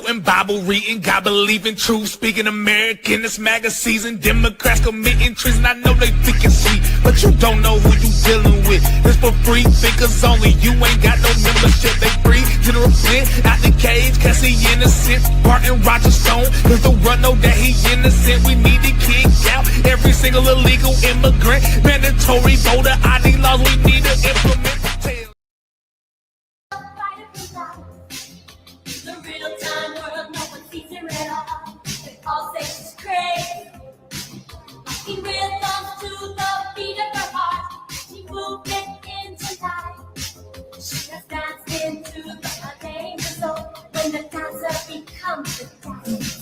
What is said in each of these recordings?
quoting, Bible reading, God believing, truth speaking, American. This MAGA season, Democrats committing treason. I know they think it's sweet, but you don't know who you dealing with. This for free thinkers only. You ain't got no membership. They free. General Flynn out the cage, cause he innocent. Barton Roger Stone, cause the world know that he innocent. We need to kick out every single illegal immigrant. Mandatory voter ID laws we need to implement. The real-time world, no one sees it at all. They all say she's crazy. Walking rhythms to the beat of her heart. She moved it into life. She has danced into the danger zone. When the dancer becomes the dance,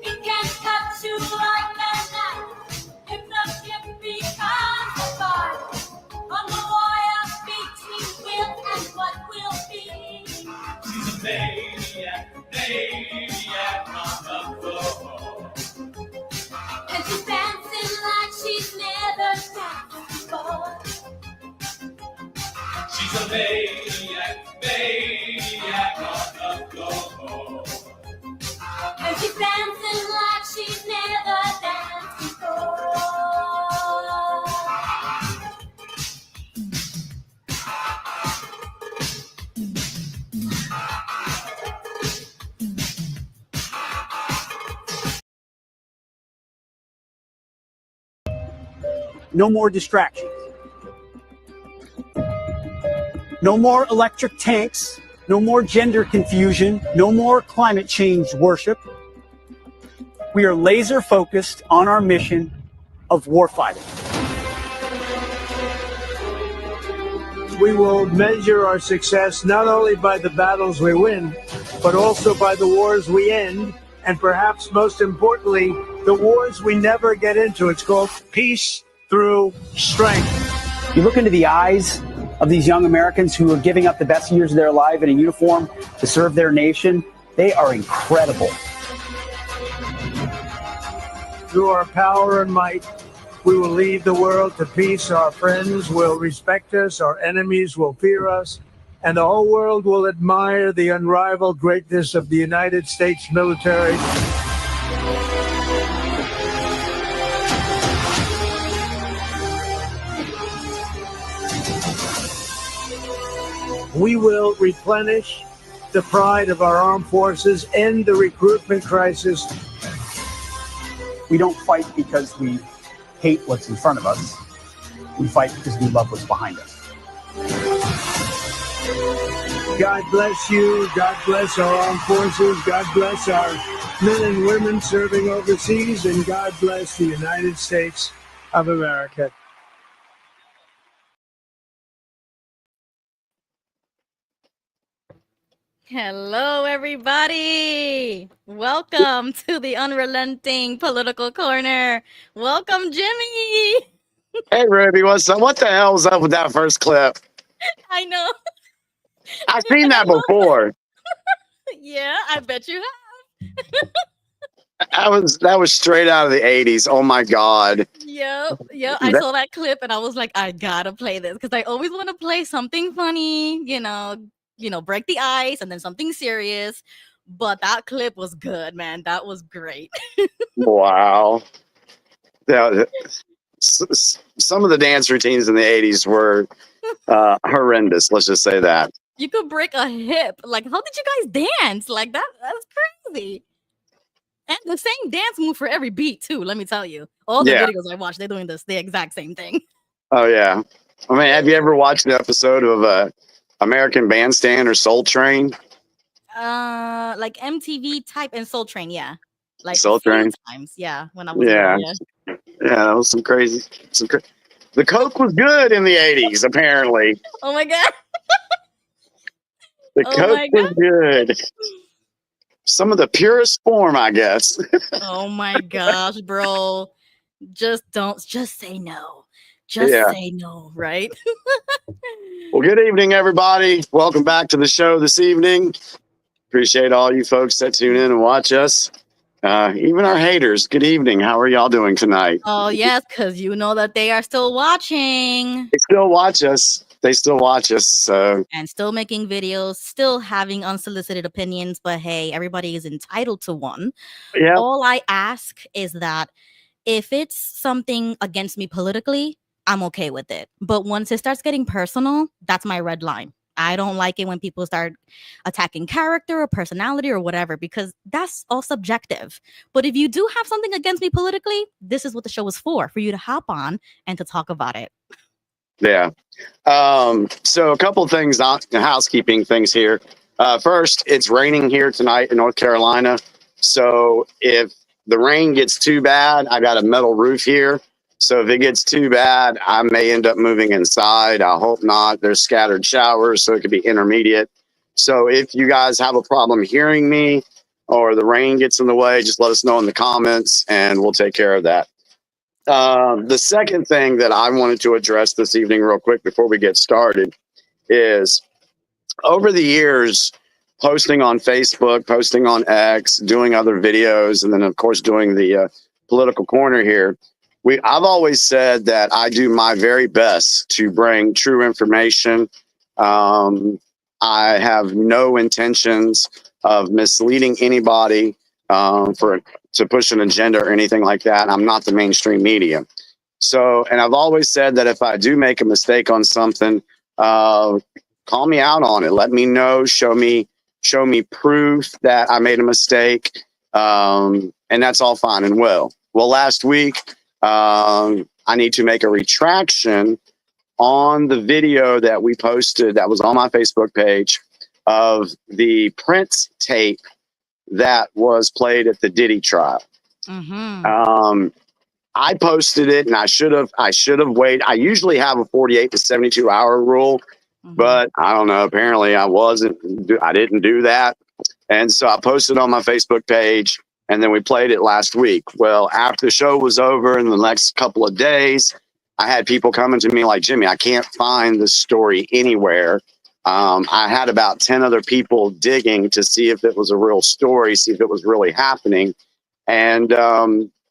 it can cut you like a knife. If the ship becomes a bar, on the wire between will and what will be. She's a maniac, maniac on the floor. And she's dancing like she's never danced before. She's a maniac, maniac on the floor. And she's dancing like she's never danced before. No more distractions. No more electric tanks. No more gender confusion. No more climate change worship. We are laser focused on our mission of warfighting. We will measure our success not only by the battles we win, but also by the wars we end, and perhaps most importantly, the wars we never get into. It's called peace through strength. You look into the eyes of these young Americans who are giving up the best years of their life in a uniform to serve their nation. They are incredible. Through our power and might, we will lead the world to peace. Our friends will respect us, our enemies will fear us, and the whole world will admire the unrivaled greatness of the United States military. We will replenish the pride of our armed forces, end the recruitment crisis. We don't fight because we hate what's in front of us. We fight because we love what's behind us. God bless you. God bless our armed forces. God bless our men and women serving overseas. And God bless the United States of America. Hello, everybody. Welcome to the Unrelenting Political Corner. Welcome, Jimmy. Hey, Ruby, what's up? What the hell's up with that first clip? I know. I've seen that before. Yeah, I bet you have. That was straight out of the 80s. Oh my God. Yep. I saw that clip and I was like, I gotta play this because I always want to play something funny, break the ice and then something serious. But that clip was good, man. That was great. Wow. Yeah, some of the dance routines in the 80s were horrendous. Let's just say that. You could break a hip. Like, how did you guys dance? Like, that's crazy. And the same dance move for every beat, too, let me tell you. All the videos I watched, they're doing the exact same thing. Oh, yeah. I mean, have you ever watched an episode of American Bandstand or Soul Train? Like MTV type and Soul Train, yeah. Like Soul Train times, yeah. When I was yeah, that was some crazy. The Coke was good in the 80s, apparently. Oh my God. The Coke was good. Some of the purest form, I guess. Oh my gosh, bro. Just say no. Say no, right? Well, good evening, everybody. Welcome back to the show this evening. Appreciate all you folks that tune in and watch us. Even our haters, good evening. How are y'all doing tonight? Oh, yes, because you know that they are still watching. They still watch us. they still watch us. So And still making videos, still having unsolicited opinions. But hey, everybody is entitled to one. yeah, All I ask is that if it's something against me politically, I'm okay with it. But once it starts getting personal, that's my red line. I don't like it when people start attacking character or personality or whatever, because that's all subjective. But if you do have something against me politically, this is what the show is for you to hop on and to talk about it. yeah. So a couple things, housekeeping things here. First, it's raining here tonight in North Carolina. So if the rain gets too bad, I got a metal roof here. So if it gets too bad, I may end up moving inside. I hope not. There's scattered showers, so it could be intermediate. So if you guys have a problem hearing me or the rain gets in the way, just let us know in the comments and we'll take care of that. The second thing that I wanted to address this evening real quick before we get started is over the years, posting on Facebook, posting on X, doing other videos, and then of course doing the political corner here. I've always said that I do my very best to bring true information. I have no intentions of misleading anybody to push an agenda or anything like that. I'm not the mainstream media. So, and I've always said that if I do make a mistake on something, call me out on it. Let me know. Show me proof that I made a mistake. And that's all fine and well. Well, last week, I need to make a retraction on the video that we posted that was on my Facebook page of the Prince tape that was played at the Diddy trial. Mm-hmm. I posted it, and I should have waited. I usually have a 48 to 72 hour rule, but I don't know. Apparently, I didn't do that, and so I posted on my Facebook page, and then we played it last week. Well, after the show was over, in the next couple of days, I had people coming to me like, Jimmy, I can't find this story anywhere. I had about 10 other people digging to see if it was a real story, see if it was really happening. And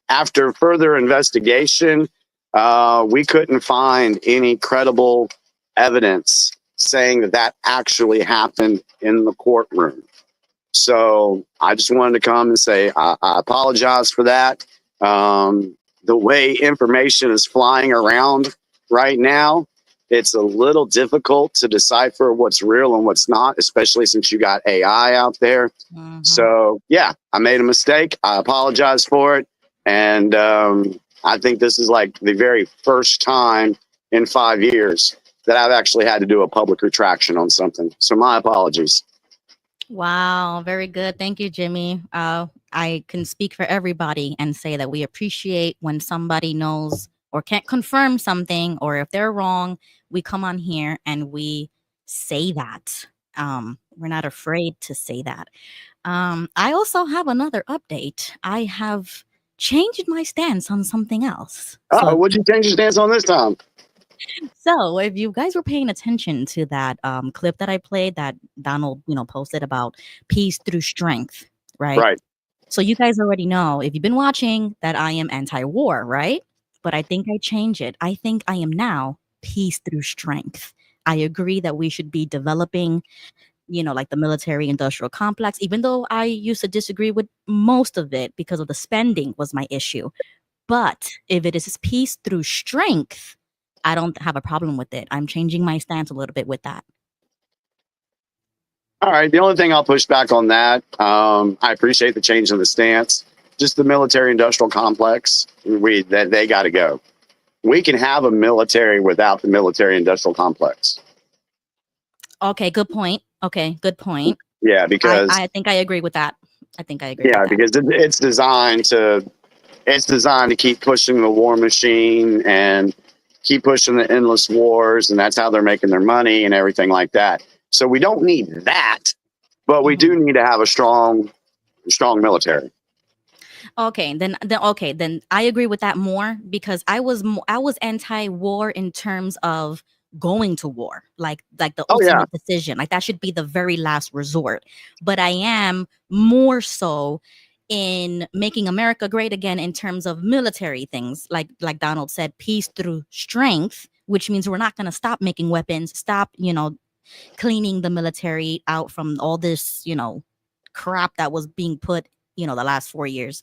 after further investigation, we couldn't find any credible evidence saying that actually happened in the courtroom. So I just wanted to come and say I apologize for that. The way information is flying around right now, it's a little difficult to decipher what's real and what's not, especially since you got AI out there. So, yeah, I made a mistake. I apologize for it. And I think this is like the very first time in 5 years that I've actually had to do a public retraction on something. So my apologies. Wow, very good. Thank you, Jimmy. I can speak for everybody and say that we appreciate when somebody knows or can't confirm something, or if they're wrong, we come on here and we say that. We're not afraid to say that. I also have another update. I have changed my stance on something else. What'd you change your stance on this time? So if you guys were paying attention to that clip that I played that Donald, posted about peace through strength, right? Right. So you guys already know, if you've been watching, that I am anti-war, right? But I think I change it. I think I am now peace through strength. I agree that we should be developing, like the military industrial complex, even though I used to disagree with most of it because of the spending was my issue. But if it is peace through strength, I don't have a problem with it. I'm changing my stance a little bit with that. All right. The only thing I'll push back on that, I appreciate the change in the stance. Just the military industrial complex, they got to go. We can have a military without the military industrial complex. Okay, good point. Yeah, because I think I agree with that. Yeah, because it's designed to keep pushing the war machine and keep pushing the endless wars, and that's how they're making their money and everything like that. So we don't need that, but we do need to have a strong military. Okay, then I agree with that more, because I was anti-war in terms of going to war, like the ultimate decision, like that should be the very last resort. But I am more so in making America great again in terms of military things, like Donald said, peace through strength, which means we're not going to stop making weapons, stop, cleaning the military out from all this, crap that was being put, the last 4 years.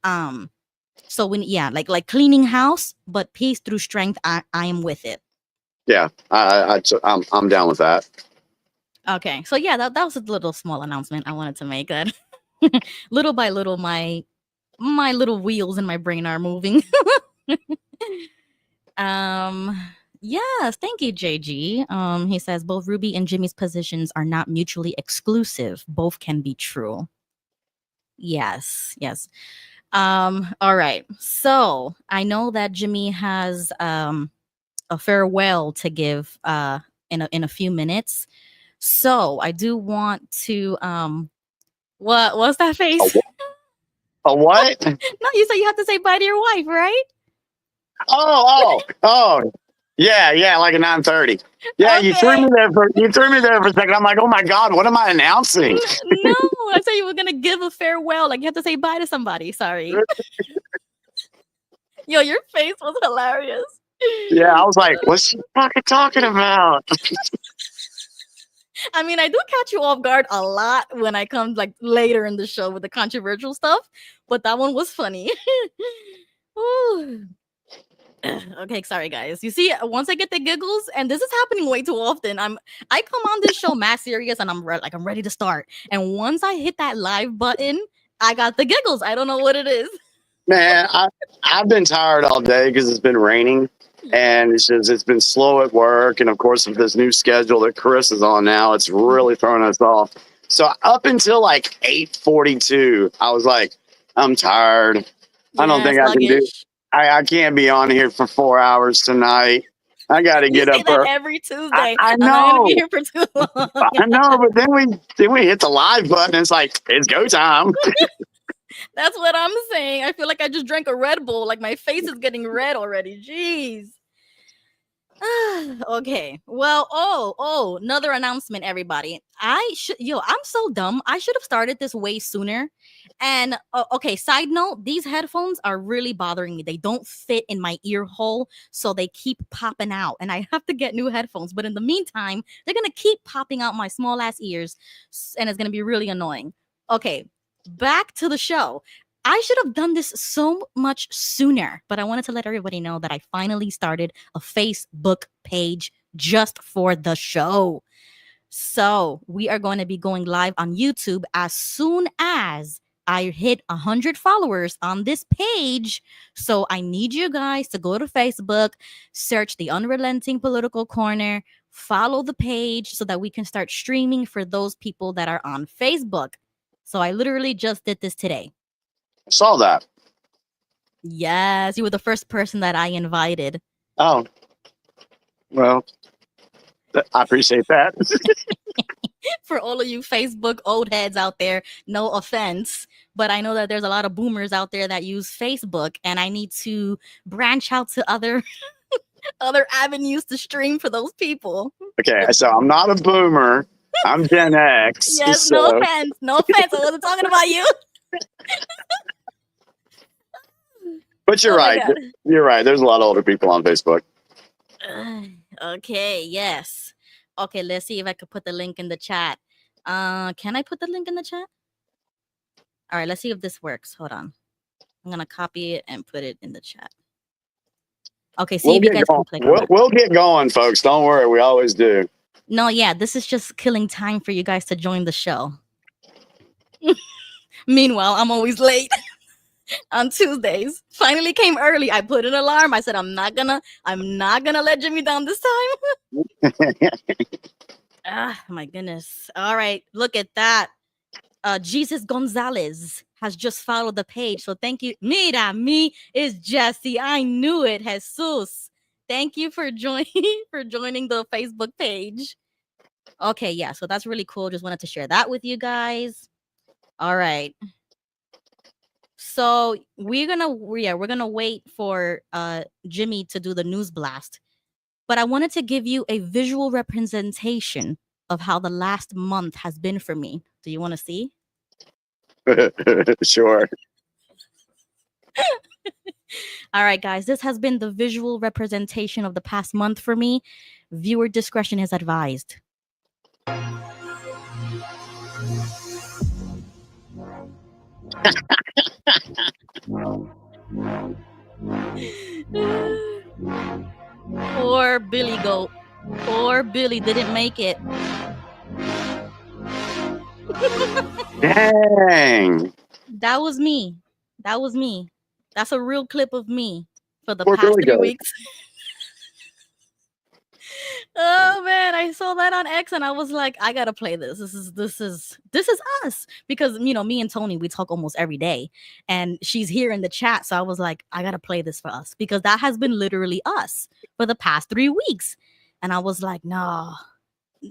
So when, like cleaning house, but peace through strength, I am with it. Yeah, I'm down with that. Okay, so yeah, that was a little small announcement I wanted to make. That little by little, my little wheels in my brain are moving. Yes, thank you, JG. He says both Ruby and Jimmy's positions are not mutually exclusive. Both can be true. Yes. All right. So I know that Jimmy has a farewell to give in a few minutes. So I do want to what's that face? A what? No, you said you have to say bye to your wife, right? Oh, yeah, like a 9:30. Yeah, Okay. you threw me there for a second. I'm like, oh my God, what am I announcing? No, I said you were gonna give a farewell. Like you have to say bye to somebody. Sorry. Yo, your face was hilarious. Yeah, I was like, what's she fucking talking about? I mean, I do catch you off guard a lot when I come like later in the show with the controversial stuff, but that one was funny. Ooh. Okay, sorry guys. You see, once I get the giggles, and this is happening way too often. I come on this show mad serious, and I'm ready to start. And once I hit that live button, I got the giggles. I don't know what it is. Man, I've been tired all day because it's been raining, and it's been slow at work, and of course with this new schedule that Chris is on now, it's really throwing us off. So up until like 8:42, I was like, I'm tired. I don't think I can do. I can't be on here for 4 hours tonight. I got to get up every Tuesday. I know. I'm not gonna be here for too long. I know, but then we hit the live button. And it's like it's go time. That's what I'm saying. I feel like I just drank a Red Bull. Like my face is getting red already. Jeez. Okay. Well, another announcement, everybody. I'm so dumb. I should have started this way sooner. And okay, side note, these headphones are really bothering me. They don't fit in my ear hole, so they keep popping out, and I have to get new headphones. But in the meantime, they're gonna keep popping out my small ass ears, and it's gonna be really annoying. Okay, back to the show. I should have done this so much sooner, but I wanted to let everybody know that I finally started a Facebook page just for the show. So we are going to be going live on YouTube as soon as I hit 100 followers on this page. So I need you guys to go to Facebook, search the Unrelenting Political Corner, follow the page so that we can start streaming for those people that are on Facebook. So I literally just did this today. Saw that. Yes, you were the first person that I invited. Oh, well, I appreciate that. For all of you Facebook old heads out there, no offense, but I know that there's a lot of boomers out there that use Facebook, and I need to branch out to other avenues to stream for those people. Okay, so I'm not a boomer. I'm Gen X. Yes, so. no offense. I wasn't talking about you. But you're right. You're right. There's a lot of older people on Facebook. Okay, yes. Okay, let's see if I could put the link in the chat. Can I put the link in the chat? All right, let's see if this works. Hold on. I'm going to copy it and put it in the chat. Okay, see if you guys can click on it. We'll get going, folks. Don't worry. We always do. No, yeah, this is just killing time for you guys to join the show. Meanwhile, I'm always late on Tuesdays. Finally came early. I put an alarm. I said, I'm not gonna let Jimmy down this time. My goodness. All right, look at that. Jesus Gonzalez has just followed the page. So thank you. Mira, me is Jesse. I knew it. Jesus. Thank you for joining the Facebook page. Okay, yeah, so that's really cool. Just wanted to share that with you guys. All right. So we're gonna wait for Jimmy to do the news blast. But I wanted to give you a visual representation of how the last month has been for me. Do you want to see? Sure. All right, guys, this has been the visual representation of the past month for me. Viewer discretion is advised. Poor Billy Goat. Poor Billy didn't make it. Dang. That was me. That was me. That's a real clip of me for the Poor past Billy 3 Goat. weeks. Oh man, I saw that on X and I was like, I gotta play this. This is us. Because me and Tony, we talk almost every day. And she's here in the chat. So I was like, I gotta play this for us. Because that has been literally us for the past 3 weeks. And I was like, no.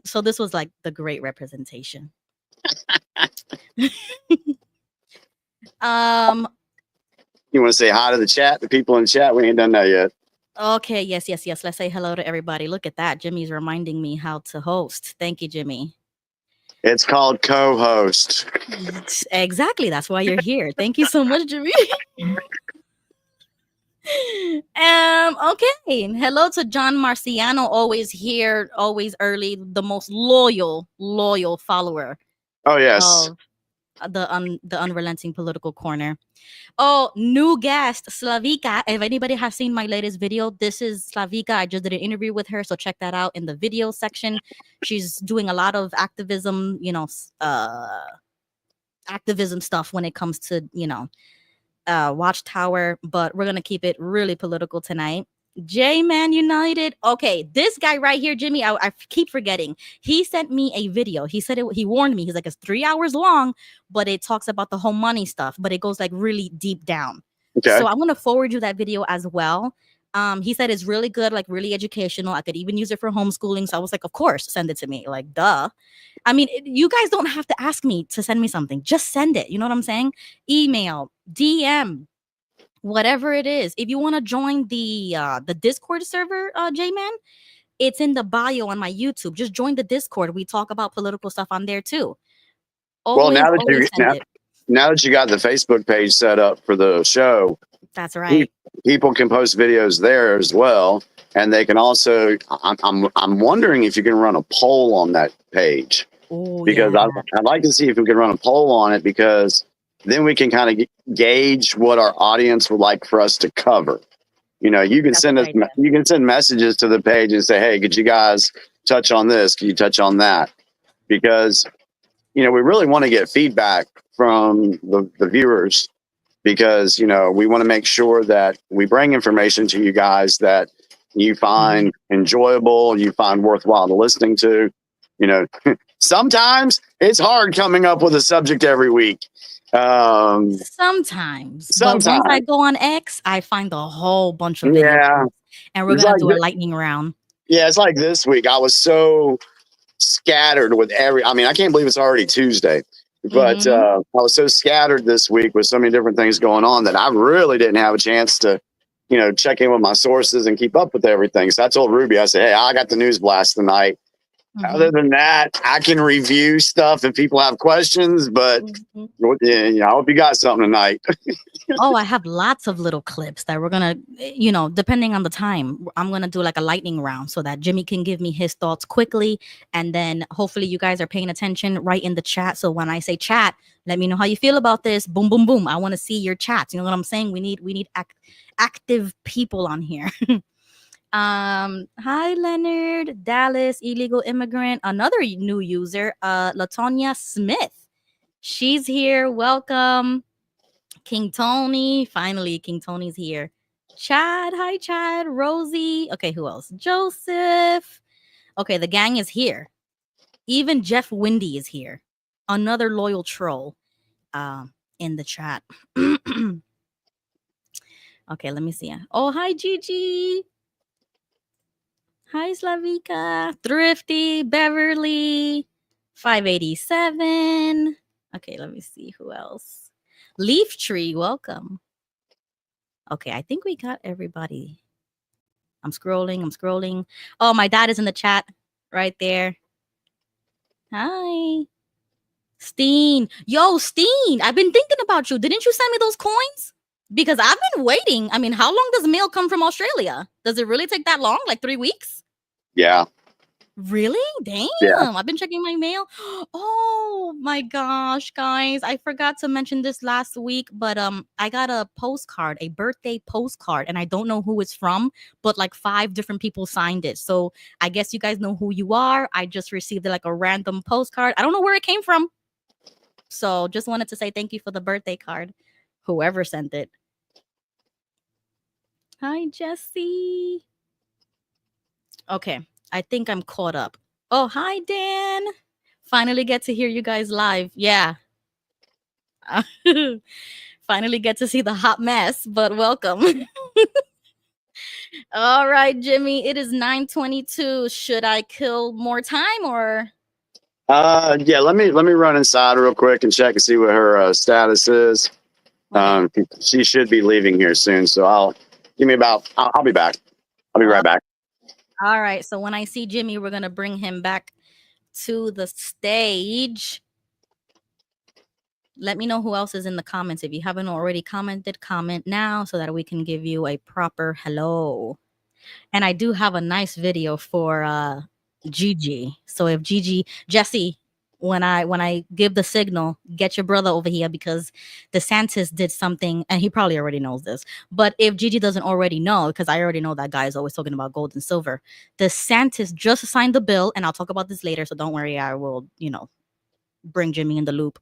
So this was like the great representation. You want to say hi to the chat, the people in the chat? We ain't done that yet. Okay, yes. Let's say hello to everybody. Look at that. Jimmy's reminding me how to host. Thank you, Jimmy. It's called co-host. Exactly. That's why you're here. Thank you so much, Jimmy. Okay. Hello to John Marciano, always here, always early, the most loyal follower Oh yes. of the Unrelenting Political Corner. Oh, new guest, Slavika. If anybody has seen my latest video, this is Slavika. I just did an interview with her, so check that out in the video section. She's doing a lot of activism, activism stuff when it comes to, Watchtower, but we're gonna keep it really political tonight. J-Man United. Okay, this guy right here, Jimmy, I keep forgetting. He sent me a video. He said he warned me. He's like, it's 3 hours long, but it talks about the whole money stuff, but it goes like really deep down. Okay. So I'm gonna forward you that video as well. He said it's really good, like really educational. I could even use it for homeschooling. So I was like, of course, send it to me. Like, duh. I mean, you guys don't have to ask me to send me something. Just send it. You know what I'm saying? Email, DM, whatever it is. If you want to join the Discord server, J-Man, it's in the bio on my YouTube. Just join the Discord. We talk about political stuff on there too. Always, now that you got the Facebook page set up for the show, that's right. People can post videos there as well, and they can also. I'm wondering if you can run a poll on that page. Ooh, because yeah. I'd like to see if we can run a poll on it, because then we can kind of gauge what our audience would like for us to cover. You can send us, you can send messages to the page and say, hey, could you guys touch on this? Can you touch on that? Because, we really want to get feedback from the viewers, because, we want to make sure that we bring information to you guys that you find enjoyable, you find worthwhile listening to. Sometimes it's hard coming up with a subject every week. Sometimes. But once I go on X, I find a whole bunch of videos. Yeah. And we're going to do a lightning round. Yeah, it's like this week. I was so scattered with I can't believe it's already Tuesday. But I was so scattered this week with so many different things going on that I really didn't have a chance to, check in with my sources and keep up with everything. So I told Ruby, I said, hey, I got the news blast tonight. Other than that, I can review stuff if people have questions, but I hope you got something tonight. Oh, I have lots of little clips that we're going to, depending on the time, I'm going to do like a lightning round so that Jimmy can give me his thoughts quickly. And then hopefully you guys are paying attention right in the chat. So when I say chat, let me know how you feel about this. Boom, boom, boom. I want to see your chats. You know what I'm saying? We need active people on here. Hi Leonard, Dallas, illegal immigrant, another new user, Latonya Smith. She's here. Welcome. King Tony. Finally, King Tony's here. Chad. Hi, Chad. Rosie. Okay, who else? Joseph. Okay, the gang is here. Even Jeff Windy is here. Another loyal troll in the chat. Okay, let me see. Oh, hi, Gigi. Hi, Slavika. Thrifty, Beverly, 587. Okay, let me see who else. Leaf Tree, welcome. Okay, I think we got everybody. I'm scrolling. Oh, my dad is in the chat right there. Hi. Steen. Yo, Steen, I've been thinking about you. Didn't you send me those coins? Because I've been waiting. I mean, how long does mail come from Australia? Does it really take that long? Like 3 weeks? Yeah. Really? Damn. Yeah. I've been checking my mail. Oh my gosh, guys. I forgot to mention this last week, but I got a postcard, a birthday postcard, and I don't know who it's from, but like 5 different people signed it. So I guess you guys know who you are. I just received like a random postcard. I don't know where it came from. So just wanted to say thank you for the birthday card. Whoever sent it. Hi, Jesse. Okay, I think I'm caught up. Oh, hi, Dan. Finally get to hear you guys live. Yeah. Finally get to see the hot mess, but welcome. All right, Jimmy, it is 9:22. Should I kill more time or? Yeah. Let me run inside real quick and check and see what her status is. She should be leaving here soon, so I'll be back. I'll be right back. All right. So when I see Jimmy, we're gonna bring him back to the stage. Let me know who else is in the comments. If you haven't already commented, comment now so that we can give you a proper hello. And I do have a nice video for Gigi. So if Jesse, when I give the signal, get your brother over here because DeSantis did something, and he probably already knows this. But if Gigi doesn't already know, because I already know that guy is always talking about gold and silver, DeSantis just signed the bill, and I'll talk about this later. So don't worry, I will, bring Jimmy in the loop.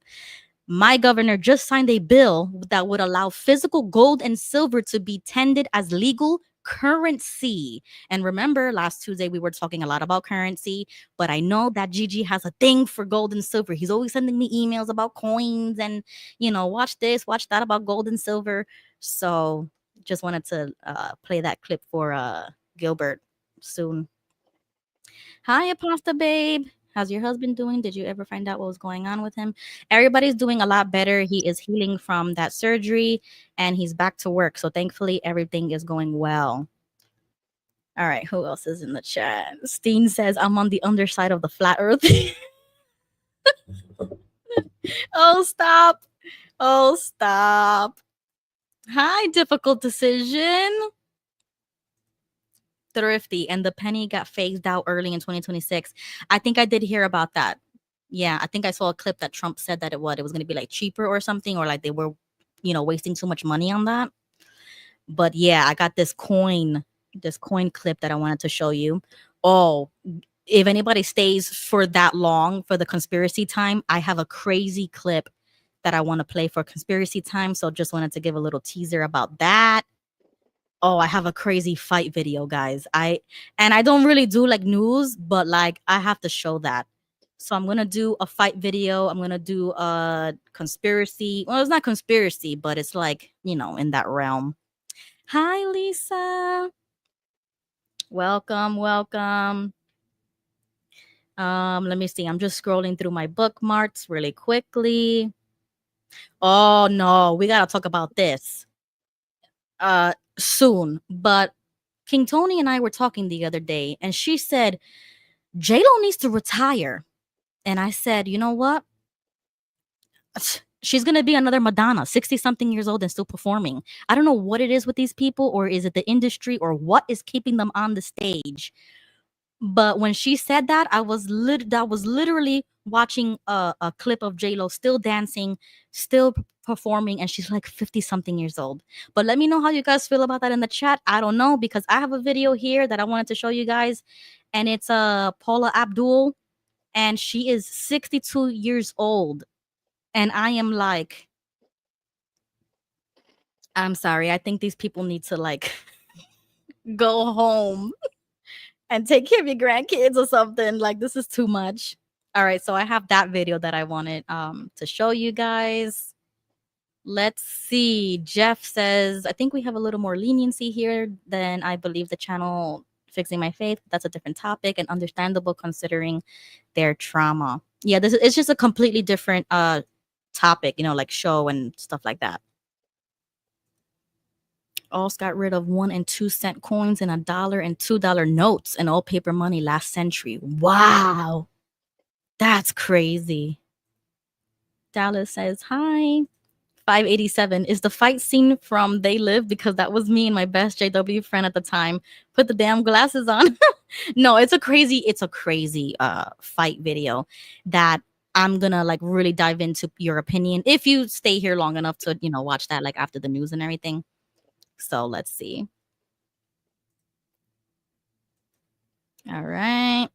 My governor just signed a bill that would allow physical gold and silver to be tendered as legal currency. And remember, last Tuesday we were talking a lot about currency, but I know that Gigi has a thing for gold and silver. He's always sending me emails about coins and, watch this, watch that about gold and silver. So just wanted to play that clip for Gilbert soon. Hi, Apasta Babe. How's your husband doing? Did you ever find out what was going on with him? Everybody's doing a lot better. He is healing from that surgery and he's back to work. So thankfully, everything is going well. All right, who else is in the chat? Steen says, I'm on the underside of the flat earth. Oh, stop. Oh, stop. Hi, difficult decision. Thrifty, and the penny got phased out early in 2026. I think I did hear about that. Yeah, I think I saw a clip that Trump said that it was going to be like cheaper or something, or like they were, wasting too much money on that. But yeah, I got this coin clip that I wanted to show you. Oh, if anybody stays for that long for the conspiracy time, I have a crazy clip that I want to play for conspiracy time. So just wanted to give a little teaser about that. Oh, I have a crazy fight video, guys. I don't really do like news, but like I have to show that. So I'm gonna do a fight video. I'm gonna do a conspiracy. Well, it's not conspiracy, but it's like, in that realm. Hi, Lisa. Welcome. Let me see. I'm just scrolling through my bookmarks really quickly. Oh no, we gotta talk about this. Soon. But King Tony and I were talking the other day, and she said, J-Lo needs to retire. And I said, you know what? She's going to be another Madonna, 60-something years old and still performing. I don't know what it is with these people, or is it the industry, or what is keeping them on the stage. But when she said that, I was literally watching a clip of J-Lo still dancing, still performing, and she's like 50-something years old. But let me know how you guys feel about that in the chat. I don't know, because I have a video here that I wanted to show you guys, and it's Paula Abdul, and she is 62 years old. And I am like, I'm sorry, I think these people need to like go home and take care of your grandkids or something. Like, this is too much. All right, so I have that video that I wanted to show you guys. Let's see. Jeff says, I think we have a little more leniency here than I believe the channel Fixing My Faith. That's a different topic and understandable considering their trauma. Yeah, it's just a completely different topic, like show and stuff like that. Also got rid of 1 and 2 cent coins and $1 and $2 notes and all paper money last century. Wow. That's crazy. Dallas says, hi. 587 is the fight scene from They Live, because that was me and my best JW friend at the time. Put the damn glasses on. No, it's a crazy fight video that I'm gonna like really dive into your opinion if you stay here long enough to, you know, watch that like after the news and everything. So let's see. All right.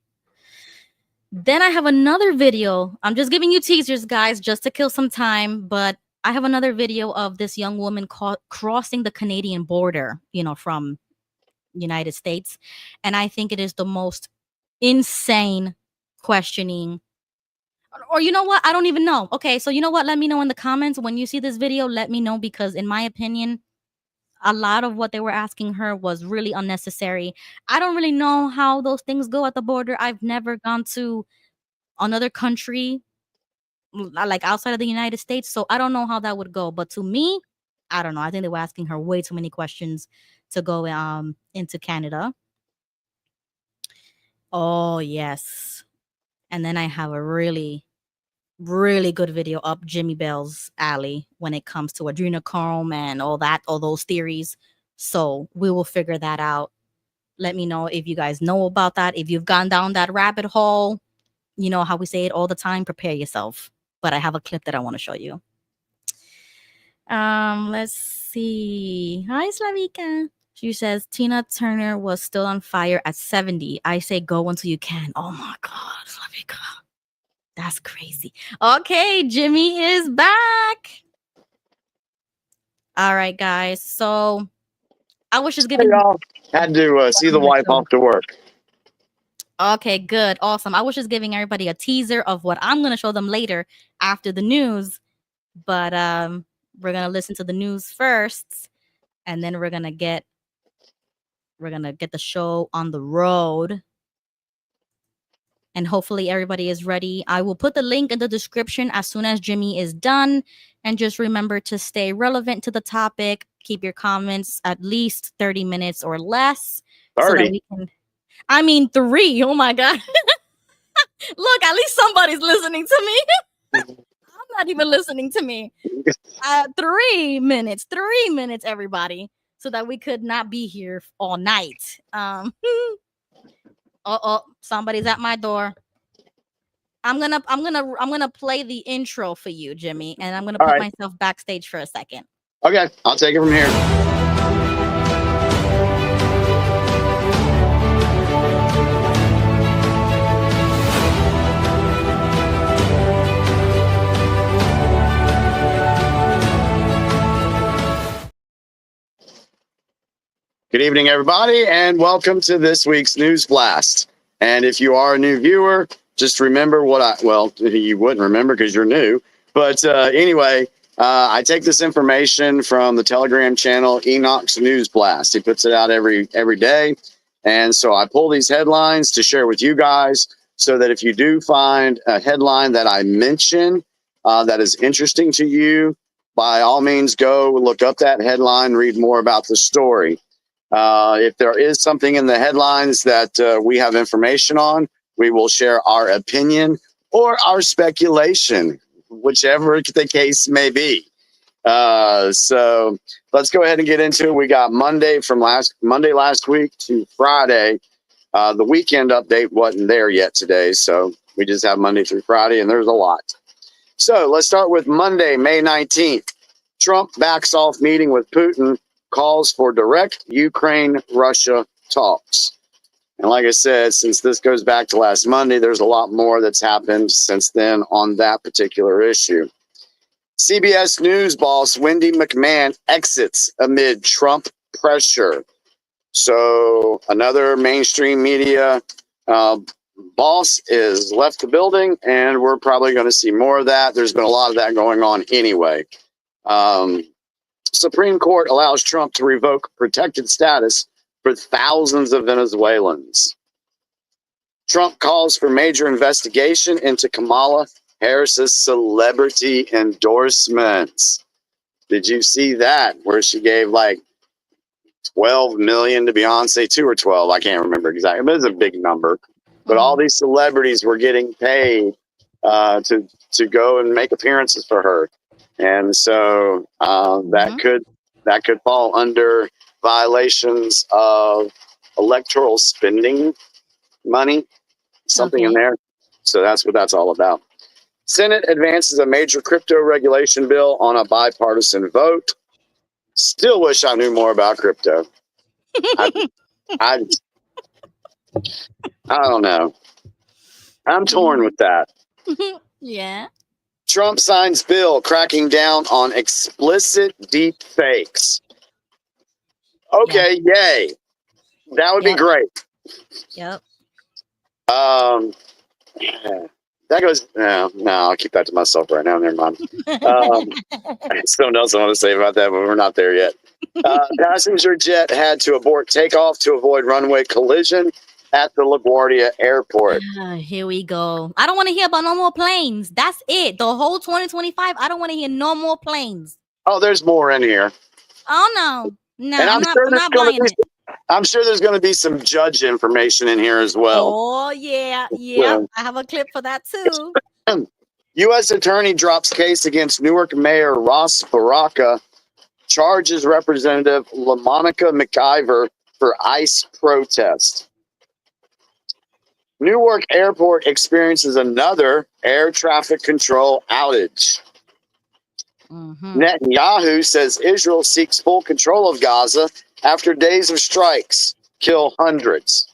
Then I have another video. I'm just giving you teasers, guys, just to kill some time. But I have another video of this young woman crossing the Canadian border, you know, from United States. And I think it is the most insane questioning. Or you know what? I don't even know. Okay, so you know what? Let me know in the comments when you see this video. Let me know, because in my opinion, a lot of what they were asking her was really unnecessary. I don't really know how those things go at the border. I've never gone to another country like outside of the United States, so I don't know how that would go. But to me, I don't know. I think they were asking her way too many questions to go into Canada. Oh yes. And then I have a really good video up Jimmy Bell's alley when it comes to adrenochrome and all those theories. So we will figure that out. Let me know if you guys know about that. If you've gone down that rabbit hole, you know how we say it all the time, prepare yourself. But I have a clip that I want to show you. Let's see. Hi, Slavika. She says, Tina Turner was still on fire at 70. I say go until you can. Oh my God, Slavika. That's crazy. Okay, Jimmy is back. All right, guys. So I was just giving y'all had to see the wife off to work. Okay, good. Awesome. I was just giving everybody a teaser of what I'm going to show them later after the news. But we're going to listen to the news first, and then we're going to get the show on the road. And hopefully everybody is ready. I will put the link in the description as soon as Jimmy is done. And just remember to stay relevant to the topic. Keep your comments at least 30 minutes or less. 30. So that we can... I mean, 3. Oh my God. Look, at least somebody's listening to me. I'm not even listening to me. 3 minutes. 3 minutes, everybody. So that we could not be here all night. Oh, somebody's at my door. I'm gonna play the intro for you, Jimmy, and I'm gonna put myself backstage for a second. Okay, I'll take it from here. Good evening, everybody, and welcome to this week's News Blast. And if you are a new viewer, just remember you wouldn't remember because you're new. But anyway, I take this information from the Telegram channel Enoch's News Blast. He puts it out every day. And so I pull these headlines to share with you guys so that if you do find a headline that I mention that is interesting to you, by all means, go look up that headline, read more about the story. If there is something in the headlines that we have information on, we will share our opinion or our speculation, whichever the case may be. So let's go ahead and get into it. We got Monday last week to Friday. The weekend update wasn't there yet today, so we just have Monday through Friday, and there's a lot. So let's start with Monday, May 19th. Trump backs off meeting with Putin, calls for direct Ukraine-Russia talks. And like I said, since this goes back to last Monday, there's a lot more that's happened since then on that particular issue. CBS News boss Wendy McMahon exits amid Trump pressure. So another mainstream media boss is left the building, and we're probably going to see more of that. There's been a lot of that going on anyway. Supreme Court allows Trump to revoke protected status for thousands of Venezuelans. Trump calls for major investigation into Kamala Harris's celebrity endorsements. Did you see that? Where she gave like 12 million to Beyonce, 2 or 12. I can't remember exactly. But it's a big number. But all these celebrities were getting paid to go and make appearances for her. And so that could fall under violations of electoral spending money, something in there. So that's what that's all about. Senate advances a major crypto regulation bill on a bipartisan vote. Still wish I knew more about crypto. I don't know. I'm torn with that. Yeah. Trump signs bill cracking down on explicit deep fakes. Okay, yay. That would be great. Yep. That goes, no, I'll keep that to myself right now. Never mind. Something else I want to say about that, but we're not there yet. Passenger jet had to abort takeoff to avoid runway collision at the LaGuardia Airport. Here we go. I don't want to hear about no more planes. That's it. The whole 2025. I don't want to hear no more planes. Oh, there's more in here. Oh no, no, And I'm not buying it. I'm sure there's going to be some judge information in here as well. Oh yeah. I have a clip for that too. U.S. attorney drops case against Newark Mayor Ross Baraka, charges Representative LaMonica McIver for ICE protest. Newark Airport experiences another air traffic control outage. Netanyahu says Israel seeks full control of Gaza after days of strikes kill hundreds.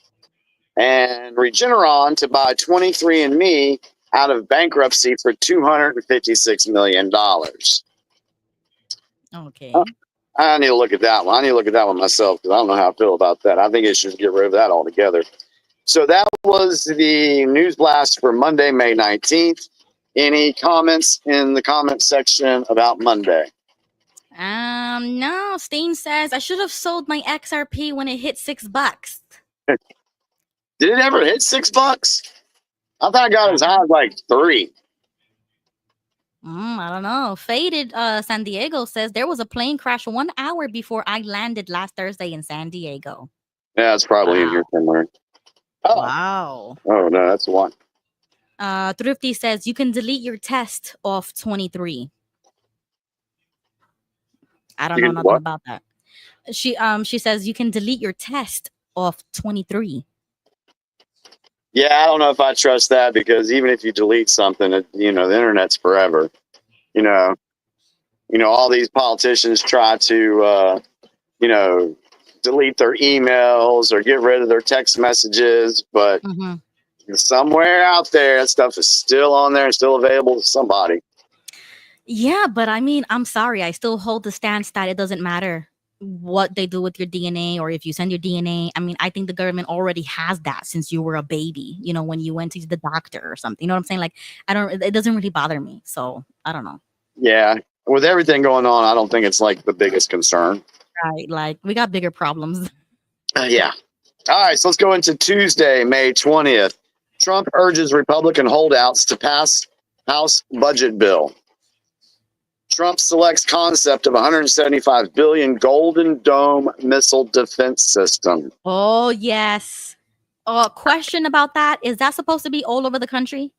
And Regeneron to buy 23andMe out of bankruptcy for $256 million. Okay. I need to look at that one. I need to look at that one myself because I don't know how I feel about that. I think it should get rid of that altogether. So that was the news blast for Monday, May 19th. Any comments in the comment section about Monday? No. Steen says I should have sold my XRP when it hit $6. Did it ever hit $6? I thought I got as high as like 3. I don't know. Faded San Diego says there was a plane crash 1 hour before I landed last Thursday in San Diego. Yeah, it's probably in here somewhere. Oh. Wow. Oh, no, that's one. Thrifty says you can delete your test off 23. I don't know nothing about that. She says you can delete your test off 23. Yeah, I don't know if I trust that because even if you delete something, the internet's forever. All these politicians try to, delete their emails or get rid of their text messages, but somewhere out there, that stuff is still on there and still available to somebody. Yeah, but I mean, I'm sorry. I still hold the stance that it doesn't matter what they do with your DNA or if you send your DNA. I mean, I think the government already has that since you were a baby, when you went to the doctor or something. You know what I'm saying? Like, it doesn't really bother me. So I don't know. Yeah. With everything going on, I don't think it's like the biggest concern. Right. Like, we got bigger problems. Yeah. All right. So let's go into Tuesday, May 20th. Trump urges Republican holdouts to pass House budget bill. Trump selects concept of $175 billion Golden Dome missile defense system. Oh, yes. Question about that. Is that supposed to be all over the country?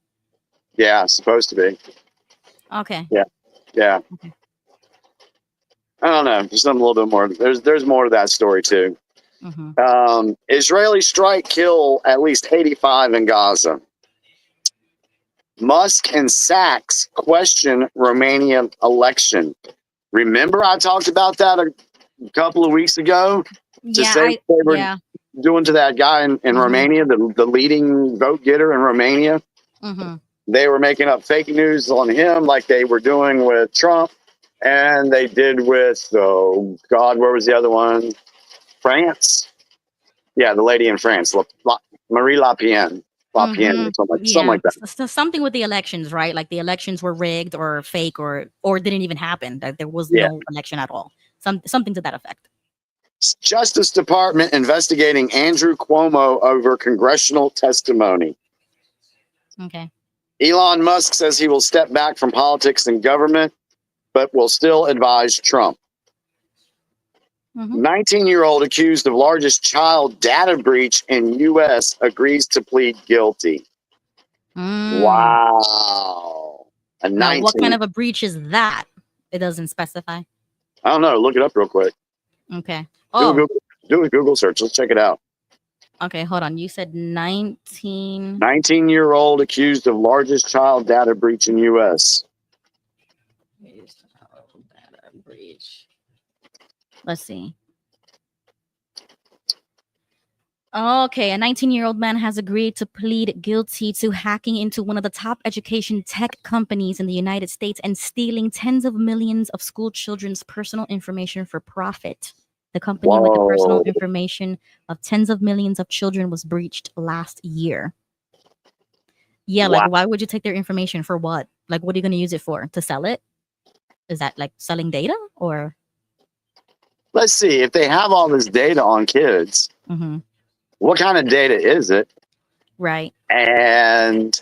Yeah, it's supposed to be. Okay. Yeah. Okay. I don't know. There's something a little bit more. There's more to that story, too. Israeli strike kill at least 85 in Gaza. Musk and Sachs question Romania election. Remember I talked about that a couple of weeks ago? They were doing to that guy in Romania, the leading vote getter in Romania. They were making up fake news on him like they were doing with Trump. And they did with, where was the other one? France. Yeah, the lady in France, Marie Le Pen. Something like that. Something with the elections, right? Like the elections were rigged or fake or didn't even happen. That there was no election at all. Something to that effect. Justice Department investigating Andrew Cuomo over congressional testimony. Okay. Elon Musk says he will step back from politics and government, but will still advise Trump. 19-year-old accused of largest child data breach in U.S. agrees to plead guilty. Wow. Now, what kind of a breach is that? It doesn't specify. I don't know. Look it up real quick. Okay. Do Oh, a Google search. Let's check it out. okay. Hold on. You said 19. 19-year-old accused of largest child data breach in U.S. Breach. Let's see. Okay, a 19-year-old man has agreed to plead guilty to hacking into one of the top education tech companies in the United States and stealing tens of millions of school children's personal information for profit. The company with the personal Whoa. information of tens of millions of children was breached last year. Yeah, Wow. like why would you take their information for what? Like what are you going to use it for? To sell it? Is that like selling data or? Let's see. If they have all this data on kids, Mm-hmm. what kind of data is it? Right. And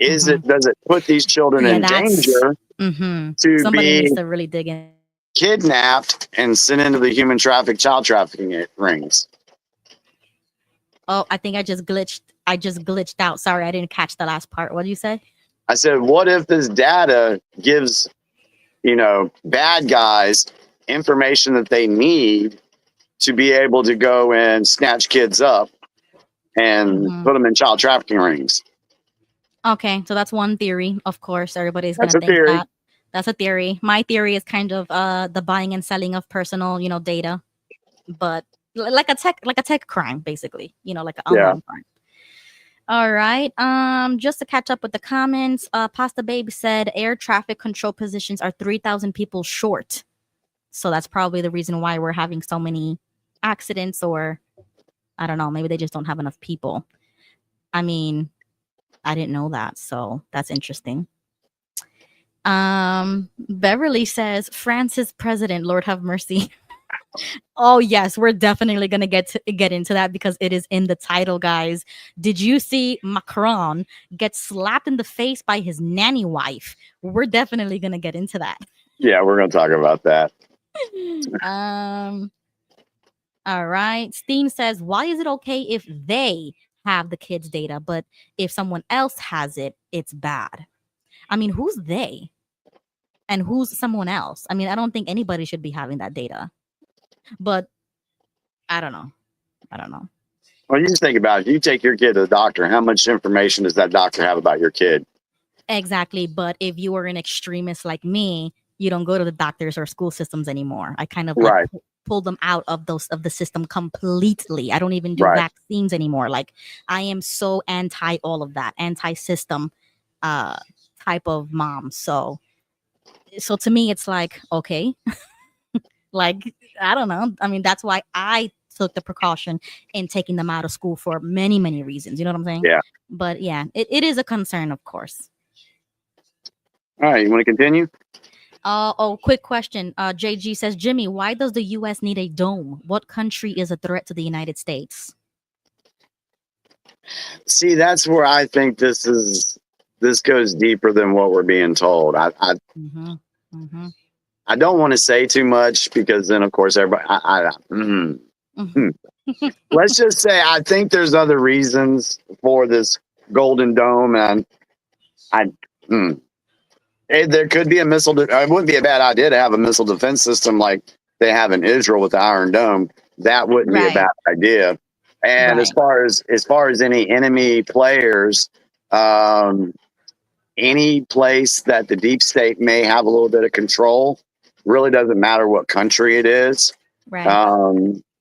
does it put these children Yeah, in danger to Somebody be needs to really dig in. kidnapped and sent into the child trafficking rings? Oh, I think I just glitched out. Sorry, I didn't catch the last part. What did you say? I said, what if this data gives, bad guys information that they need to be able to go and snatch kids up and put them in child trafficking rings? Okay, so that's one theory. Of course, everybody's That's gonna a think theory. that. That's a theory. My theory is kind of the buying and selling of personal, data, but like a tech crime, basically. Like an online crime. All right. Just to catch up with the comments, Pasta Babe said air traffic control positions are 3,000 people short. So that's probably the reason why we're having so many accidents, or I don't know, maybe they just don't have enough people. I mean, I didn't know that, so that's interesting. Beverly says France's president, Lord have mercy. Oh yes, we're definitely gonna get into that because it is in the title, guys. Did you see Macron get slapped in the face by his nanny wife? We're definitely gonna get into that. Yeah, we're gonna talk about that. All right. Steen says, why is it okay if they have the kids' data, but if someone else has it, it's bad? I mean, who's they? And who's someone else? I mean, I don't think anybody should be having that data. But I don't know. Well, you just think about it. You take your kid to the doctor. How much information does that doctor have about your kid? Exactly. But if you are an extremist like me, you don't go to the doctors or school systems anymore. I kind of pull them out of the system completely. I don't even do vaccines anymore. Like I am so anti all of that, anti-system type of mom. So to me, it's like, okay, like, I don't know. I mean, that's why I took the precaution in taking them out of school for many, many reasons. You know what I'm saying? Yeah. But yeah, it is a concern, of course. All right. You want to continue? Quick question. JG says, Jimmy, why does the U.S. need a dome? What country is a threat to the United States? See, that's where I think this goes deeper than what we're being told. I don't want to say too much because then, of course, everybody. Let's just say I think there's other reasons for this Golden Dome, and there could be a missile. It wouldn't be a bad idea to have a missile defense system like they have in Israel with the Iron Dome. That wouldn't be a bad idea. And as far as any enemy players, any place that the deep state may have a little bit of control, really doesn't matter what country it is. Right.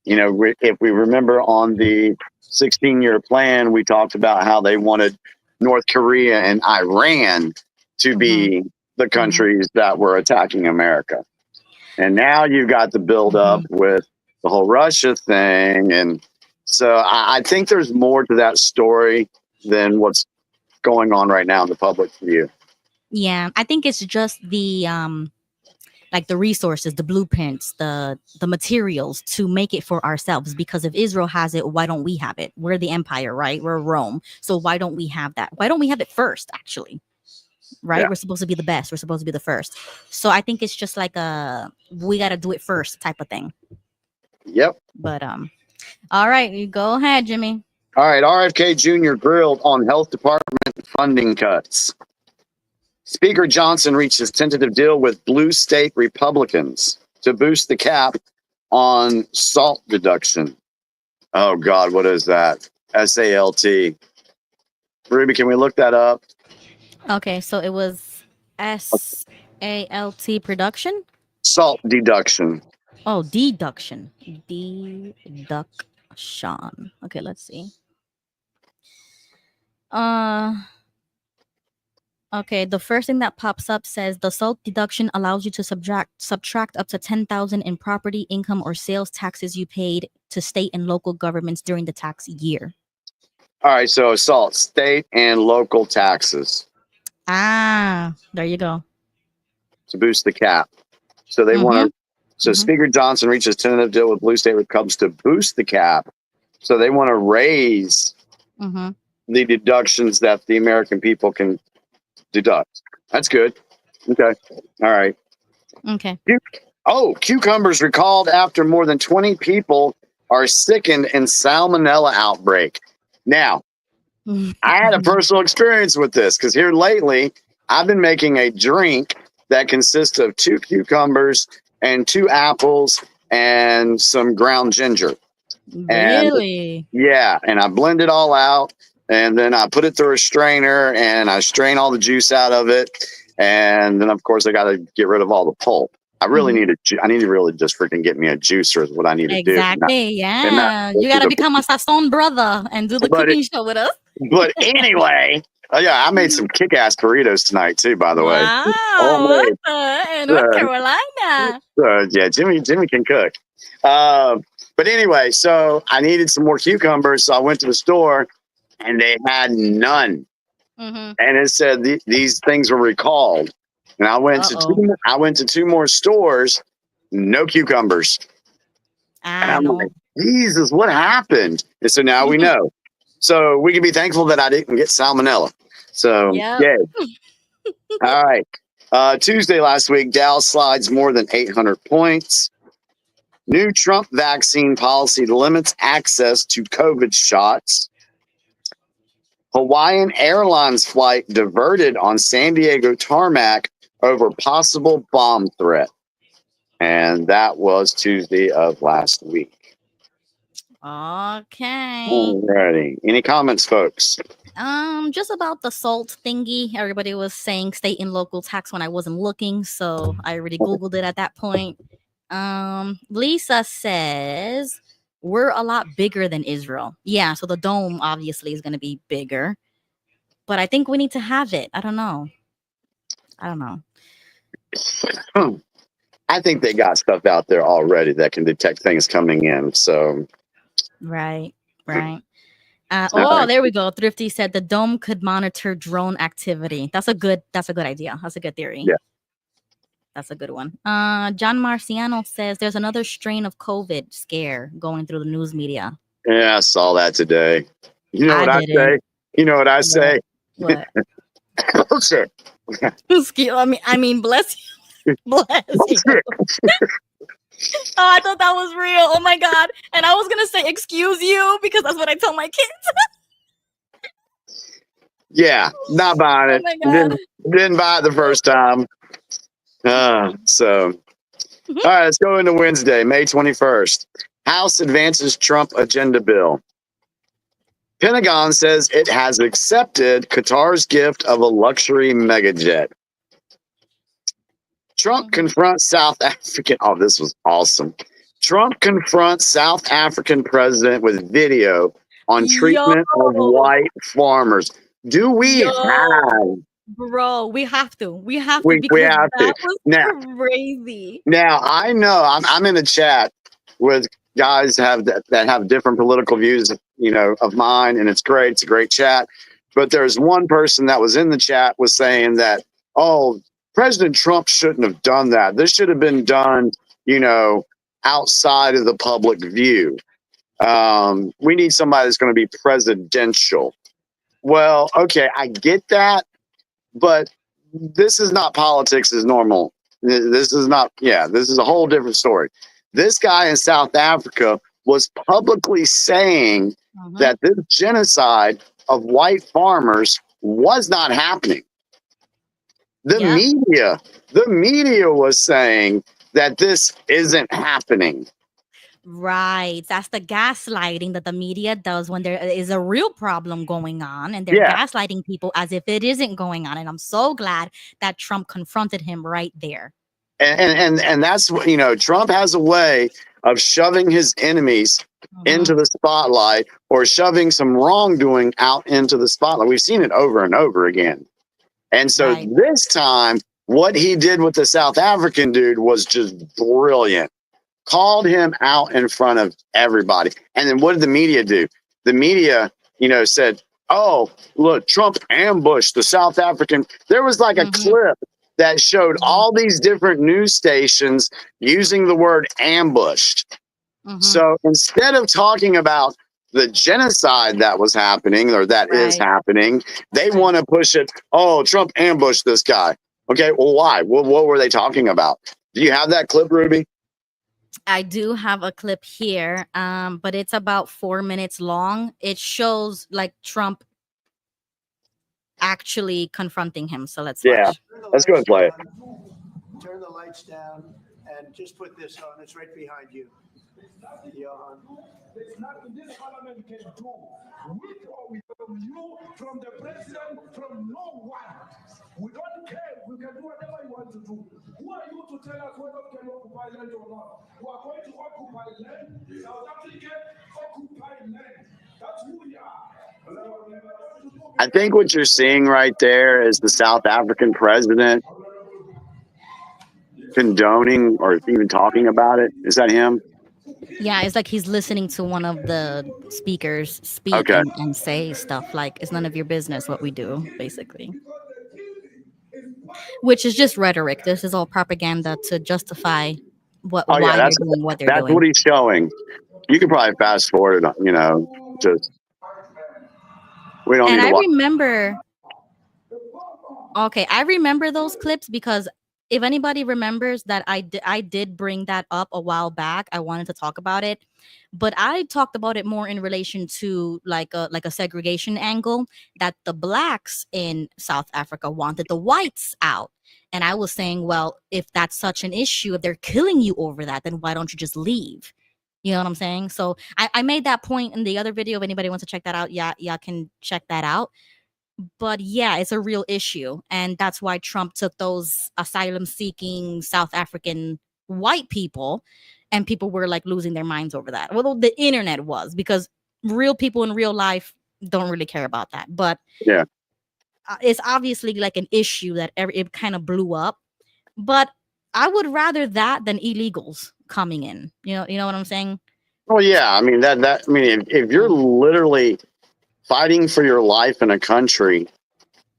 If we remember on the 16-year plan, we talked about how they wanted North Korea and Iran to be the countries that were attacking America. And now you've got the buildup with the whole Russia thing. And so I think there's more to that story than what's going on right now in the public view. Yeah, I think it's just the like the resources, the blueprints, the materials to make it for ourselves. Because if Israel has it, why don't we have it? We're the empire, right? We're Rome. So why don't we have that? Why don't we have it first, actually? Right? Yeah. We're supposed to be the best. We're supposed to be the first. So I think it's just like we got to do it first type of thing. Yep. But all right, you go ahead, Jimmy. All right, RFK Jr. grilled on health department funding cuts. Speaker Johnson reaches tentative deal with blue state Republicans to boost the cap on SALT deduction. Oh, God, what is that? SALT. Ruby, can we look that up? Okay, so it was SALT production. SALT deduction. Oh, deduction. Deduction. Okay, let's see. Okay, the first thing that pops up says the SALT deduction allows you to subtract up to $10,000 in property, income, or sales taxes you paid to state and local governments during the tax year. All right, so SALT, state and local taxes. Ah, there you go. To boost the cap. So they want to. So Speaker Johnson reaches tentative deal with blue state Republicans to boost the cap. So they want to raise the deductions that the American people can deduct. That's good. Okay. All right. Okay. Oh, cucumbers recalled after more than 20 people are sickened in salmonella outbreak. Now, I had a personal experience with this because here lately, I've been making a drink that consists of 2 cucumbers and 2 apples and some ground ginger. Really? And, yeah. And I blend it all out. And then I put it through a strainer and I strain all the juice out of it. And then, of course, I got to get rid of all the pulp. I really need I need to really just freaking get me a juicer is what I need to do. Exactly. Yeah. You got to become a Sazon brother and do the cooking show with us. But anyway, yeah, I made some kick-ass burritos tonight too, by the way. Wow. In North Carolina. Yeah, Jimmy can cook. But anyway, so I needed some more cucumbers. So I went to the store and they had none. And it said these things were recalled. And I went to 2 more stores, no cucumbers. And I'm like, Jesus, what happened? And so now we know. So we can be thankful that I didn't get salmonella. So yay. All right. Tuesday last week, Dow slides more than 800 points. New Trump vaccine policy limits access to COVID shots. Hawaiian Airlines flight diverted on San Diego tarmac over possible bomb threat. And that was Tuesday of last week. Okay. Alrighty. Any comments, folks? Just about the SALT thingy. Everybody was saying state and local tax when I wasn't looking, so I already Googled it at that point. Lisa says we're a lot bigger than Israel. Yeah, so the dome obviously is going to be bigger, but I think we need to have it. I don't know. I think they got stuff out there already that can detect things coming in. So, right. There we go. Thrifty said the dome could monitor drone activity. That's a good idea. That's a good theory. Yeah. That's a good one. John Marciano says there's another strain of COVID scare going through the news media. Yeah, I saw that today. You know what I say? You know what I say? What? Bullshit. I mean, bless you. Bless you. Oh, I thought that was real. Oh my God. And I was going to say, excuse you, because that's what I tell my kids. Yeah, not buying it. Oh my God. Didn't buy it the first time. All right, let's go into Wednesday, May 21st. House advances Trump agenda bill. Pentagon says it has accepted Qatar's gift of a luxury megajet. Trump confronts South African. Oh, this was awesome. Trump confronts South African president with video on treatment of white farmers. Do we have? Bro, we have to. We have to. We have to. That was crazy. Now, I know I'm in a chat with guys that have different political views, of mine, and it's great. It's a great chat. But there's one person that was in the chat was saying that, oh, President Trump shouldn't have done that. This should have been done, outside of the public view. We need somebody that's going to be presidential. Well, okay, I get that, but this is not politics as normal. This is not, this is a whole different story. This guy in South Africa was publicly saying that this genocide of white farmers was not happening. The media was saying that this isn't happening. Right. That's the gaslighting that the media does when there is a real problem going on, and they're Yeah. gaslighting people as if it isn't going on. And I'm so glad that Trump confronted him right there. And that's what, Trump has a way of shoving his enemies into the spotlight, or shoving some wrongdoing out into the spotlight. We've seen it over and over again. And so this time, what he did with the South African dude was just brilliant. Called him out in front of everybody. And then what did the media do? The media, said, oh, look, Trump ambushed the South African. There was like a clip that showed all these different news stations using the word ambushed. So instead of talking about the genocide that was happening, or that is happening, they want to push it. Oh, Trump ambushed this guy. Okay, well, why? What were they talking about? Do you have that clip, Ruby? I do have a clip here, but it's about 4 minutes long. It shows like Trump actually confronting him. So let's watch. Let's go and play it. Turn the lights down and just put this on. It's right behind you. Johan. There's nothing this parliament can do with or without you, from the president, from no one. We don't care. We can do whatever you want to do. Who are you to tell us whether we can occupy land or not? We are going to occupy land. South Africa occupy land. That's who we are. I think what you're seeing right there is the South African president condoning or even talking about it. Is that him? Yeah, it's like he's listening to one of the speakers speak and say stuff like, it's none of your business what we do, basically. Which is just rhetoric. This is all propaganda to justify why they're doing what they're doing. That's what he's showing. You could probably fast forward it, just... We don't and need to I remember... Okay, I remember those clips because if anybody remembers that I did bring that up a while back. I wanted to talk about it, but I talked about it more in relation to like a segregation angle, that the blacks in South Africa wanted the whites out. And I was saying, well, if that's such an issue, if they're killing you over that, then why don't you just leave? You know what I'm saying? So I made that point in the other video. If anybody wants to check that out, y'all can check that out. But yeah, it's a real issue. And that's why Trump took those asylum-seeking South African white people, and people were like losing their minds over that. Well, the internet was, because real people in real life don't really care about that. But yeah, it's obviously like an issue that it kind of blew up. But I would rather that than illegals coming in. You know what I'm saying? Well, yeah. I mean if you're literally fighting for your life in a country,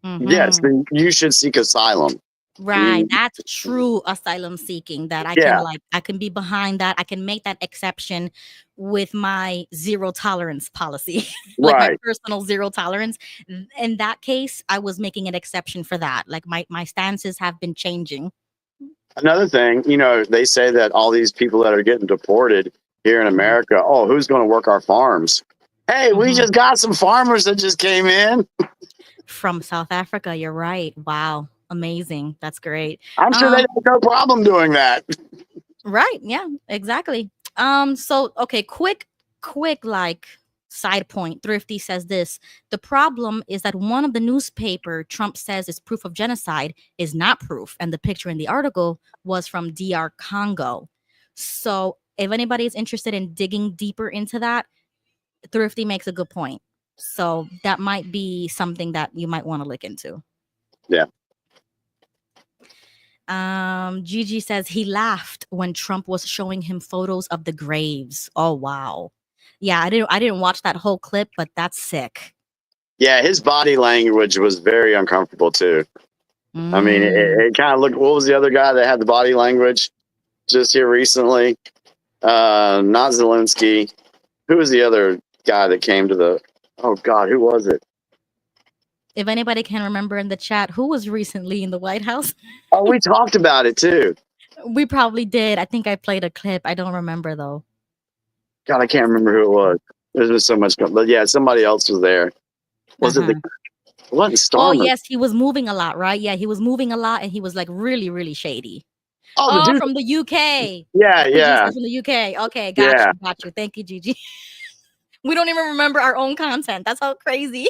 yes, then you should seek asylum. Right. That's true asylum seeking, that I can be behind that. I can make that exception with my zero tolerance policy, like my personal zero tolerance. In that case, I was making an exception for that. Like my stances have been changing. Another thing, they say that all these people that are getting deported here in America, who's going to work our farms? Hey, we just got some farmers that just came in from South Africa. You're right. Wow. Amazing. That's great. I'm sure they have no problem doing that. Right. Yeah, exactly. So, okay, quick, like side point. Thrifty says this: the problem is that one of the newspaper Trump says is proof of genocide is not proof. And the picture in the article was from DR Congo. So if anybody is interested in digging deeper into that, Thrifty makes a good point. So that might be something that you might want to look into. Yeah. Gigi says he laughed when Trump was showing him photos of the graves. Oh wow. Yeah, I didn't watch that whole clip, but that's sick. Yeah, his body language was very uncomfortable too. I mean, it kind of looked. What was the other guy that had the body language just here recently? Not Zelensky. Who was the other guy that came to the... Oh God, who was it? If anybody can remember in the chat, who was recently in the White House? Oh, we talked about it too. We probably did. I think I played a clip. I don't remember though. God, I can't remember who it was. There's just so much, but yeah, somebody else was there. Was it What Oh, Starmer? yes, he was moving a lot, right? Yeah, he was moving a lot, and he was like really, really shady. Oh, the Oh, dude. from the UK. Yeah, The yeah, producers from the UK. Okay, yeah. got you. Thank you, Gigi. We don't even remember our own content. That's how crazy.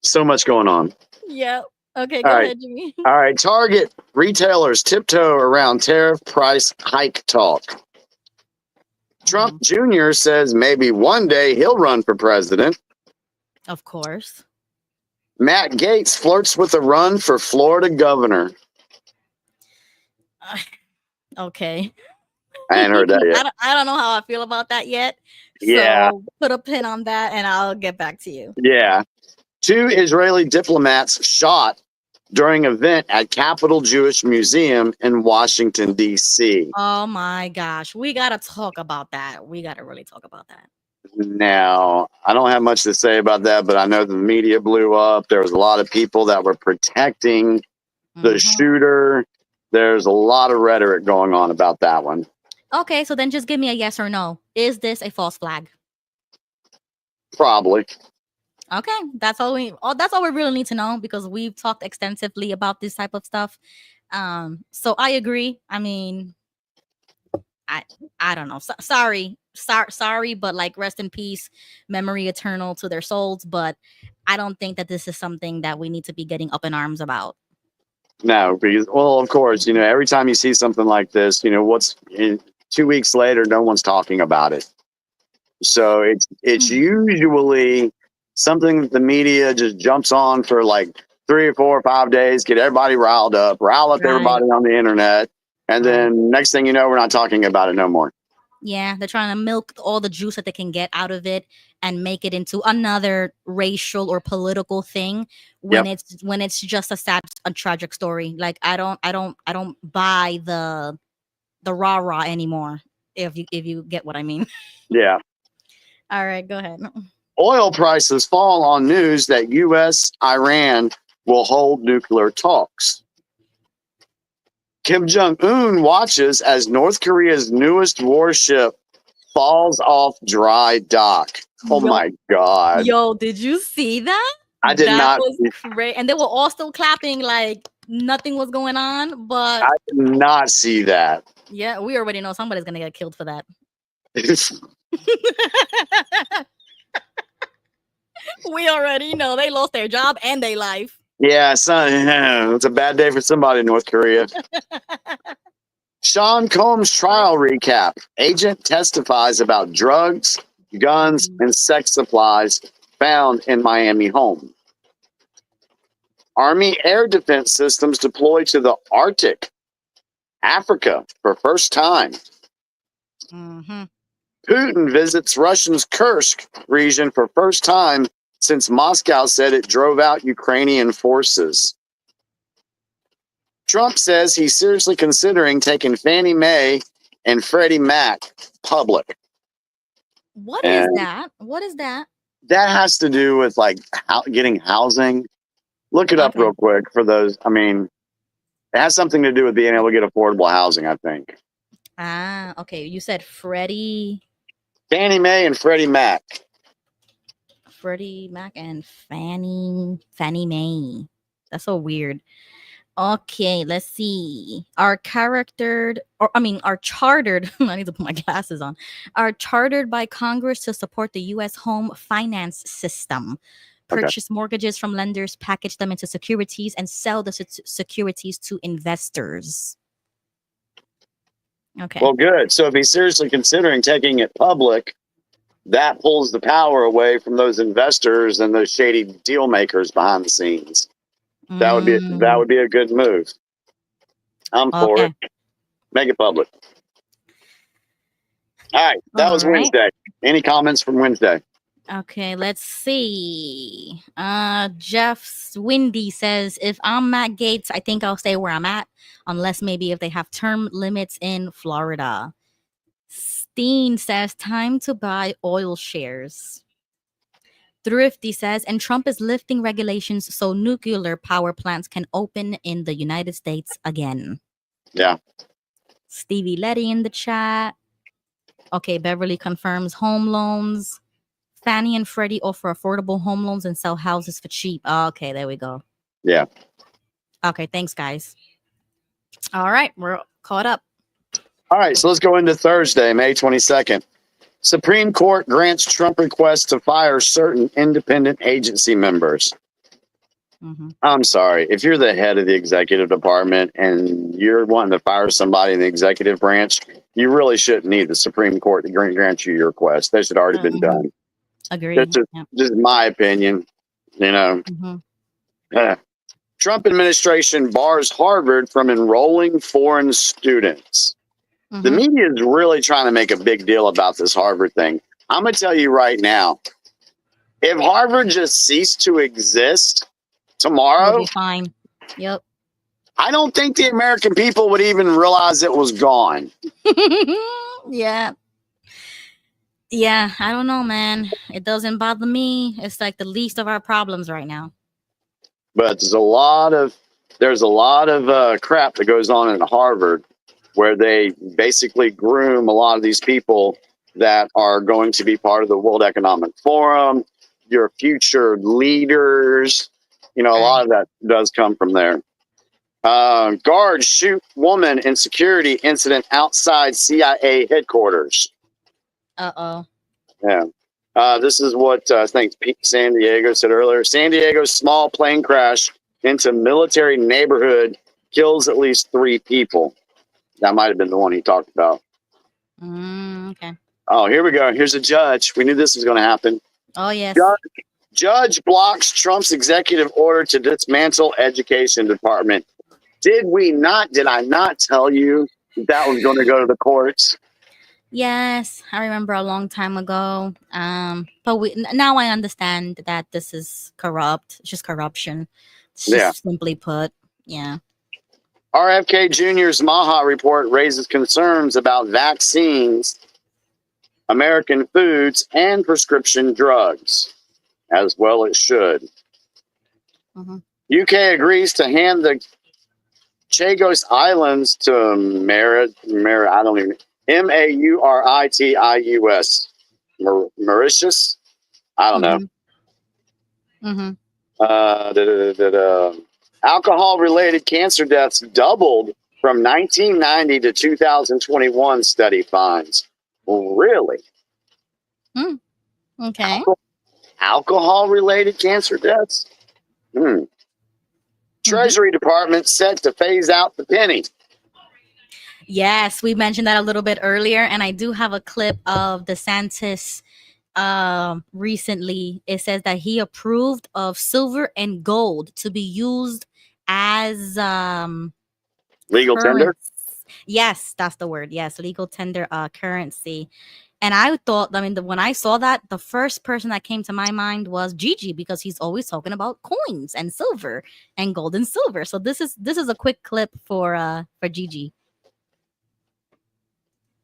So much going on. Yep. Okay, All go right. ahead, Jimmy. All right. Target retailers tiptoe around tariff price hike talk. Trump Jr. says maybe one day he'll run for president. Of course. Matt Gaetz flirts with a run for Florida governor. Okay. I ain't heard that yet. I don't know how I feel about that yet. Yeah. So put a pin on that, and I'll get back to you. Yeah. 2 Israeli diplomats shot during event at Capitol Jewish Museum in Washington, D.C. Oh my gosh, we gotta talk about that. We gotta really talk about that. Now, I don't have much to say about that, but I know the media blew up. There was a lot of people that were protecting the shooter. There's a lot of rhetoric going on about that one. Okay, so then just give me a yes or no. Is this a false flag? Probably. Okay, that's all we really need to know, because we've talked extensively about this type of stuff. So I agree. I mean, I don't know. Sorry, but like, rest in peace, memory eternal to their souls. But I don't think that this is something that we need to be getting up in arms about. No, because, well, of course, every time you see something like this, what's 2 weeks later, no one's talking about it. So it's usually something that the media just jumps on for like 3 or 4 or 5 days, get everybody riled up, rile up everybody on the internet. And then next thing you know, we're not talking about it no more. Yeah, they're trying to milk all the juice that they can get out of it and make it into another racial or political thing when it's just a sad, a tragic story. Like, I don't buy the rah-rah anymore, if you get what I mean. Yeah. All right, go ahead. Oil prices fall on news that U.S. Iran will hold nuclear talks. Kim Jong-un watches as North Korea's newest warship falls off dry dock. Oh my God. Yo, did you see that? I did That not. was great. And they were all still clapping like nothing was going on. But I did not see that. yeah, we already know somebody's going to get killed for that. We already know they lost their job and their life. Yeah, it's a bad day for somebody in North Korea. Sean Combs trial recap. Agent testifies about drugs, guns, and sex supplies found in Miami home. Army air defense systems deployed to the Arctic, Africa, for first time. Putin visits Russia's Kursk region for first time since Moscow said it drove out Ukrainian forces. Trump says he's seriously considering taking Fannie Mae and Freddie Mac public. What is that? What is that? That has to do with like getting housing. Look it up real quick for those. I mean, it has something to do with being able to get affordable housing, I think. Ah, okay. You said Fannie Mae and Freddie Mac. Freddie Mac and Fannie Mae. That's so weird. Okay, let's see. Are chartered, I need to put my glasses on. Are chartered by Congress to support the U.S. home finance system. Purchase mortgages from lenders, package them into securities, and sell the securities to investors. Okay. Well, good. So if he's seriously considering taking it public, that pulls the power away from those investors and those shady deal makers behind the scenes. That would be a good move. I'm for it. Make it public. All right. That was Wednesday. Any comments from Wednesday? Okay, let's see. Jeff Windy says, if I'm Matt Gaetz, I think I'll stay where I'm at, unless maybe if they have term limits in Florida. Steen says, time to buy oil shares. Thrifty says, and Trump is lifting regulations so nuclear power plants can open in the United States again. Yeah. Stevie Letty in the chat. Okay, Beverly confirms home loans. Fannie and Freddie offer affordable home loans and sell houses for cheap. Oh, okay, there we go. Yeah. Okay, thanks, guys. All right, we're caught up. All right, so let's go into Thursday, May 22nd. Supreme Court grants Trump request to fire certain independent agency members. Mm-hmm. I'm sorry. If you're the head of the executive department and you're wanting to fire somebody in the executive branch, you really shouldn't need the Supreme Court to grant you your request. That should already been done. Agreed. That's just my opinion. You know, Trump administration bars Harvard from enrolling foreign students. The media is really trying to make a big deal about this Harvard thing. I'm going to tell you right now, if Harvard just ceased to exist tomorrow, It'll be fine. Yep. I don't think the American people would even realize it was gone. Yeah. Yeah, I don't know, man. It doesn't bother me. It's like the least of our problems right now. But there's a lot of crap that goes on in Harvard where they basically groom a lot of these people that are going to be part of the World Economic Forum, your future leaders. You know, a lot of that does come from there. Guards shoot woman in security incident outside CIA headquarters. Uh-oh. Yeah. This is what I think Pete San Diego said earlier. San Diego's small plane crash into military neighborhood kills at least 3 people. That might have been the one he talked about. Okay. Oh, here we go. Here's a judge. We knew this was going to happen. Oh, yes. Judge blocks Trump's executive order to dismantle education department. Did I not tell you that was going to go to the courts? Yes, I remember a long time ago. But now I understand that this is corrupt. It's just corruption. It's just simply put. Yeah. RFK Jr.'s Maha report raises concerns about vaccines, American foods, and prescription drugs, as well it should. UK agrees to hand the Chagos Islands to Mauritius. Mauritius? I don't know. Alcohol-related cancer deaths doubled from 1990 to 2021, study finds. Well, really? Okay. Alcohol-related cancer deaths? Treasury Department set to phase out the penny. Yes, we mentioned that a little bit earlier, and I do have a clip of DeSantis recently. It says that he approved of silver and gold to be used as legal tender. Yes, that's the word. Yes, legal tender currency. And I thought, when I saw that, the first person that came to my mind was Gigi, because he's always talking about coins and silver and gold and silver. So this is a quick clip for Gigi.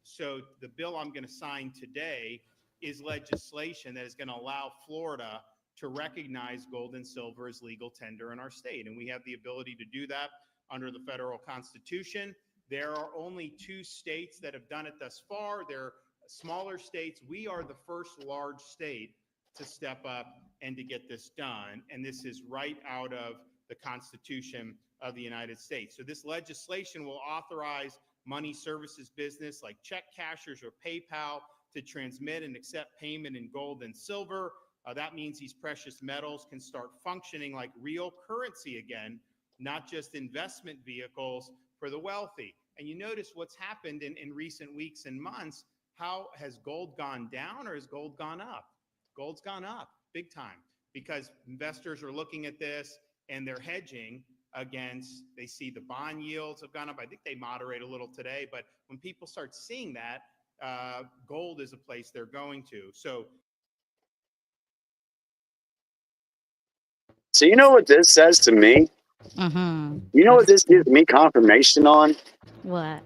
So the bill I'm going to sign today is legislation that is going to allow Florida to recognize gold and silver as legal tender in our state. And we have the ability to do that under the federal constitution. There are only 2 states that have done it thus far. They're smaller states. We are the first large state to step up and to get this done. And this is right out of the Constitution of the United States. So this legislation will authorize money services business like check cashers or PayPal to transmit and accept payment in gold and silver. That means these precious metals can start functioning like real currency again, not just investment vehicles for the wealthy. And you notice what's happened in recent weeks and months. How has gold gone down or has gold gone up? Gold's gone up big time because investors are looking at this and they're hedging against, they see the bond yields have gone up. I think they moderate a little today, but when people start seeing that, gold is a place they're going to. So you know what this says to me? You know what this gives me confirmation on? What?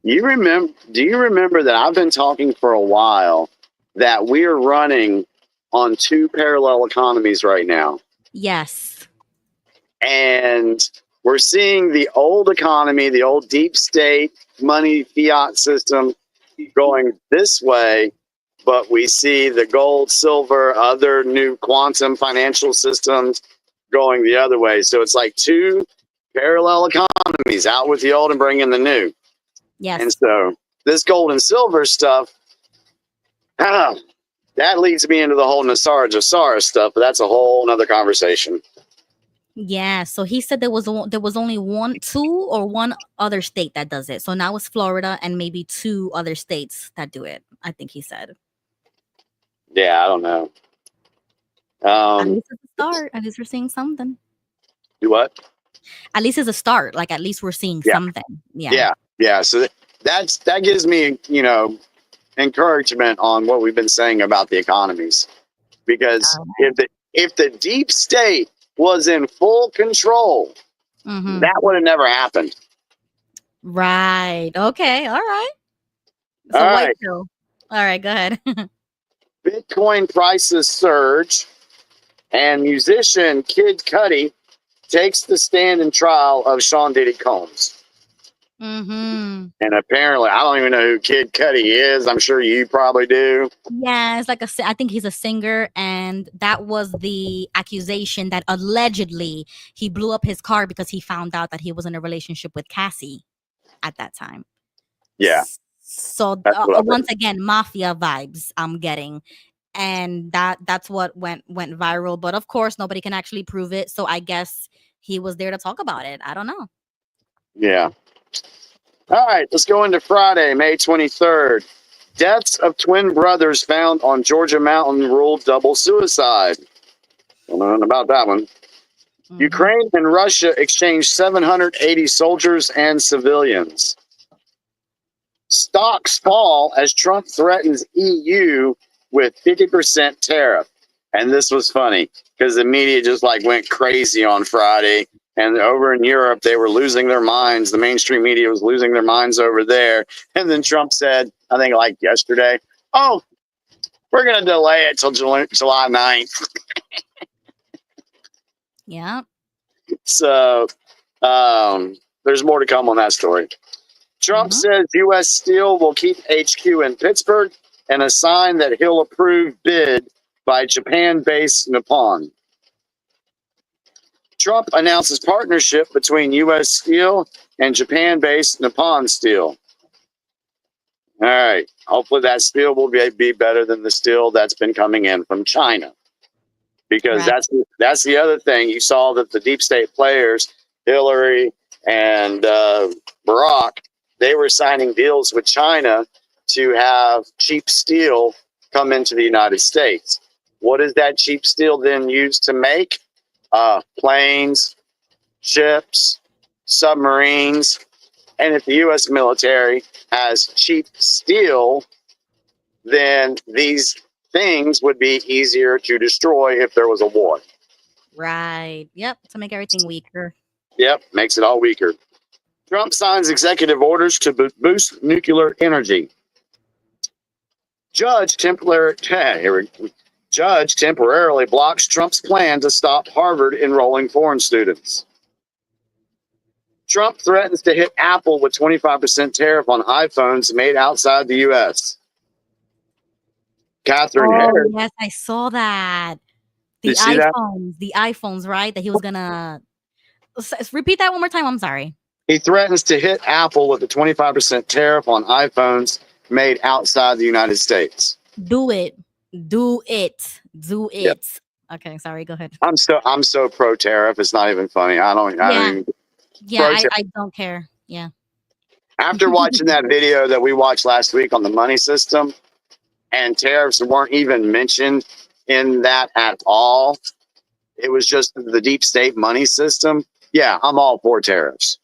Do you remember that I've been talking for a while that we're running on 2 parallel economies right now? Yes. And we're seeing the old economy, the old deep state money fiat system going this way. but we see the gold, silver, other new quantum financial systems going the other way. So it's like two parallel economies, out with the old and bring in the new. Yes. And so this gold and silver stuff, that leads me into the whole Nasara stuff, but that's a whole nother conversation. Yeah, so he said there was only one other state that does it. So now it's Florida and maybe 2 other states that do it. I think he said. Yeah, I don't know. At least it's a start. At least we're seeing something. Do what? At least it's a start. Like at least we're seeing something. Yeah. So that gives me, encouragement on what we've been saying about the economies, because if the deep state was in full control, that would have never happened. Right. Okay. All right. So All white right. pill. All right. Go ahead. Bitcoin prices surge, and musician Kid Cudi takes the stand in trial of Sean Diddy Combs. Mm-hmm. And apparently, I don't even know who Kid Cudi is. I'm sure you probably do. Yeah, it's like I think he's a singer, and that was the accusation that allegedly he blew up his car because he found out that he was in a relationship with Cassie at that time. Yeah. So once again, mafia vibes I'm getting, and that's what went viral. But of course, nobody can actually prove it. So I guess he was there to talk about it. I don't know. Yeah. All right, let's go into Friday, May 23rd. Deaths of twin brothers found on Georgia mountain ruled double suicide. Don't know about that one. Ukraine and Russia exchanged 780 soldiers and civilians. Stocks fall as Trump threatens EU with 50% tariff. And this was funny because the media just went crazy on Friday. And over in Europe, they were losing their minds. The mainstream media was losing their minds over there. And then Trump said, I think yesterday, oh, we're going to delay it till July 9th. Yeah. So there's more to come on that story. Trump says U.S. Steel will keep HQ in Pittsburgh, and a sign that he'll approve bid by Japan-based Nippon. Trump announces partnership between U.S. Steel and Japan-based Nippon Steel. All right. Hopefully that steel will be better than the steel that's been coming in from China. Because that's the other thing. You saw that the deep state players, Hillary and Barack, they were signing deals with China to have cheap steel come into the United States. What is that cheap steel then used to make? Planes, ships, submarines. And if the U.S. military has cheap steel, then these things would be easier to destroy if there was a war. Right. Yep. To make everything weaker. Yep. Makes it all weaker. Trump signs executive orders to boost nuclear energy. Judge temporarily blocks Trump's plan to stop Harvard enrolling foreign students. Trump threatens to hit Apple with 25% tariff on iPhones made outside the U.S. Catherine Harris. Yes, I saw that. You see that? The iPhones, right? That he was gonna repeat that one more time. I'm sorry. He threatens to hit Apple with a 25% tariff on iPhones made outside the United States. Do it. Yep. Okay, sorry. Go ahead. I'm so pro tariff. It's not even funny. I don't even. Yeah, I don't care. Yeah. After watching that video that we watched last week on the money system, and tariffs weren't even mentioned in that at all. It was just the deep state money system. Yeah, I'm all for tariffs.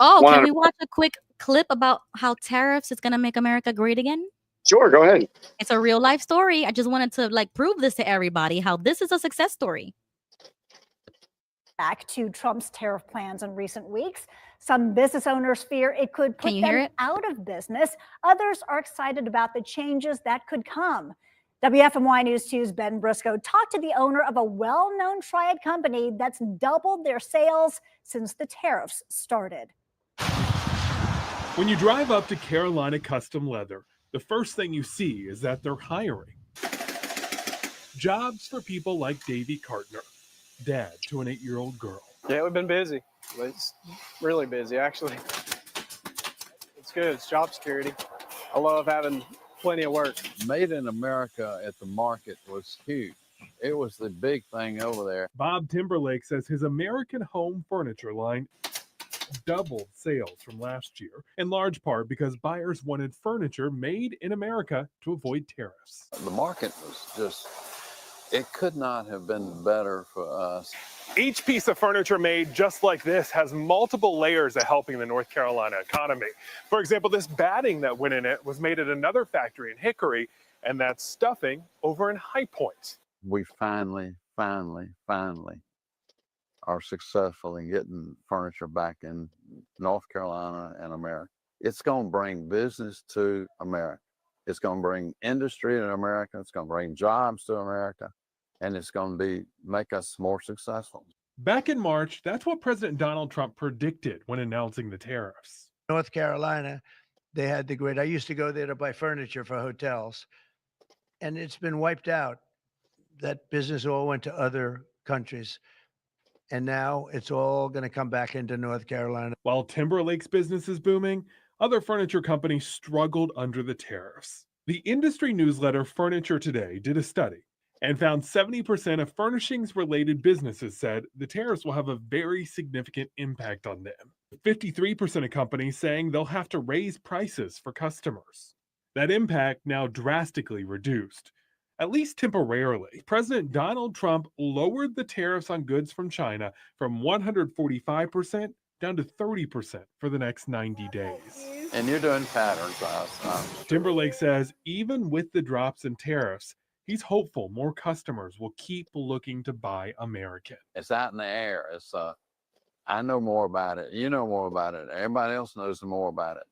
Oh, can we watch a quick clip about how tariffs is going to make America great again? Sure, go ahead. It's a real life story. I just wanted to prove this to everybody, how this is a success story. Back to Trump's tariff plans in recent weeks. Some business owners fear it could put them out of business. Others are excited about the changes that could come. WFMY News 2's Ben Briscoe talked to the owner of a well-known triad company that's doubled their sales since the tariffs started. When you drive up to Carolina Custom Leather, the first thing you see is that they're hiring. Jobs for people like Davy Cartner, dad to an 8-year-old girl. Yeah, we've been busy. It's really busy, actually. It's good. It's job security. I love having plenty of work. Made in America at the market was huge. It was the big thing over there. Bob Timberlake says his American home furniture line doubled sales from last year, in large part because buyers wanted furniture made in America to avoid tariffs. The market was just, it could not have been better for us. Each piece of furniture made just like this has multiple layers of helping the North Carolina economy. For example, this batting that went in it was made at another factory in Hickory, and that's stuffing over in High Point. We finally are successful in getting furniture back in North Carolina and America. It's going to bring business to America. It's going to bring industry to America. It's going to bring jobs to America. And it's going to make us more successful. Back in March, that's what President Donald Trump predicted when announcing the tariffs. North Carolina, they had the grid. I used to go there to buy furniture for hotels, and it's been wiped out. That business all went to other countries. And now it's all going to come back into North Carolina. While Timberlake's business is booming, other furniture companies struggled under the tariffs. The industry newsletter Furniture Today did a study and found 70% of furnishings-related businesses said the tariffs will have a very significant impact on them. 53% of companies saying they'll have to raise prices for customers. That impact now drastically reduced. At least temporarily, President Donald Trump lowered the tariffs on goods from China from 145% down to 30% for the next 90 days. And you're doing patterns. Timberlake says even with the drops in tariffs, he's hopeful more customers will keep looking to buy American. It's out in the air. It's I know more about it. You know more about it. Everybody else knows more about it.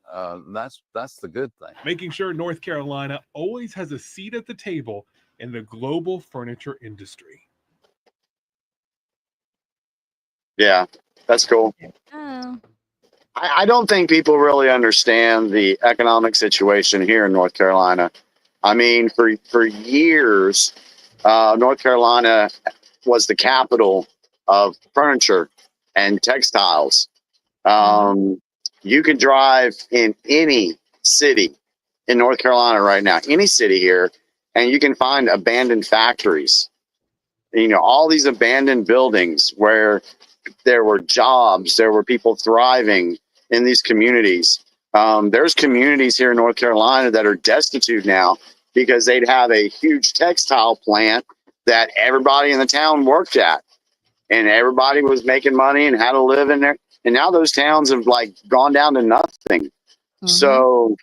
That's the good thing. Making sure North Carolina always has a seat at the table in the global furniture industry. Yeah, that's cool. Oh. I don't think people really understand the economic situation here in North Carolina. I mean, for years, North Carolina was the capital of furniture and textiles. You can drive in any city in North Carolina right now, any city here, and you can find abandoned factories. You know, all these abandoned buildings where there were jobs, there were people thriving in these communities. There's communities here in North Carolina that are destitute now because they'd have a huge textile plant that everybody in the town worked at, and everybody was making money and had to live in there. And now those towns have like gone down to nothing. Mm-hmm. So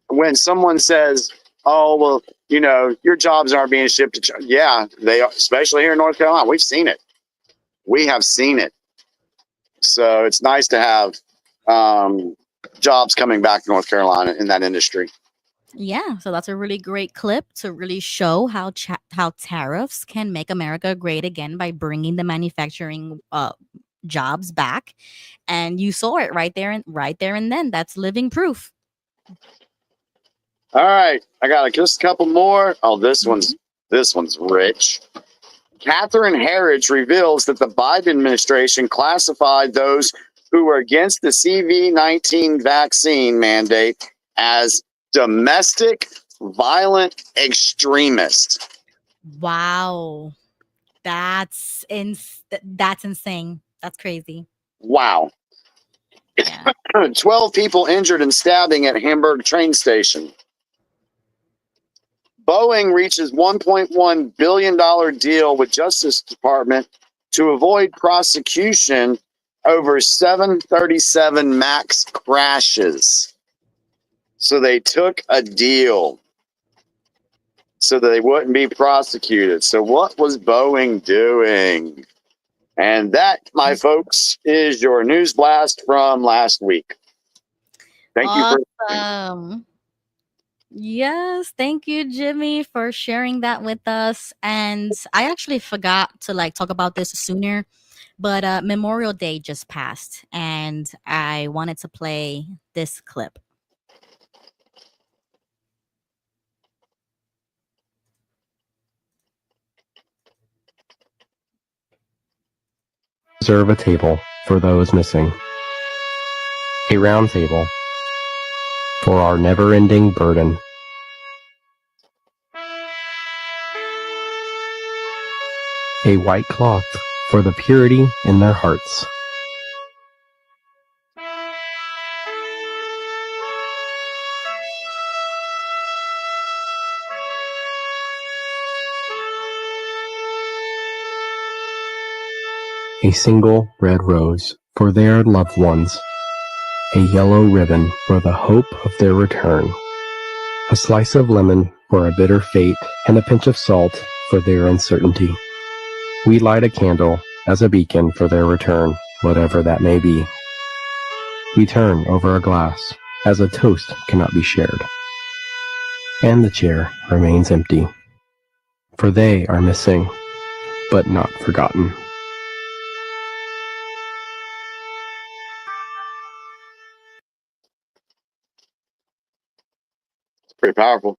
when someone says, oh, well, you know, your jobs aren't being shipped to China. Yeah, they are, especially here in North Carolina. We've seen it. We have seen it. So it's nice to have jobs coming back to North Carolina in that industry. Yeah, so that's a really great clip to really show how tariffs can make America great again by bringing the manufacturing jobs back, and you saw it right there and then. That's living proof. All right, I got just a couple more. Oh, this one's rich. Catherine Herridge reveals that the Biden administration classified those who were against the CV-19 vaccine mandate as domestic violent extremists. Wow, that's insane. That's crazy. Wow. Yeah. 12 people injured in stabbing at Hamburg train station. Boeing reaches $1.1 billion deal with Justice Department to avoid prosecution over 737 MAX crashes. So they took a deal so that they wouldn't be prosecuted. So what was Boeing doing? And that, my folks, is your news blast from last week. Thank you for Yes, thank you, Jimmy, for sharing that with us. And I actually forgot to talk about this sooner, but Memorial Day just passed, and I wanted to play this clip. reserve a table for those missing. A round table for our never-ending burden. A white cloth for the purity in their hearts. A single red rose for their loved ones. A yellow ribbon for the hope of their return. A slice of lemon for a bitter fate, and a pinch of salt for their uncertainty. We light a candle as a beacon for their return, whatever that may be. We turn over a glass as a toast cannot be shared. And the chair remains empty, for they are missing, but not forgotten. Pretty powerful.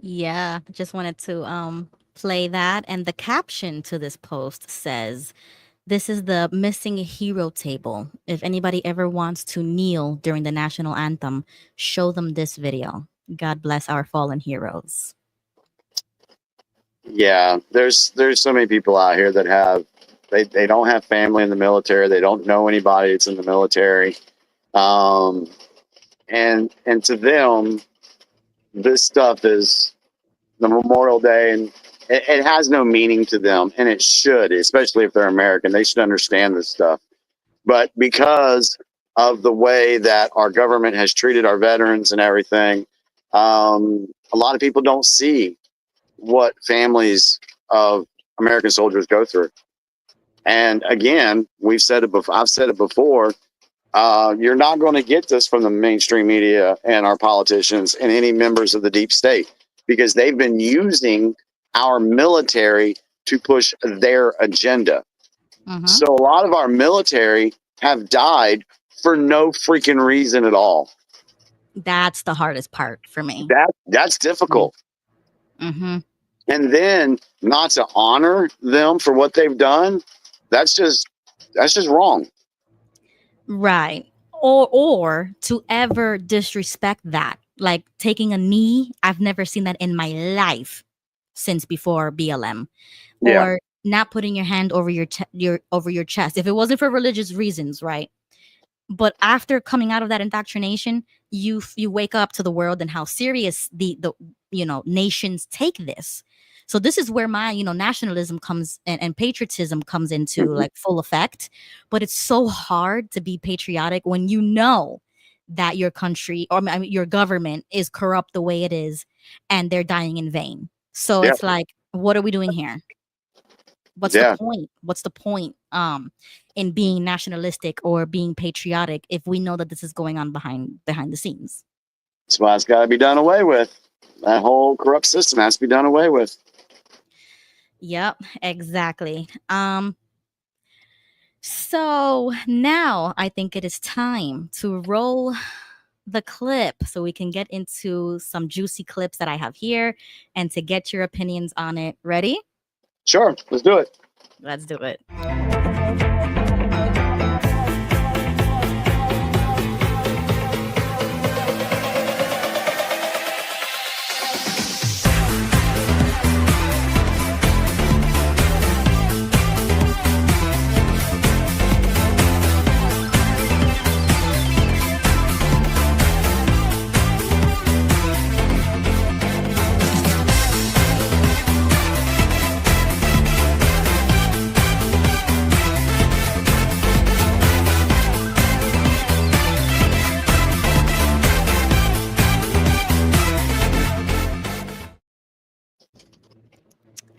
Yeah, just wanted to play that. And the caption to this post says, "This is the missing hero table. If anybody ever wants to kneel during the national anthem, show them this video. God bless our fallen heroes." Yeah, there's so many people out here that have they don't have family in the military. They don't know anybody that's in the military. And to them, this stuff is the Memorial Day, and it has no meaning to them, and it should, especially if they're American. They should understand this stuff. But because of the way that our government has treated our veterans and everything, a lot of people don't see what families of American soldiers go through. And again, we've said it before. I've said it before. You're not going to get this from the mainstream media and our politicians and any members of the deep state, because they've been using our military to push their agenda. So a lot of our military have died for no freaking reason at all. That's the hardest part for me. That's difficult. Mm-hmm. And then not to honor them for what they've done, that's just wrong. Right. Or to ever disrespect that, like taking a knee. I've never seen that in my life since before BLM. Yeah. Or not putting your hand over your chest if it wasn't for religious reasons, right? But after coming out of that indoctrination, you wake up to the world and how serious the nations take this. So this is where my nationalism comes and patriotism comes into like full effect. But it's so hard to be patriotic when you know that your country or your government is corrupt the way it is, and they're dying in vain. So it's like, what are we doing here? What's the point? What's the point in being nationalistic or being patriotic if we know that this is going on behind the scenes? That's why it's got to be done away with. That whole corrupt system has to be done away with. Yep, exactly. So now I think it is time to roll the clip so we can get into some juicy clips that I have here and to get your opinions on it. Ready? Sure, let's do it. Let's do it.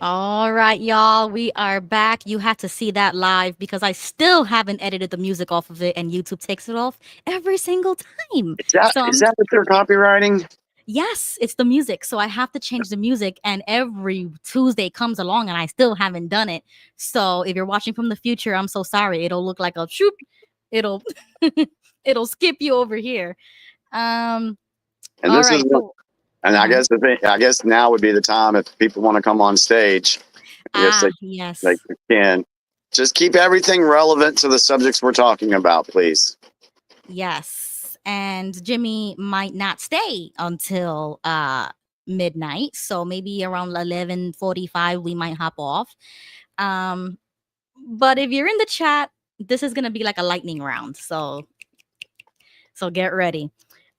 All right, y'all, we are back. You had to see that live because I still haven't edited the music off of it, and YouTube takes it off every single time. Is that what they're copywriting? Yes, it's the music. So I have to change the music, and every Tuesday comes along and I still haven't done it. So if you're watching from the future, I'm so sorry. It'll look like a shoop. It'll it'll skip you over here. And this is I guess now would be the time if people want to come on stage Yes, Yes. they can. Just keep everything relevant to the subjects we're talking about, please. Yes. And Jimmy might not stay until midnight. So maybe around 11:45 we might hop off. But if you're in the chat, this is gonna be like a lightning round. So get ready.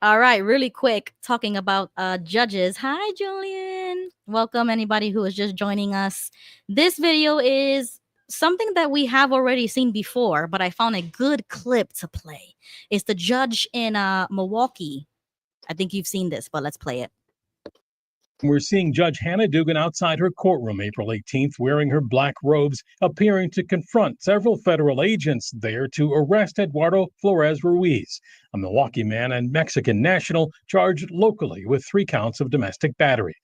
All right, really quick, talking about judges. Hi, Julian. Welcome anybody who is just joining us. This video is something that we have already seen before, but I found a good clip to play. It's the judge in Milwaukee. I think you've seen this, but let's play it. We're seeing Judge Hannah Dugan outside her courtroom April 18th wearing her black robes, appearing to confront several federal agents there to arrest Eduardo Flores Ruiz, a Milwaukee man and Mexican national charged locally with 3 counts of domestic battery.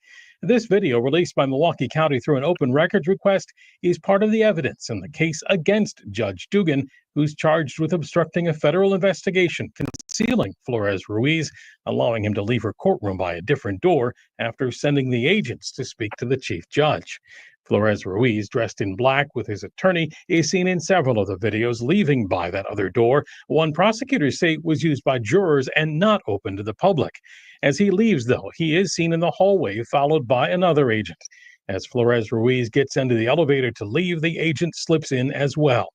This video, released by Milwaukee County through an open records request, is part of the evidence in the case against Judge Dugan, who's charged with obstructing a federal investigation concealing Flores Ruiz, allowing him to leave her courtroom by a different door after sending the agents to speak to the chief judge. Flores Ruiz, dressed in black with his attorney, is seen in several of the videos leaving by that other door. One prosecutors say was used by jurors and not open to the public. As he leaves, though, he is seen in the hallway, followed by another agent. As Flores Ruiz gets into the elevator to leave, the agent slips in as well.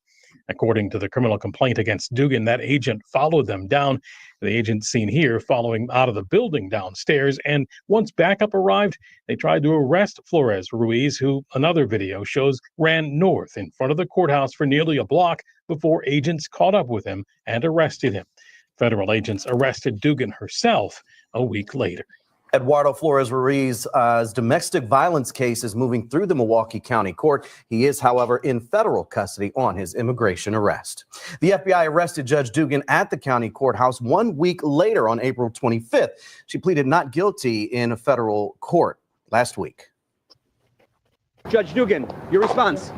According to the criminal complaint against Dugan, that agent followed them down. The agent seen here following out of the building downstairs, and once backup arrived, they tried to arrest Flores Ruiz, who another video shows ran north in front of the courthouse for nearly a block before agents caught up with him and arrested him. Federal agents arrested Dugan herself a week later. Eduardo Flores Ruiz's domestic violence case is moving through the Milwaukee County Court. He is, however, in federal custody on his immigration arrest. The FBI arrested Judge Dugan at the county courthouse 1 week later on April 25th. She pleaded not guilty in a federal court last week. Judge Dugan, your response.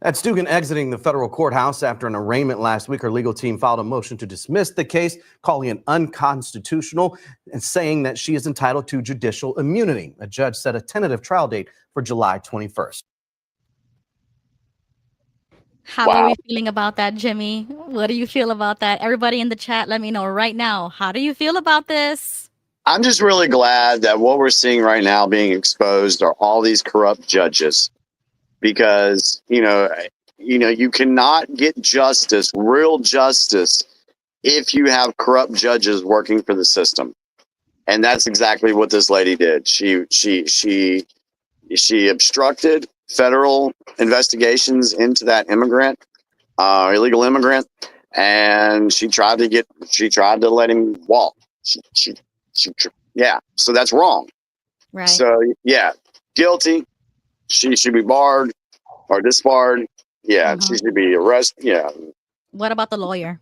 That's Dugan exiting the federal courthouse after an arraignment last week. Her legal team filed a motion to dismiss the case, calling it unconstitutional and saying that she is entitled to judicial immunity. A judge set a tentative trial date for July 21st. How are we feeling about that, Jimmy? What do you feel about that? Everybody in the chat, let me know right now. How do you feel about this? I'm just really glad that what we're seeing right now being exposed are all these corrupt judges. Because, you cannot get justice, real justice, if you have corrupt judges working for the system. And that's exactly what this lady did. She obstructed federal investigations into that illegal immigrant, and she tried to let him walk. So that's wrong. Right. So yeah, guilty. She should be barred or disbarred. Yeah, she should be arrested. Yeah. What about the lawyer?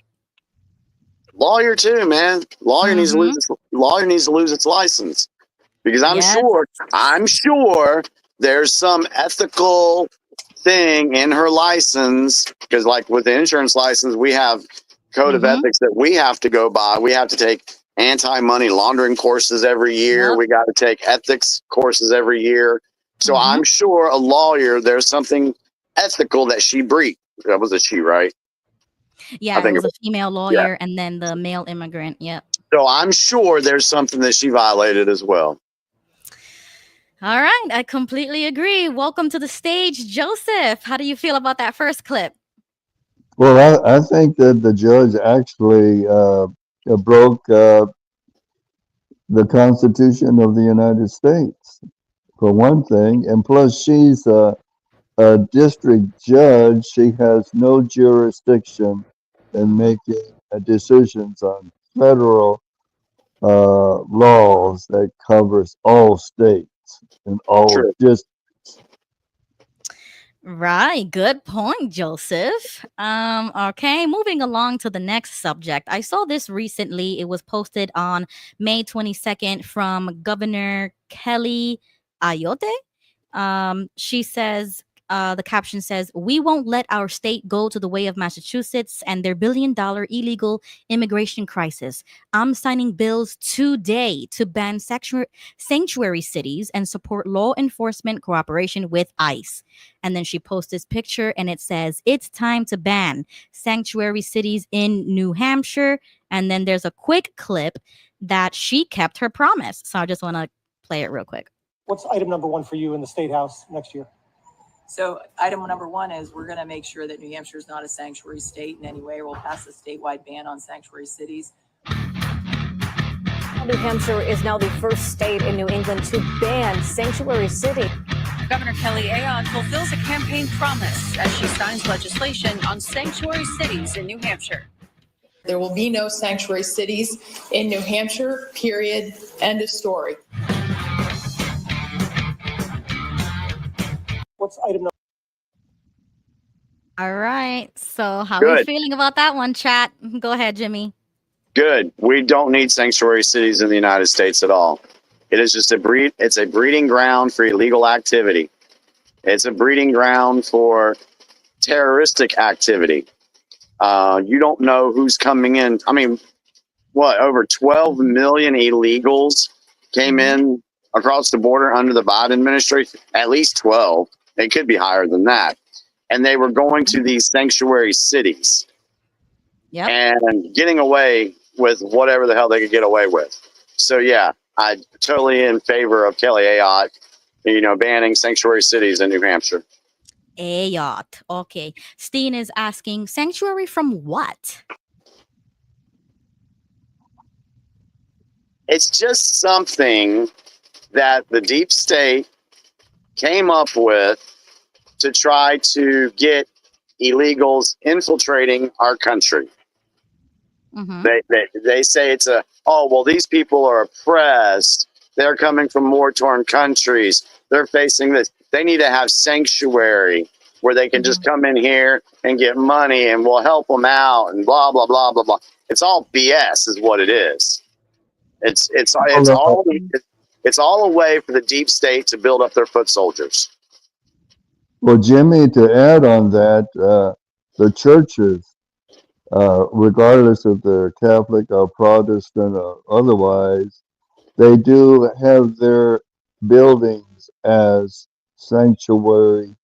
Lawyer too, man. Lawyer needs to lose its license, because I'm sure there's some ethical thing in her license, because like with the insurance license, we have code of ethics that we have to go by. We have to take anti-money laundering courses every year. We got to take ethics courses every year. So I'm sure a lawyer, there's something ethical that she breached. That was a she, right? Yeah, it was a female lawyer and then the male immigrant. Yep. So I'm sure there's something that she violated as well. All right. I completely agree. Welcome to the stage, Joseph. How do you feel about that first clip? Well, I think that the judge actually broke the Constitution of the United States, for one thing. And plus, she's a district judge. She has no jurisdiction in making decisions on federal laws that covers all states and all districts. Right. Good point, Joseph. Okay, moving along to the next subject. I saw this recently. It was posted on May 22nd from Governor Kelly Ayotte. She says, The caption says, "We won't let our state go to the way of Massachusetts and their $1 billion illegal immigration crisis. I'm signing bills today to ban sanctuary cities and support law enforcement cooperation with ICE." And then she posts this picture and it says, "It's time to ban sanctuary cities in New Hampshire." And then there's a quick clip that she kept her promise. So I just want to play it real quick. What's item number one for you in the State House next year? So item number one is we're going to make sure that New Hampshire is not a sanctuary state in any way. We'll pass a statewide ban on sanctuary cities. New Hampshire is now the first state in New England to ban sanctuary cities. Governor Kelly Ayotte fulfills a campaign promise as she signs legislation on sanctuary cities in New Hampshire. There will be no sanctuary cities in New Hampshire, period. End of story. What's item number? All right. So how are we feeling about that one, chat? Go ahead, Jimmy. Good. We don't need sanctuary cities in the United States at all. It is just it's a breeding ground for illegal activity. It's a breeding ground for terroristic activity. You don't know who's coming in. I mean, over 12 million illegals came in across the border under the Biden administration? At least 12. It could be higher than that. And they were going to these sanctuary cities and getting away with whatever the hell they could get away with. So, yeah, I'm totally in favor of Kelly Ayotte, banning sanctuary cities in New Hampshire. Ayotte. Okay. Steen is asking, sanctuary from what? It's just something that the deep state came up with to try to get illegals infiltrating our country. Mm-hmm. They say it's these people are oppressed. They're coming from war-torn countries. They're facing this. They need to have sanctuary where they can just come in here and get money and we'll help them out and blah, blah, blah, blah, blah. It's all BS is what it is. It's all a way for the deep state to build up their foot soldiers. Well, Jimmy, to add on that, the churches, regardless if they're Catholic or Protestant or otherwise, they do have their buildings as sanctuary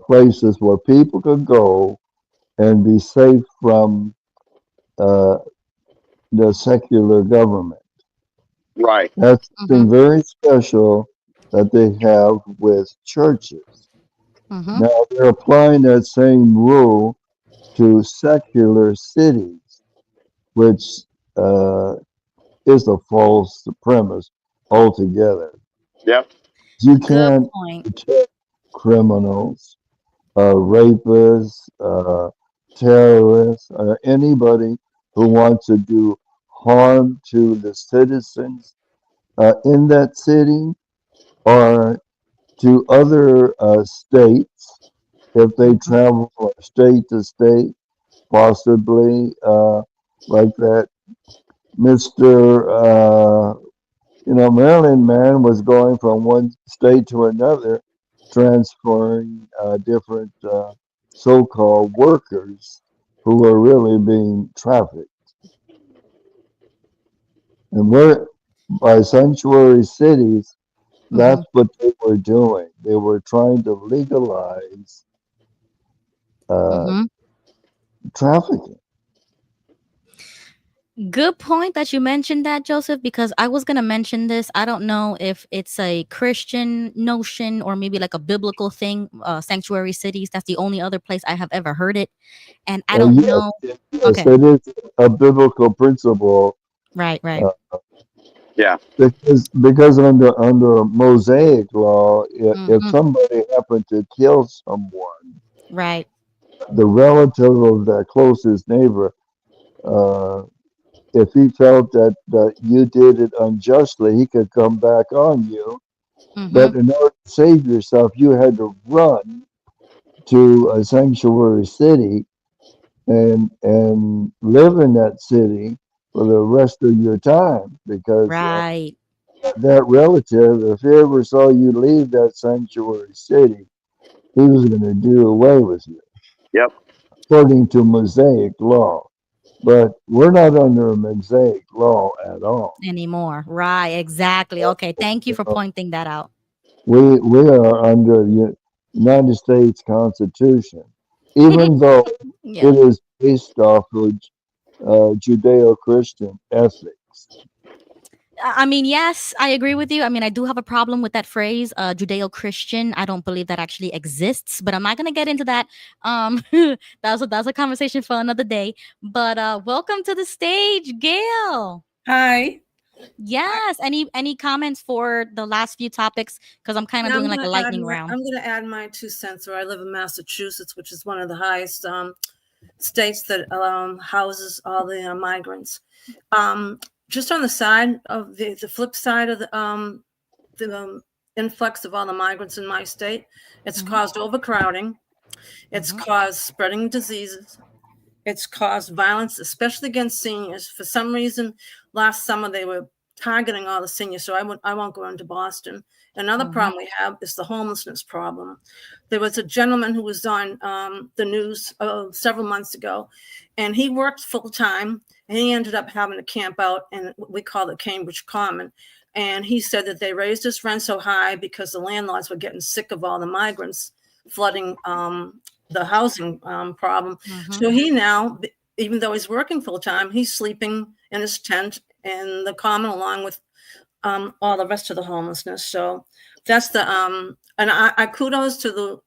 places where people could go and be safe from the secular government. Right. That's something very special that they have with churches. Now they're applying that same rule to secular cities, which is a false premise altogether. Yep. You can't protect criminals, rapists, terrorists, or anybody who wants to do harm to the citizens in that city or to other states if they travel from state to state, possibly like that Mr. Maryland man was going from one state to another, transferring different so-called workers who were really being trafficked. And by sanctuary cities, that's what they were doing. They were trying to legalize trafficking. Good point that you mentioned that, Joseph, because I was going to mention this. I don't know if it's a Christian notion or maybe like a biblical thing, sanctuary cities. That's the only other place I have ever heard it. And I don't know. Yes, it is a biblical principle. Right. Yeah. Because under Mosaic law, if somebody happened to kill someone, right, the relative of that closest neighbor, if he felt that you did it unjustly, he could come back on you. But in order to save yourself, you had to run to a sanctuary city and live in that city for the rest of your time, because that relative, if he ever saw you leave that sanctuary city, he was going to do away with you. Yep. According to Mosaic law. But we're not under a Mosaic law at all. Anymore. Right, exactly. Okay, thank you for pointing that out. We are under the United States Constitution, even though Yeah. it is based off of Judeo-Christian ethics. I mean, yes, I agree with you. I mean, I do have a problem with that phrase, Judeo-Christian. I don't believe that actually exists, but I'm not gonna get into that. That's a conversation for another day. But welcome to the stage, Gail. Hi. Yes. Any comments for the last few topics? Because I'm kind of doing like a lightning round. I'm going to add my 2 cents. Where I live in Massachusetts, which is one of the highest states that houses all the migrants. Just on the side of the flip side of the influx of all the migrants in my state, it's caused overcrowding. It's caused spreading diseases. It's caused violence, especially against seniors. For some reason, last summer they were targeting all the seniors, so I won't go into Boston. Another problem we have is the homelessness problem. There was a gentleman who was on the news several months ago, and he worked full time, and he ended up having to camp out in what we call the Cambridge Common. And he said that they raised his rent so high because the landlords were getting sick of all the migrants flooding the housing problem. So he now, even though he's working full time, he's sleeping in his tent in the common along with all the rest of the homelessness. So that's the and I kudos to the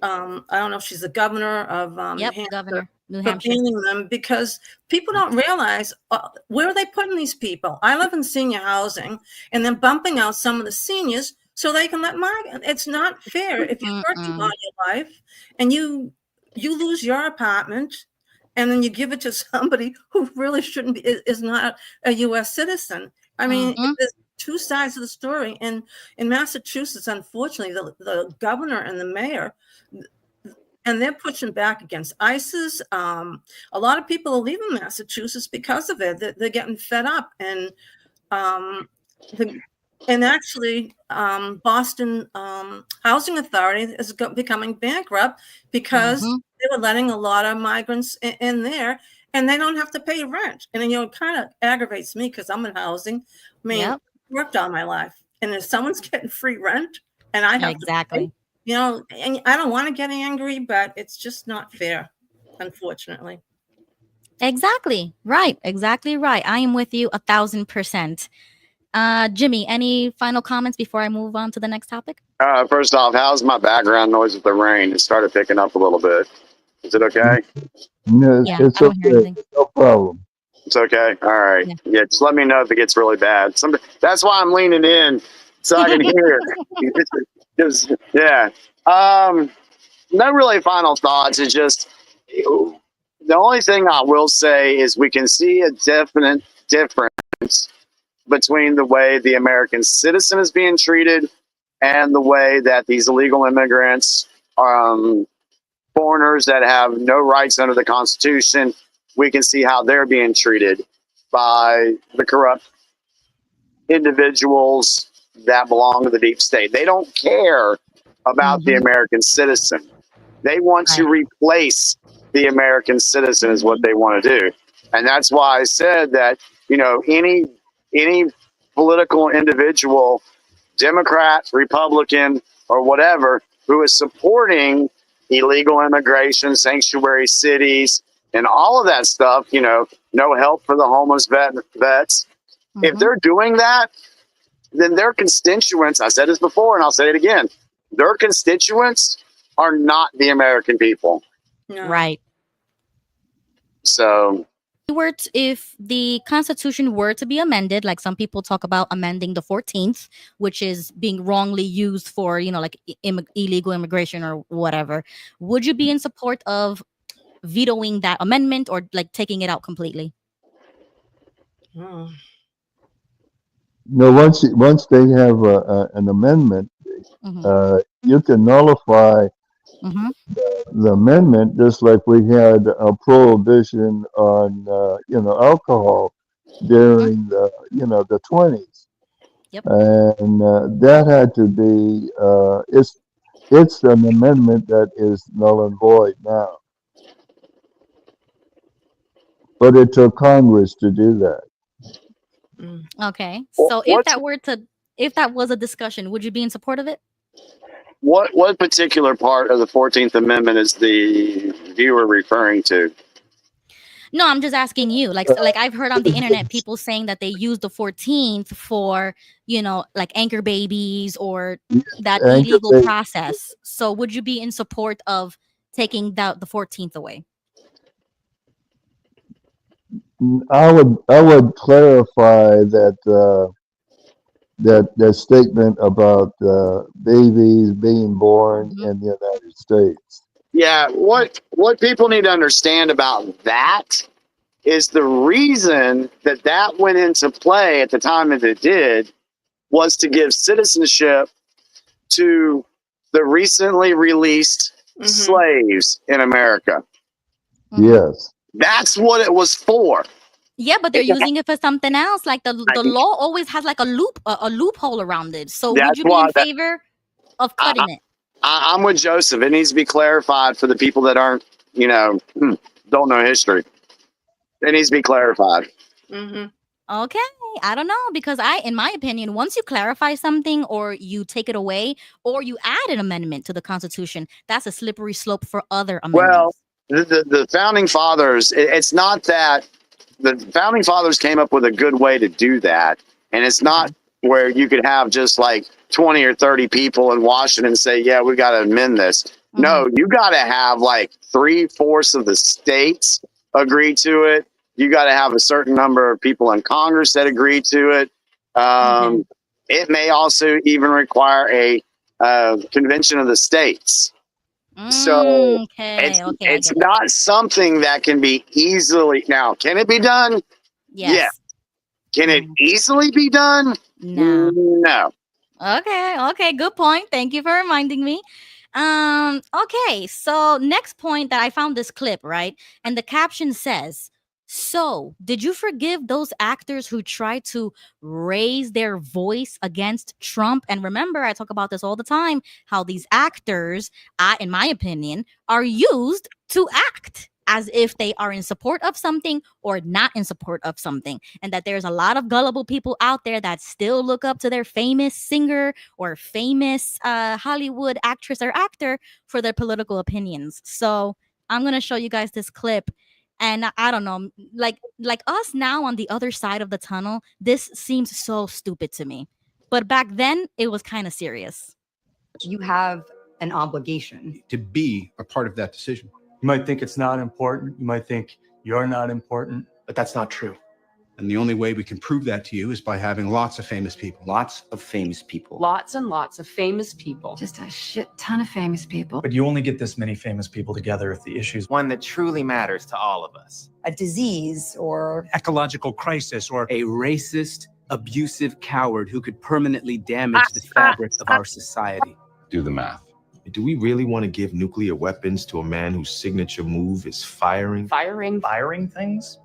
I don't know if she's the governor of New Hampshire, New for Hampshire. banning them, because people don't realize where are they putting these people. I live in senior housing, and then bumping out some of the seniors so they can let it's not fair. If you're working all your life and you lose your apartment and then you give it to somebody who really shouldn't be, is not a U.S. citizen. I mean, there's 2 sides of the story. And in Massachusetts, unfortunately, the governor and the mayor, and they're pushing back against ISIS. A lot of people are leaving Massachusetts because of it. They're getting fed up. And actually, Boston Housing Authority is becoming bankrupt because they were letting a lot of migrants in there, and they don't have to pay rent. And then, it kind of aggravates me because I'm in housing. I mean, I worked all my life, and if someone's getting free rent and I have to pay, and I don't want to get angry, but it's just not fair, unfortunately. Exactly right. Exactly right. I am with you 1,000%. Jimmy, any final comments before I move on to the next topic? First off, how's my background noise with the rain? It started picking up a little bit. Is it okay? No, it's okay. No problem. It's okay. All right. Yeah, just let me know if it gets really bad. That's why I'm leaning in so I can hear. No really final thoughts. It's just the only thing I will say is we can see a definite difference between the way the American citizen is being treated and the way that these illegal immigrants, foreigners that have no rights under the Constitution, we can see how they're being treated by the corrupt individuals that belong to the deep state. They don't care about the American citizen. They want to replace the American citizen is what they want to do. And that's why I said that, any political individual, Democrat, Republican, or whatever, who is supporting illegal immigration, sanctuary cities, and all of that stuff, no help for the homeless vets. If they're doing that, then their constituents, I said this before and I'll say it again, their constituents are not the American people. No. Right. So if the Constitution were to be amended, like some people talk about amending the 14th, which is being wrongly used for, like illegal immigration or whatever, would you be in support of vetoing that amendment or like taking it out completely? No, once they have an amendment, you can nullify the amendment, just like we had a prohibition on alcohol during the 20s. And that had to be it's an amendment that is null and void now. But it took Congress to do that. Okay. Wh- So What's if that was a discussion, would you be in support of it? what particular part of the 14th Amendment is the viewer referring to? No, I'm just asking you. Like I've heard on the internet people saying that they use the 14th for, like anchor babies or that Anchor illegal baby. process. So would you be in support of taking the 14th away? I would clarify that that statement about babies being born in the United States. Yeah, what people need to understand about that is the reason that went into play at the time that it did was to give citizenship to the recently released slaves in America. Yes. That's what it was for. Yeah, but they're using it for something else. Like the law always has like a loophole around it. So would That's you be why in favor of cutting it? I'm with Joseph. It needs to be clarified for the people that aren't, don't know history. It needs to be clarified. Okay, I don't know, because in my opinion, once you clarify something or you take it away or you add an amendment to the Constitution, that's a slippery slope for other amendments. Well, the founding fathers, it's not that the founding fathers came up with a good way to do that. And it's not where you could have just like 20 or 30 people in Washington say, yeah, we got to amend this. No, you got to have like 3/4 of the states agree to it. You got to have a certain number of people in Congress that agree to it. It may also even require a convention of the states. So it's not something that can be easily. Now, can it be done? Yes. Can it easily be done? No. Okay, good point. Thank you for reminding me. Okay, so next point that I found this clip, right? And the caption says, "So, did you forgive those actors who tried to raise their voice against Trump?" And remember, I talk about this all the time, how these actors, in my opinion, are used to act as if they are in support of something or not in support of something. And that there's a lot of gullible people out there that still look up to their famous singer or famous Hollywood actress or actor for their political opinions. So I'm going to show you guys this clip. And I don't know, like us now on the other side of the tunnel, this seems so stupid to me. But back then, it was kind of serious. You have an obligation to be a part of that decision. You might think it's not important. You might think you're not important, but that's not true. And the only way we can prove that to you is by having lots of famous people. Lots of famous people. Lots and lots of famous people. Just a shit ton of famous people. But you only get this many famous people together if the issue's one that truly matters to all of us. A disease or ecological crisis or a racist, abusive coward who could permanently damage the fabric of our society. Do the math. Do we really want to give nuclear weapons to a man whose signature move is firing? Firing things?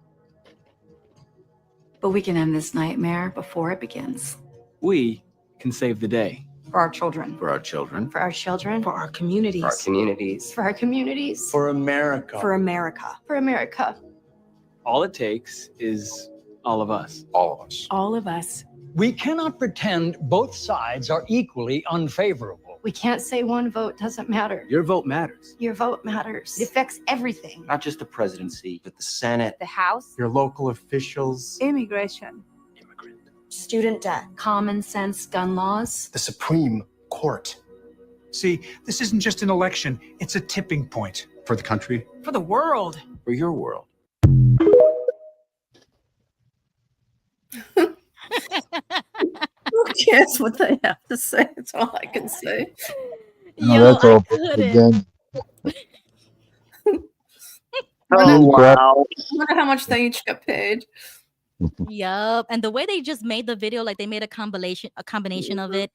But we can end this nightmare before it begins. We can save the day. For our children. For our children. For our children. For our communities. For our communities. For our communities. For America. For America. For America. All it takes is all of us. All of us. All of us. We cannot pretend both sides are equally unfavorable. We can't say one vote doesn't matter. Your vote matters. Your vote matters. It affects everything. Not just the presidency, but the Senate, the House, your local officials, immigration, student debt, common sense gun laws, the Supreme Court. See, this isn't just an election, it's a tipping point. For the country. For the world. For your world. Who cares what they have to say? That's all I can say. No, that's all again. Oh, wow. I wonder how much they each got paid. Yup. And the way they just made the video, like they made a combination of it.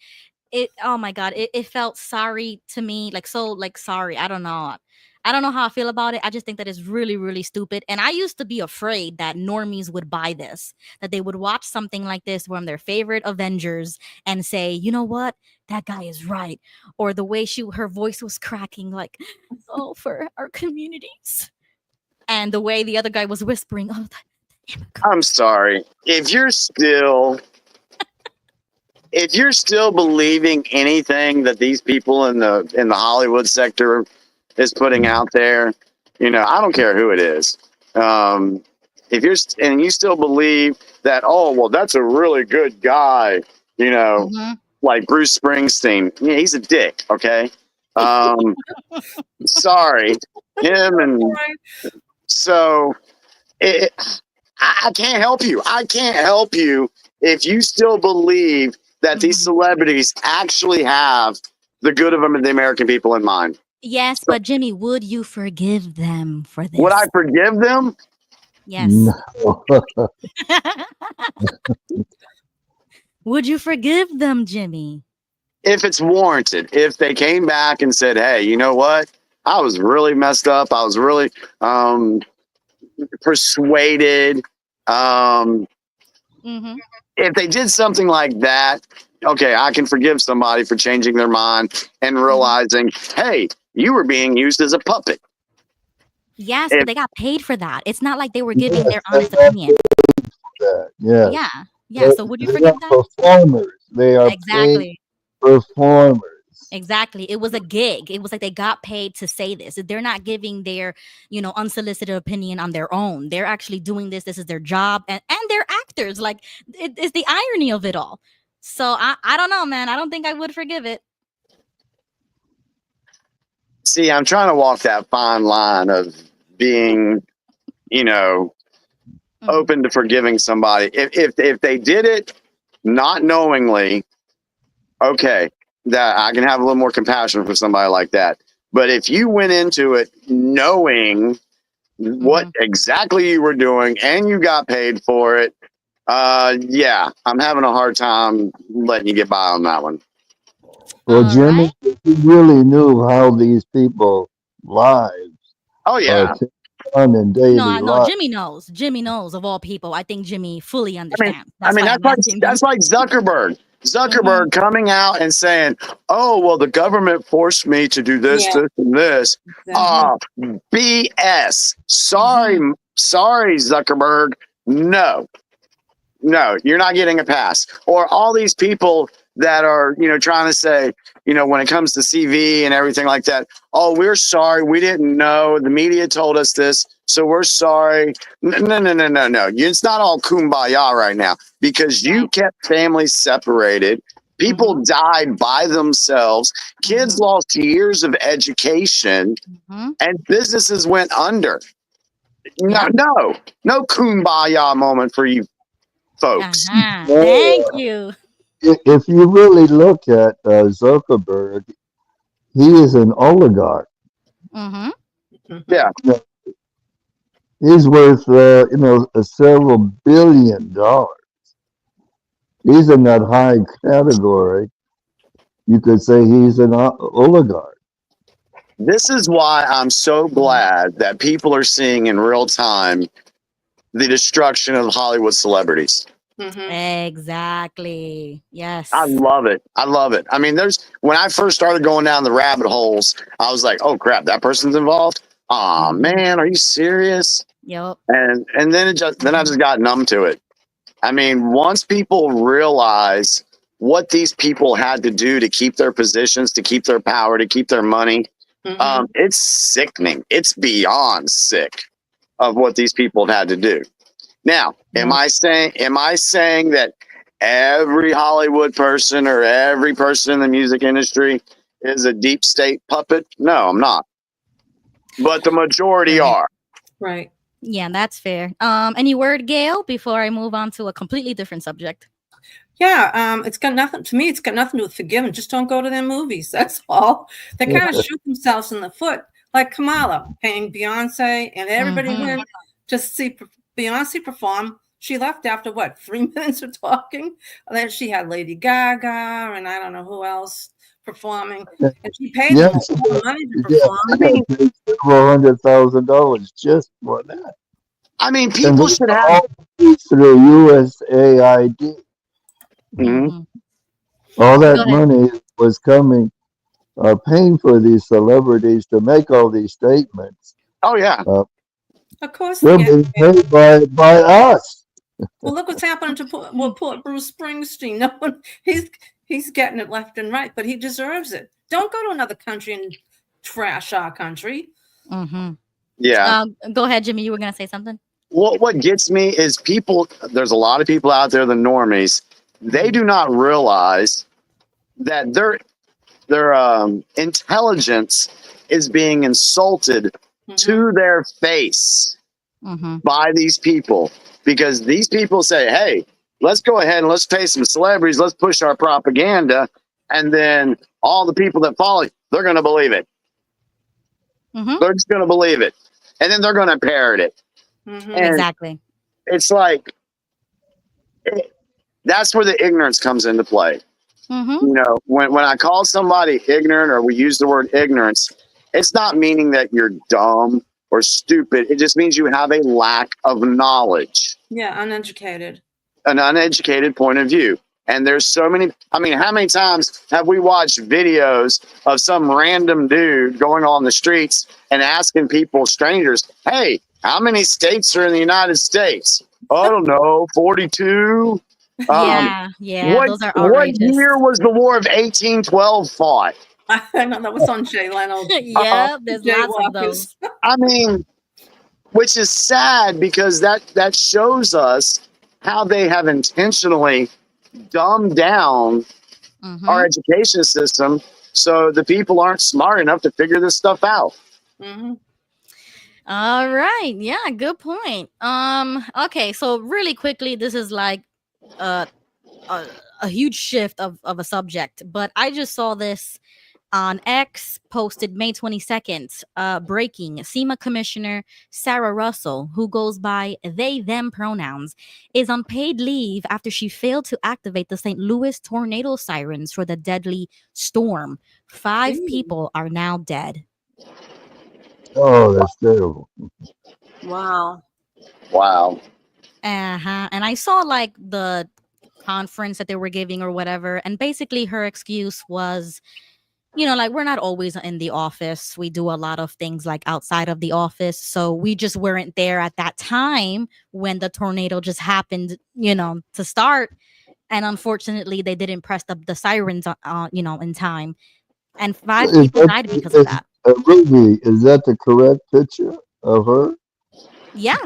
Oh my God, it felt sorry to me. Like, so like sorry. I don't know. I don't know how I feel about it. I just think that it's really, really stupid. And I used to be afraid that normies would buy this, that they would watch something like this from their favorite Avengers and say, you know what? That guy is right. Or the way her voice was cracking, like, oh, for our communities. And the way the other guy was whispering, oh, I'm sorry. If you're still believing anything that these people in the Hollywood sector is putting out there, I don't care who it is. If you still believe that, oh, well, that's a really good guy, like Bruce Springsteen. Yeah, he's a dick. Okay. Sorry, him and so. I can't help you. I can't help you if you still believe that these celebrities actually have the good of the American people in mind. Yes, but Jimmy, would you forgive them for this? Would I forgive them? Yes. No. Would you forgive them, Jimmy? If it's warranted, if they came back and said, hey, you know what? I was really messed up. I was really persuaded. If they did something like that, okay, I can forgive somebody for changing their mind and realizing, hey, you were being used as a puppet. Yes, but they got paid for that. It's not like they were giving their honest opinion. Yeah. Yeah. So would you forgive that? Performers. They are Exactly. paid performers. Exactly. It was a gig. It was like they got paid to say this. They're not giving their, unsolicited opinion on their own. They're actually doing this. This is their job, and they're actors. Like, it's the irony of it all. So I don't know, man. I don't think I would forgive it. See, I'm trying to walk that fine line of being, open to forgiving somebody. If they did it not knowingly, okay, that I can have a little more compassion for somebody like that. But if you went into it knowing what exactly you were doing and you got paid for it, yeah, I'm having a hard time letting you get by on that one. Well, Jimmy, if you really knew how these people lives oh yeah on in daily No, life. Jimmy knows. Jimmy knows of all people. I think Jimmy fully understands. That's like Zuckerberg. Zuckerberg coming out and saying, "Oh, well, the government forced me to do this, this, and this." BS. Sorry, Zuckerberg. No, you're not getting a pass. Or all these people that are, trying to say, when it comes to CV and everything like that, oh, we're sorry, we didn't know, the media told us this, so we're sorry. No. It's not all kumbaya right now because you kept families separated. People died by themselves. Kids lost years of education and businesses went under. No kumbaya moment for you folks. Thank you. If you really look at Zuckerberg, he is an oligarch. Yeah. He's worth, several $1 billion. He's in that high category. You could say he's an oligarch. This is why I'm so glad that people are seeing in real time the destruction of Hollywood celebrities. Exactly. Yes. I love it. I mean, when I first started going down the rabbit holes, I was like, oh crap, that person's involved. Aw, man, are you serious? Yep. And then I just got numb to it. I mean, once people realize what these people had to do to keep their positions, to keep their power, to keep their money, it's sickening. It's beyond sick of what these people have had to do. Now, am I saying that every Hollywood person or every person in the music industry is a deep state puppet? No, I'm not. But the majority are. Right. Yeah, that's fair. Any word, Gail, before I move on to a completely different subject? Yeah, it's got nothing to me. It's got nothing to do with forgiving. Just don't go to their movies. That's all. They kind of shoot themselves in the foot, like Kamala paying Beyonce and everybody went just to see Beyonce perform. She left after 3 minutes of talking. And then she had Lady Gaga and I don't know who else performing, and she paid them Yes, a lot of money to yeah, perform. I paid several $100,000 just for that. I mean, And people this should is have. all through USAID. Mhm. All Go that ahead. money was coming, paying for these celebrities to make all these statements. Oh yeah. Of course, They're they being get. paid by us. Well, look what's happening to poor Bruce Springsteen. No one, he's getting it left and right, but he deserves it. Don't go to another country and trash our country. Mm-hmm. Yeah. Go ahead, Jimmy. You were gonna say something. What gets me is people. There's a lot of people out there, the normies. They do not realize that their intelligence is being insulted to their face by these people, because these people say, hey, let's go ahead and let's pay some celebrities, let's push our propaganda, and then all the people that follow, they're going to believe it. They're just going to believe it, and then they're going to parrot it. And Exactly. it's like that's where the ignorance comes into play. You know, when I call somebody ignorant, or we use the word ignorance, it's not meaning that you're dumb or stupid. It just means you have a lack of knowledge, Yeah, uneducated. an uneducated point of view. And there's so many. I mean, how many times have we watched videos of some random dude going on the streets and asking people, strangers, hey, how many states are in the United States? I don't know, 42. Yeah, those are What outrageous. year was the War of 1812 fought? I know that was on Jay Leno. Yeah, there's lots of those. I mean, which is sad, because that shows us how they have intentionally dumbed down our education system, so the people aren't smart enough to figure this stuff out. All right. Yeah, good point. Okay, so really quickly, this is like a huge shift of a subject, but I just saw this on X, posted May 22nd. Breaking: SEMA Commissioner Sarah Russell, who goes by they them pronouns, is on paid leave after she failed to activate the St. Louis tornado sirens for the deadly storm. 5 people are now dead. Oh, that's terrible. Wow. And I saw like the conference that they were giving or whatever, and basically her excuse was, you know, like, we're not always in the office. We do a lot of things like outside of the office. So we just weren't there at that time when the tornado just happened, you know, to start. And unfortunately, they didn't press the sirens, you know, in time. And 5 people died because of that. Ruby, is that the correct picture of her? Yeah,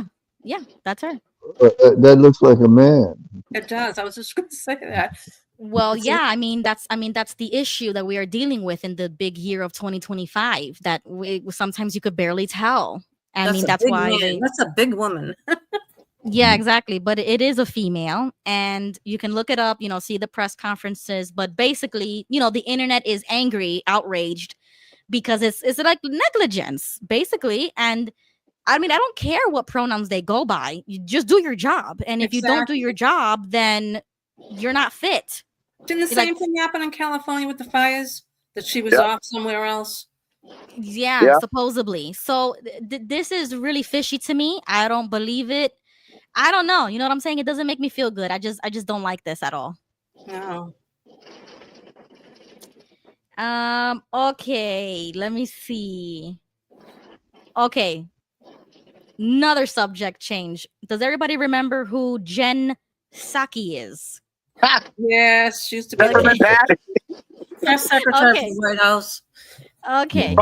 that's her. That looks like a man. It does. I was just going to say that. Well, yeah, I mean that's the issue that we are dealing with in the big year of 2025, that sometimes you could barely tell. I mean, that's why that's a big woman. Yeah, exactly. But it is a female, and you can look it up, you know, see the press conferences. But basically, you know, the internet is angry, outraged, because it's like negligence, basically. And I mean, I don't care what pronouns they go by. You just do your job. And if you don't do your job, then you're not fit. Didn't the same thing happen in California with the fires? That she was off somewhere else? Yeah. Supposedly. So this is really fishy to me. I don't believe it. I don't know. You know what I'm saying? It doesn't make me feel good. I just don't like this at all. No. Okay, let me see. Okay. Another subject change. Does everybody remember who Jen Psaki is? Yes, she used to be the press secretary for the White House. Okay.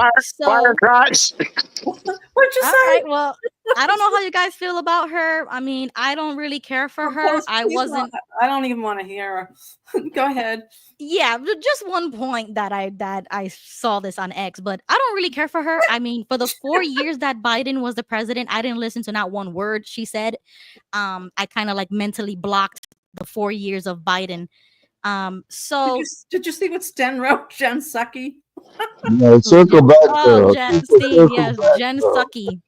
Fire crotch. What'd you say? Right, well, I don't know how you guys feel about her. I mean, I don't really care for her. I don't even want to hear her. Go ahead. Yeah, just one point that I saw this on X, but I don't really care for her. I mean, for the 4 years that Biden was the president, I didn't listen to not one word she said. I kind of like mentally blocked the 4 years of Biden. So did you see what Sten wrote, Jen Psaki? No, circle back. Oh, Steve, yes, Jen Psaki.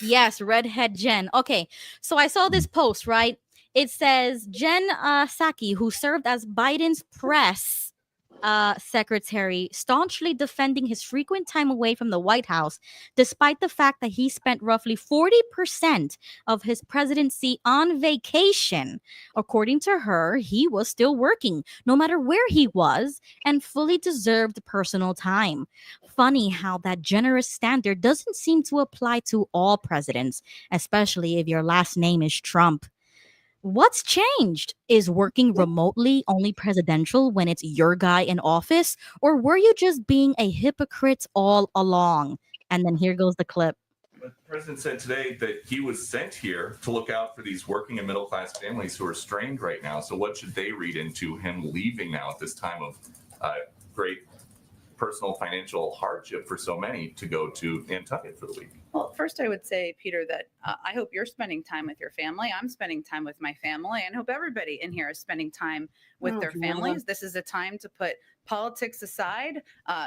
Yes, redhead Jen. Okay, so I saw this post, right? It says Jen Psaki, who served as Biden's press secretary staunchly defending his frequent time away from the White House, despite the fact that he spent roughly 40% of his presidency on vacation. According to her, he was still working, no matter where he was, and fully deserved personal time. Funny how that generous standard doesn't seem to apply to all presidents, especially if your last name is Trump. What's changed? Is working remotely only presidential when it's your guy in office? Or were you just being a hypocrite all along? And then here goes the clip. The president said today that he was sent here to look out for these working and middle class families who are strained right now. So what should they read into him leaving now at this time of great personal financial hardship for so many to go to Nantucket for the week? Well, first, I would say, Peter, that I hope you're spending time with your family. I'm spending time with my family, and hope everybody in here is spending time with their families. This is a time to put politics aside,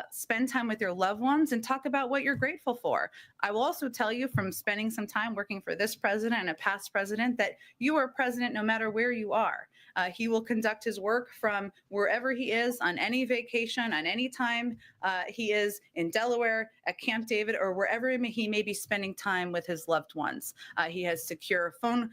spend time with your loved ones, and talk about what you're grateful for. I will also tell you from spending some time working for this president and a past president that you are president no matter where you are. He will conduct his work from wherever he is, on any vacation, on any time he is in Delaware, at Camp David, or wherever he may be spending time with his loved ones. He has secure phone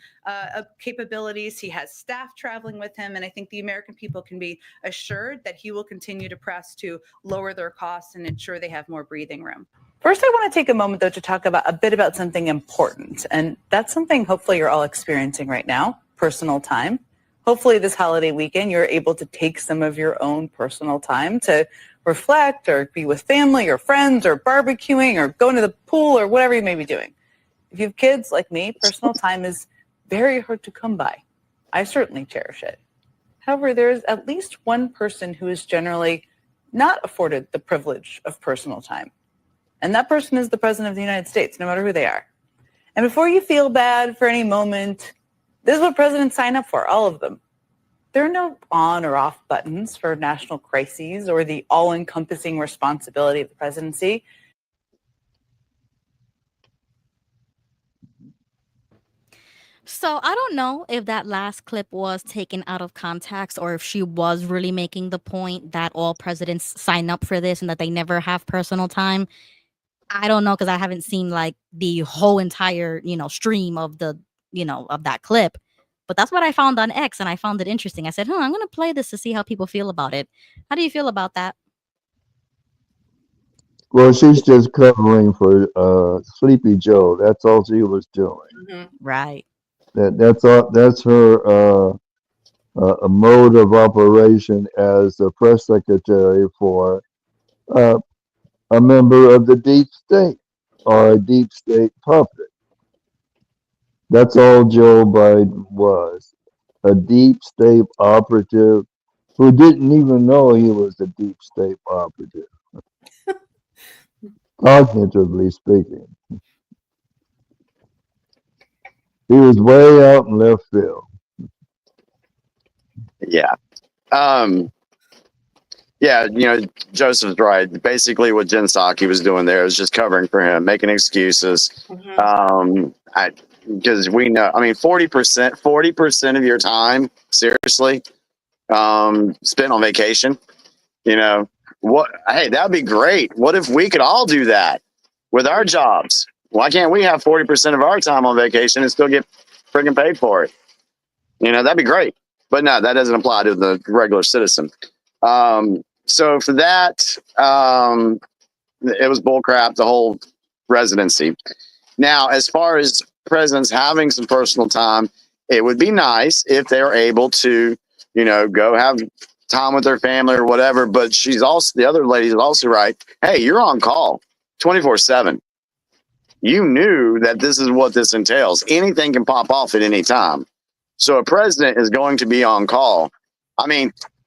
capabilities. He has staff traveling with him. And I think the American people can be assured that he will continue to press to lower their costs and ensure they have more breathing room. First, I want to take a moment, though, to talk about a bit about something important. And that's something hopefully you're all experiencing right now, personal time. Hopefully this holiday weekend, you're able to take some of your own personal time to reflect or be with family or friends or barbecuing or going to the pool or whatever you may be doing. If you have kids like me, personal time is very hard to come by. I certainly cherish it. However, there's at least one person who is generally not afforded the privilege of personal time. And that person is the President of the United States, no matter who they are. And before you feel bad for any moment, this is what presidents sign up for, all of them. There are no on or off buttons for national crises or the all-encompassing responsibility of the presidency. So I don't know if that last clip was taken out of context or if she was really making the point that all presidents sign up for this and that they never have personal time. I don't know, because I haven't seen like the whole entire, stream of the, of that clip. But that's what I found on X, and I found it interesting. I said, I'm going to play this to see how people feel about it. How do you feel about that? Well, she's just covering for Sleepy Joe. That's all she was doing. Right. That's all. That's her a mode of operation as a press secretary for a member of the deep state or a deep state puppet. That's all Joe Biden was, a deep state operative who didn't even know he was a deep state operative, cognitively speaking. He was way out in left field. Yeah. Yeah, Joseph's right. Basically, what Jen Psaki was doing there is just covering for him, making excuses. Because we know, 40% of your time, seriously, spent on vacation. What? Hey, that'd be great. What if we could all do that with our jobs? Why can't we have 40% of our time on vacation and still get friggin' paid for it? That'd be great. But no, that doesn't apply to the regular citizen. So for that, it was bullcrap, the whole residency. Now, as far as presidents having some personal time, it would be nice if they were able to, go have time with their family or whatever. But the other lady is also right. Hey, you're on call 24/7. You knew that this is what this entails. Anything can pop off at any time. So a president is going to be on call.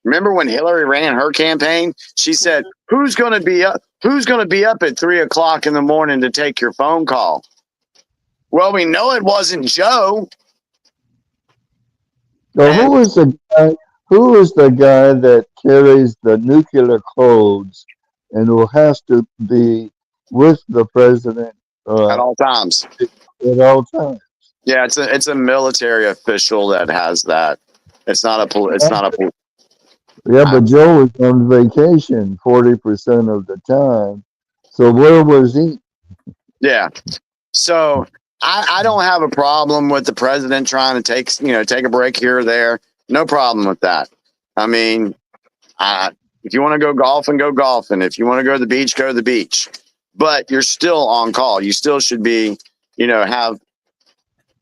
Remember when Hillary ran her campaign? She said, "Who's going to be up? Who's going to be up at 3 o'clock in the morning to take your phone call?" Well, we know it wasn't Joe. So who is the guy that carries the nuclear codes and who has to be with the president at all times? At all times. Yeah, it's a military official that has that. It's not a Yeah, but Joe was on vacation 40% of the time. So where was he? Yeah. So I don't have a problem with the president trying to take a break here or there. No problem with that. I mean, if you want to go golfing, go golfing. If you want to go to the beach, go to the beach. But you're still on call. You still should be, have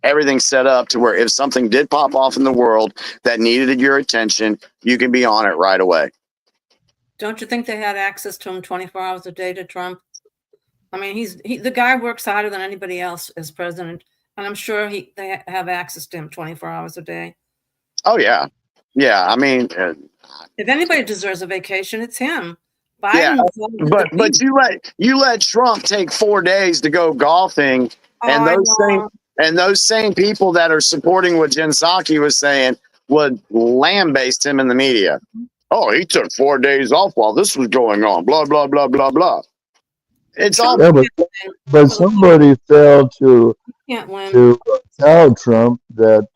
everything set up to where if something did pop off in the world that needed your attention, you can be on it right away. Don't you think they had access to him 24 hours a day to Trump? I mean, the guy works harder than anybody else as president, and I'm sure they have access to him 24 hours a day. Oh yeah, yeah. I mean, if anybody deserves a vacation, it's him. Yeah, Biden but you let Trump take 4 days to go golfing, and those same people that are supporting what Jen Psaki was saying would lambaste him in the media. Oh, he took 4 days off while this was going on. Blah blah blah blah blah. It's all. Yeah, but somebody failed to tell Trump that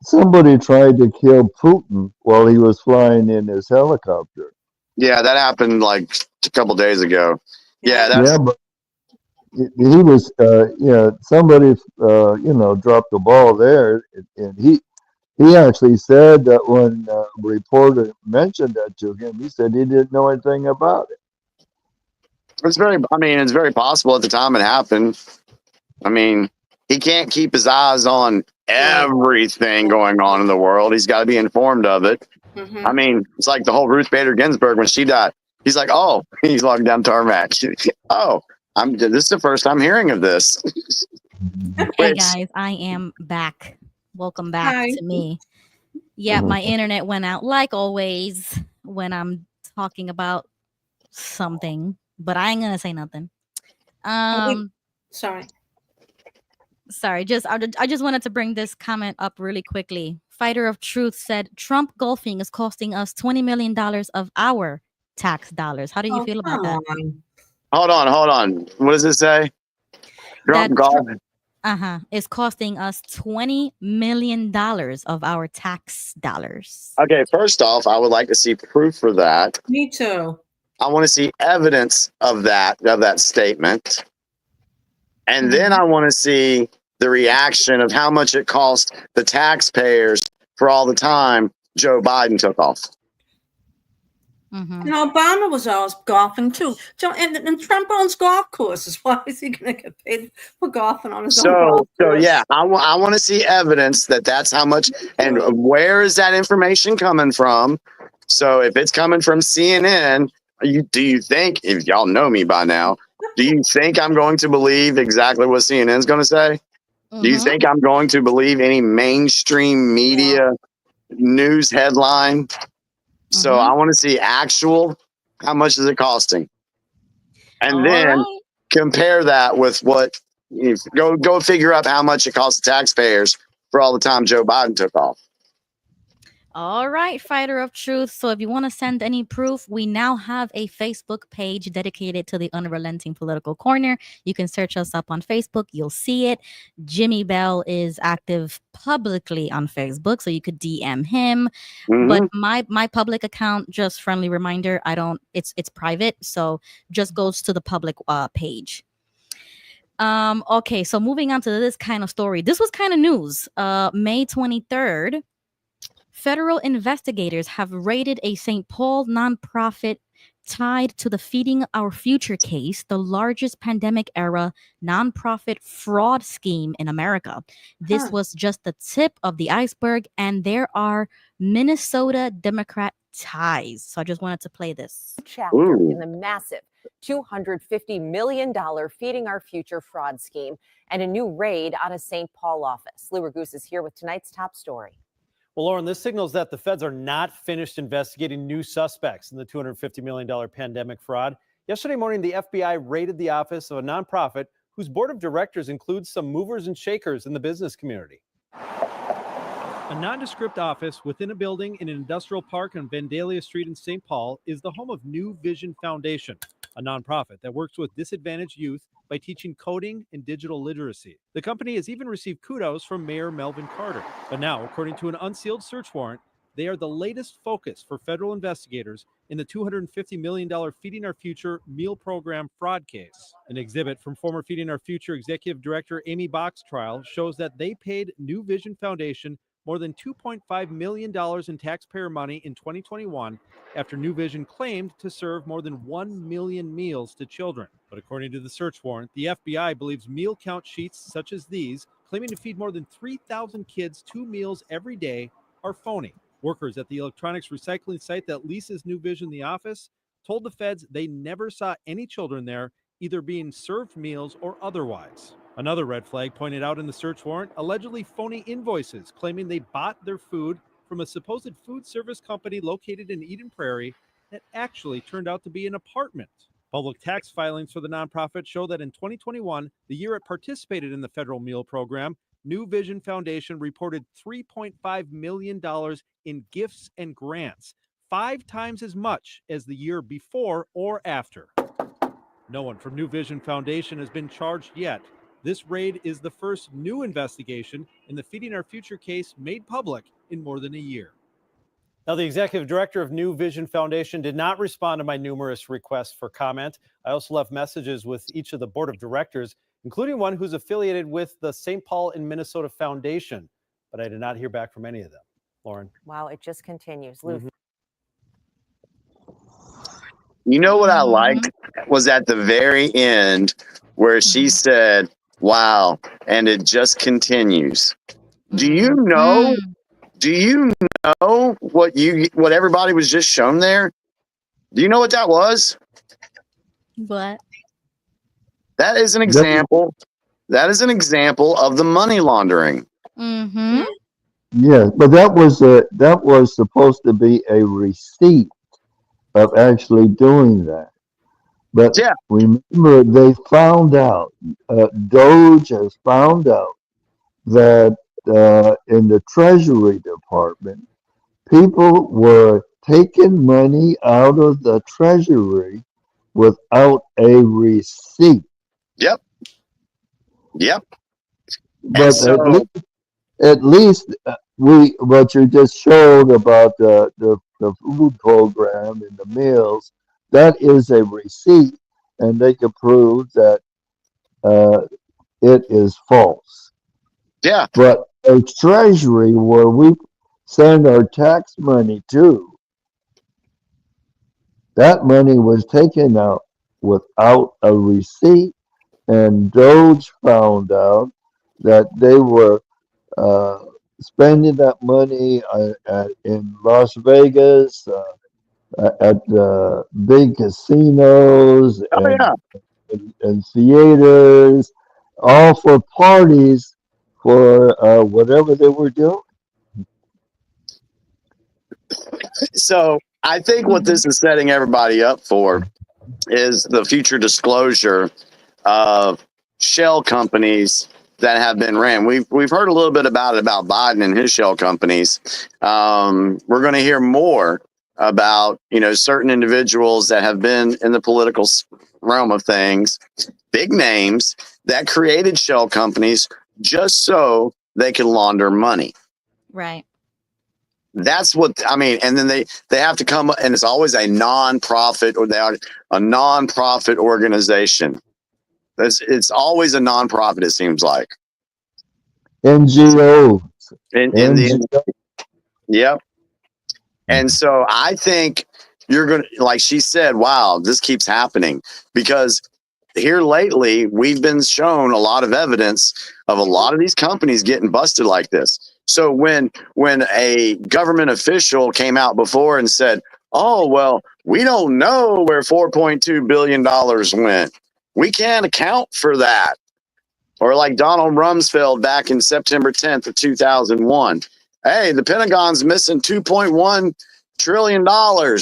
somebody tried to kill Putin while he was flying in his helicopter. Yeah, that happened like a couple days ago. Yeah, but he was, somebody, dropped the ball there, and he actually said that when a reporter mentioned that to him, he said he didn't know anything about it. It's very possible at the time it happened. I mean, he can't keep his eyes on everything going on in the world. He's got to be informed of it. I mean, it's like the whole Ruth Bader Ginsburg when she died. He's like, oh, he's walking down tarmac. Oh, this is the first I'm hearing of this. Hey guys, I am back. Welcome back to me. Yeah, my internet went out like always when I'm talking about something, but I ain't gonna say nothing. Sorry. I just wanted to bring this comment up really quickly. Fighter of Truth said Trump golfing is costing us $20 million of our tax dollars. How do you feel about that? Hold on. What does it say? Trump golfing. It's costing us $20 million of our tax dollars. Okay, first off, I would like to see proof for that. Me too. I want to see evidence of that statement. And then I want to see the reaction of how much it cost the taxpayers for all the time Joe Biden took off. And Obama was always golfing too. So, and Trump owns golf courses. Why is he going to get paid for golfing on his own golf course? So yeah, I want to see evidence that's how much, and where is that information coming from? So if it's coming from CNN, do you think, if y'all know me by now, do you think I'm going to believe exactly what CNN's going to say? Do you think I'm going to believe any mainstream media news headline? So I want to see actual, how much is it costing? And then compare that with what, go figure out how much it costs the taxpayers for all the time Joe Biden took off. All right, Fighter of Truth. So if you want to send any proof, we now have a Facebook page dedicated to the Unrelenting Political Corner. You can search us up on Facebook. You'll see it. Jimmy Bell is active publicly on Facebook, so you could DM him. But my public account, just friendly reminder, it's private, so just goes to the public page. Okay, so moving on to this kind of story. This was kind of news. May 23rd. Federal investigators have raided a St. Paul nonprofit tied to the Feeding Our Future case, the largest pandemic-era nonprofit fraud scheme in America. This was just the tip of the iceberg, and there are Minnesota Democrat ties. So I just wanted to play this. Chapter in the massive $250 million Feeding Our Future fraud scheme and a new raid on a St. Paul office. Lou Ragoose is here with tonight's top story. Well, Lauren, this signals that the feds are not finished investigating new suspects in the $250 million pandemic fraud. Yesterday morning, the FBI raided the office of a nonprofit whose board of directors includes some movers and shakers in the business community. A nondescript office within a building in an industrial park on Vandalia Street in St. Paul is the home of New Vision Foundation, a nonprofit that works with disadvantaged youth by teaching coding and digital literacy. The company has even received kudos from Mayor Melvin Carter. But now, according to an unsealed search warrant, they are the latest focus for federal investigators in the $250 million Feeding Our Future meal program fraud case. An exhibit from former Feeding Our Future Executive Director Amy Bach's trial shows that they paid New Vision Foundation more than $2.5 million in taxpayer money in 2021 after New Vision claimed to serve more than 1 million meals to children. But according to the search warrant, the FBI believes meal count sheets such as these, claiming to feed more than 3,000 kids 2 meals every day, are phony. Workers at the electronics recycling site that leases New Vision the office told the feds they never saw any children there, either being served meals or otherwise. Another red flag pointed out in the search warrant, allegedly phony invoices claiming they bought their food from a supposed food service company located in Eden Prairie that actually turned out to be an apartment. Public tax filings for the nonprofit show that in 2021, the year it participated in the federal meal program, New Vision Foundation reported $3.5 million in gifts and grants, 5 times as much as the year before or after. No one from New Vision Foundation has been charged yet. This raid is the first new investigation in the Feeding Our Future case made public in more than a year. Now, the executive director of New Vision Foundation did not respond to my numerous requests for comment. I also left messages with each of the board of directors, including one who's affiliated with the St. Paul in Minnesota Foundation, but I did not hear back from any of them. Lauren. Wow, it just continues. Lou. You know what I liked was at the very end where she said, wow, and it just continues. Do you know what everybody was just shown there? Do you know what that was? What? That is an example. That is an example of the money laundering. Mm-hmm. Yes, but that was supposed to be a receipt of actually doing that. But remember, they found out, Doge has found out that in the Treasury Department, people were taking money out of the Treasury without a receipt. Yep. But at least what you just showed about the food program and the meals, that is a receipt, and they can prove that it is false. Yeah. But a treasury where we send our tax money to, that money was taken out without a receipt, and Doge found out that they were spending that money in Las Vegas at big casinos and theaters, all for parties for whatever they were doing. So I think what this is setting everybody up for is the future disclosure of shell companies that have been ran. We've heard a little bit about Biden and his shell companies. We're going to hear more about certain individuals that have been in the political realm of things, big names that created shell companies just so they can launder money. Right. That's what I mean. And then they have to come, and it's always a nonprofit, or they are a nonprofit organization. It's always a nonprofit, it seems like. NGOs. Yep. And so I think you're going to, like she said, wow, this keeps happening, because here lately we've been shown a lot of evidence of a lot of these companies getting busted like this. So when a government official came out before and said, oh, well, we don't know where $4.2 billion went, we can't account for that. Or like Donald Rumsfeld back in September 10th of 2001. Hey, the Pentagon's missing $2.1 trillion.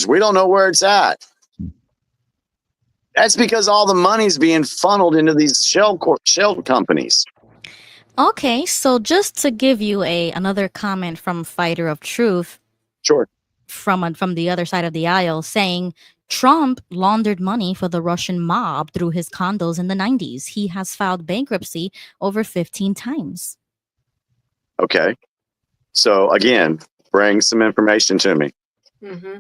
We don't know where it's at. That's because all the money's being funneled into these shell companies. Okay, so just to give you another comment from Fighter of Truth. Sure. From the other side of the aisle, saying Trump laundered money for the Russian mob through his condos in the 90s. He has filed bankruptcy over 15 times. Okay. So again, bring some information to me. Mm-hmm.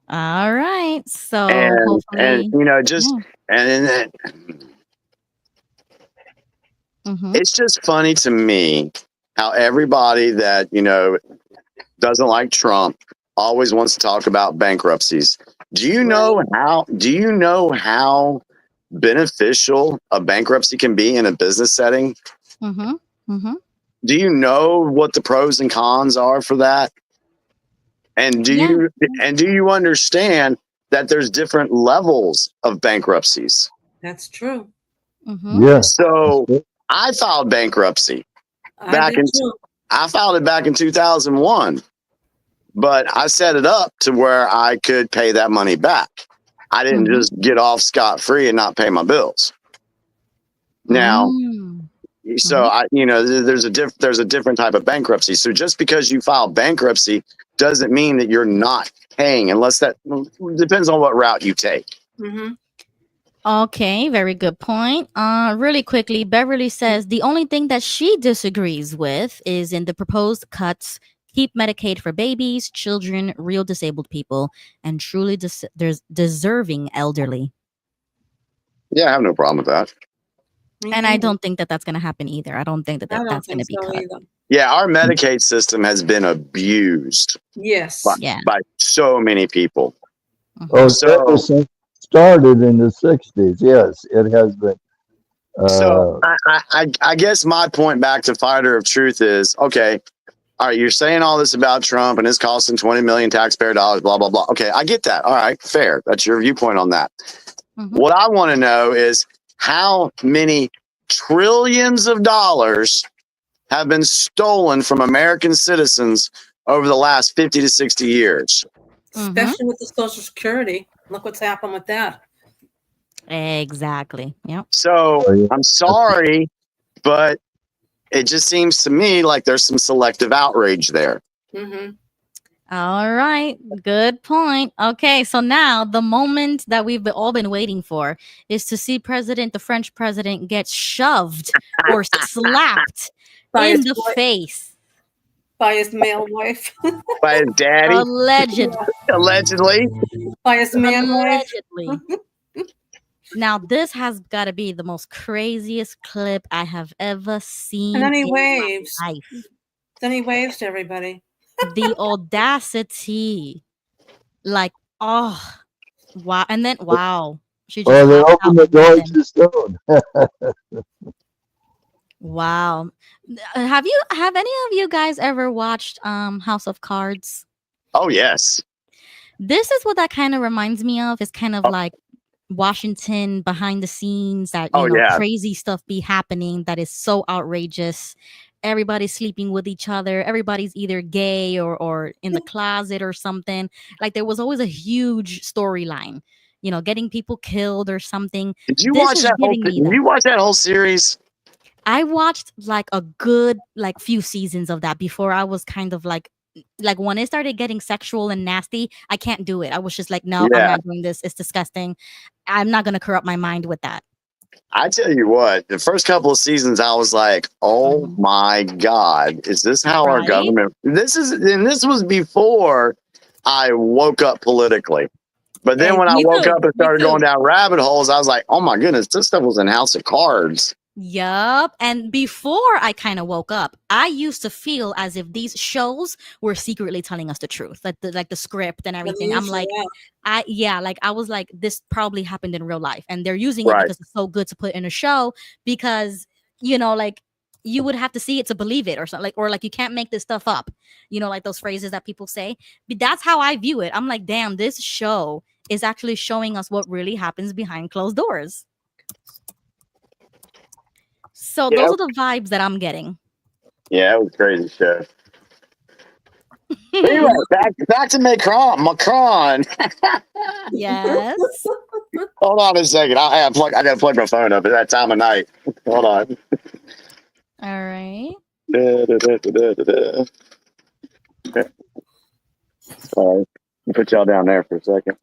All right. So And hopefully, you know, just and Mhm. it's just funny to me how everybody that, you know, doesn't like Trump always wants to talk about bankruptcies. Do you know how beneficial a bankruptcy can be in a business setting? Mhm. Mhm. Do you know what the pros and cons are for that? And do you understand that there's different levels of bankruptcies? That's true. Mm-hmm. Yeah. So I filed bankruptcy I did too. I filed it back in 2001, but I set it up to where I could pay that money back. I didn't Mm-hmm. just get off scot-free and not pay my bills. Now, so I, you know, there's a different type of bankruptcy. So just because you file bankruptcy doesn't mean that you're not paying, unless that depends on what route you take. Mm-hmm. Okay, very good point. Really quickly, Beverly says the only thing that she disagrees with is in the proposed cuts keep Medicaid for babies, children, real disabled people, and truly deserving elderly. Yeah, I have no problem with that. And I don't think that that's going to happen either. I don't think that that's going to be cut. Either. Yeah, our Medicaid system has been abused Yes. by so many people. Oh, ever since started in the 60s. Yes, it has been. So I guess my point back to Fighter of Truth is, okay, all right, you're saying all this about Trump and it's costing 20 million taxpayer dollars, blah, blah, blah. Okay, I get that. All right, fair. That's your viewpoint on that. What I want to know is how many trillions of dollars have been stolen from American citizens over the last 50 to 60 years. Especially with the Social Security. Look what's happened with that. Exactly. Yep. So I'm sorry, but it just seems to me like there's some selective outrage there. Mm-hmm. All right. Good point. Okay. So now the moment that we've all been waiting for is to see the French president get shoved or slapped in the face. By his male wife. By his daddy. Allegedly. Allegedly. By his man wife. Allegedly. Now, this has got to be the most craziest clip I have ever seen. And then he in waves. my life. Then he waves to everybody. The audacity. Like, oh, wow. And then, wow. She just Well, they hopped opened out the door running. to stone. Wow. Have any of you guys ever watched House of Cards? Oh, yes. This is what that kind of reminds me of. It's kind of like Washington behind the scenes, that crazy stuff be happening that is so outrageous. Everybody's sleeping with each other. Everybody's either gay or in the closet or something. Like there was always a huge storyline, getting people killed or something. Did you watch that whole series? I watched like a good few seasons of that before I was kind of like when it started getting sexual and nasty, I can't do it. I was just like, no, I'm not doing this. It's disgusting. I'm not going to corrupt my mind with that. I tell you what, the first couple of seasons, I was like, oh my God, is this how our government, and this was before I woke up politically. But then when I woke up and started going down rabbit holes, I was like, oh my goodness, this stuff was in House of Cards. Yup. And before I kind of woke up, I used to feel as if these shows were secretly telling us the truth, like the script and everything. I'm like, I was like, this probably happened in real life, and they're using it because it's so good to put in a show, because you would have to see it to believe it, or something, or you can't make this stuff up, like those phrases that people say. But that's how I view it. I'm like, damn, this show is actually showing us what really happens behind closed doors. So those are the vibes that I'm getting. Yeah, it was a crazy show. Anyway, back to Macron. Yes. Hold on a second. I gotta plug my phone up at that time of night. Hold on. All right. Sorry. I'll put y'all down there for a second.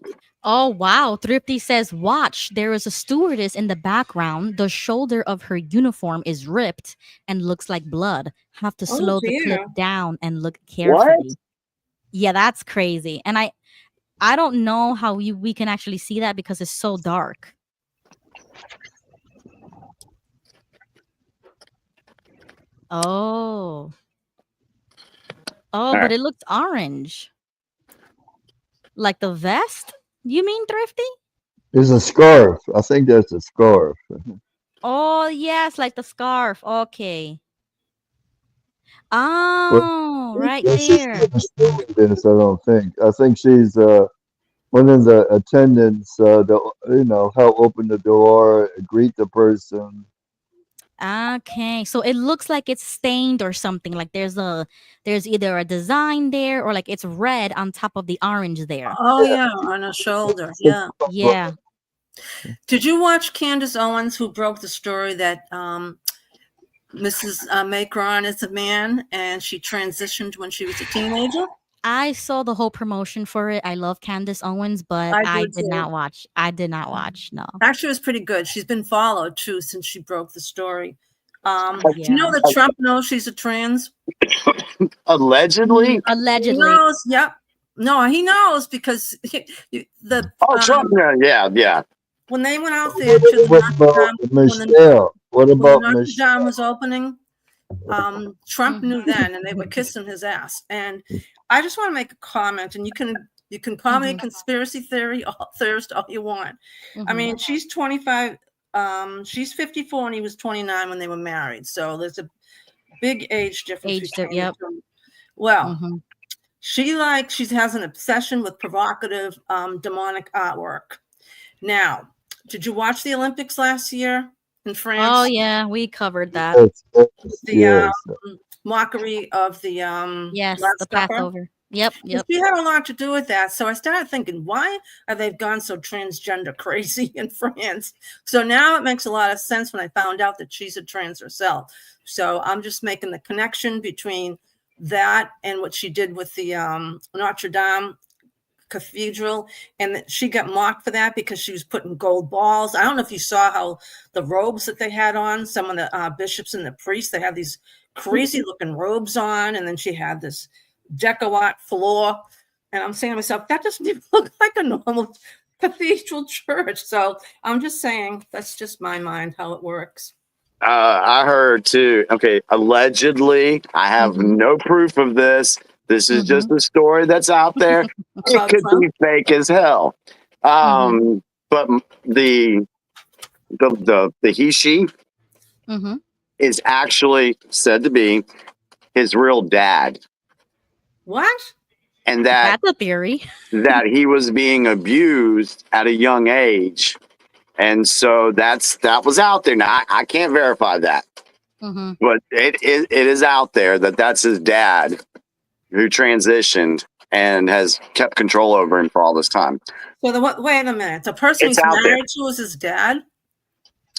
Oh, wow. Thrifty says, watch, there is a stewardess in the background. The shoulder of her uniform is ripped and looks like blood. Have to slow the clip down and look carefully. Yeah, that's crazy. And I don't know how we can actually see that because it's so dark. Oh. Oh, but right. it looks orange. Like the vest? You mean, Thrifty? It's a scarf. I think that's a scarf. Oh, yes, like the scarf. Okay. But Oh, right she's there. not doing this, I don't think. I think she's one of the attendants, help open the door, greet the person. Okay. So it looks like it's stained or something. Like there's either a design there or like it's red on top of the orange there. Oh yeah, on her shoulder. Yeah. Yeah. Did you watch Candace Owens, who broke the story that Mrs. Macron is a man and she transitioned when she was a teenager? I saw the whole promotion for it. I love Candace Owens, but I I do did too. not watch. I did not watch. No. Actually, it was pretty good. She's been followed too since she broke the story. Do you Yeah. know that Trump knows she's a trans? Allegedly? He Allegedly. knows. Yep. No, he knows because Trump. Yeah. when they went out there to the What Notre about Dame, Michelle? What when the about Notre Michelle? Dame was opening, Trump knew then, and they were kissing his ass. And I just want to make a comment, and you can call me a conspiracy theorist all you want. I mean, she's 25. She's 54, and he was 29 when they were married. So there's a big age difference between Yep. the two. Well, she has an obsession with provocative, demonic artwork. Now, did you watch the Olympics last year in France? Oh yeah, we covered that. The mockery of the Yes, Last the Supper. Passover. Yep. She had a lot to do with that. So I started thinking, why are they gone so transgender crazy in France? So now it makes a lot of sense when I found out that she's a trans herself. So I'm just making the connection between that and what she did with the Notre Dame Cathedral, and that she got mocked for that because she was putting gold balls. I don't know if you saw how the robes that they had on, some of the bishops and the priests, they had these crazy looking robes on, and then she had this decorat floor, and I'm saying to myself, that doesn't even look like a normal cathedral church. So I'm just saying, that's just my mind how it works. I heard too. Okay, allegedly, I have no proof of this. This is just a story that's out there. It could be fake as hell. But the he/she is actually said to be his real dad. What? And that's a theory. that he was being abused at a young age. And so that was out there. Now I can't verify that, but it is out there that that's his dad who transitioned and has kept control over him for all this time. So wait a minute, the person It's he's out there. married to is his dad?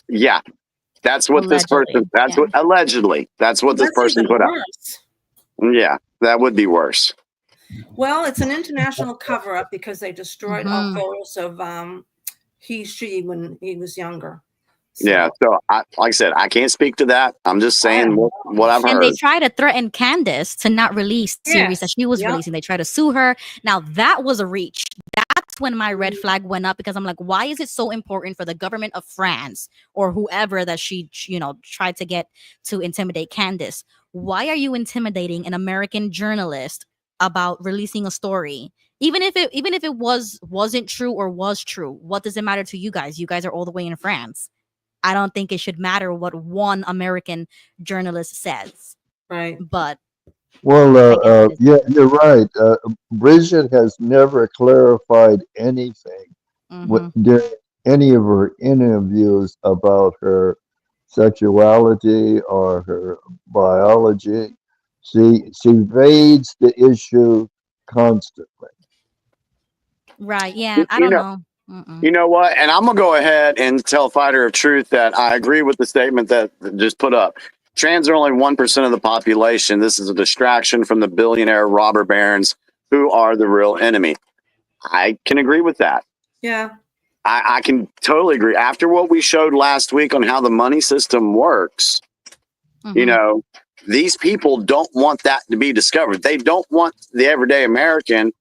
Yeah, that's what this person. That's what allegedly. That's what this person even put worse. out. Yeah, that would be worse. Well, it's an international cover-up because they destroyed all photos of she when he was younger. Yeah, so like I said, I can't speak to that. I'm just saying what I've And heard. they try to threaten Candace to not release series that she was releasing. They try to sue her. Now that was a reach. That's when my red flag went up because I'm like, why is it so important for the government of France or whoever that she tried to get to intimidate Candace? Why are you intimidating an American journalist about releasing a story? Even if it wasn't true or was true, what does it matter to you guys? You guys are all the way in France. I don't think it should matter what one American journalist says. Right. But Well, yeah, you're right. Bridget has never clarified anything during any of her interviews about her sexuality or her biology. She evades the issue constantly. Right. Yeah. I don't know. You know what? And I'm going to go ahead and tell Fighter of Truth that I agree with the statement that just put up. Trans are only 1% of the population. This is a distraction from the billionaire robber barons who are the real enemy. I can agree with that. Yeah. I can totally agree. After what we showed last week on how the money system works, these people don't want that to be discovered. They don't want the everyday American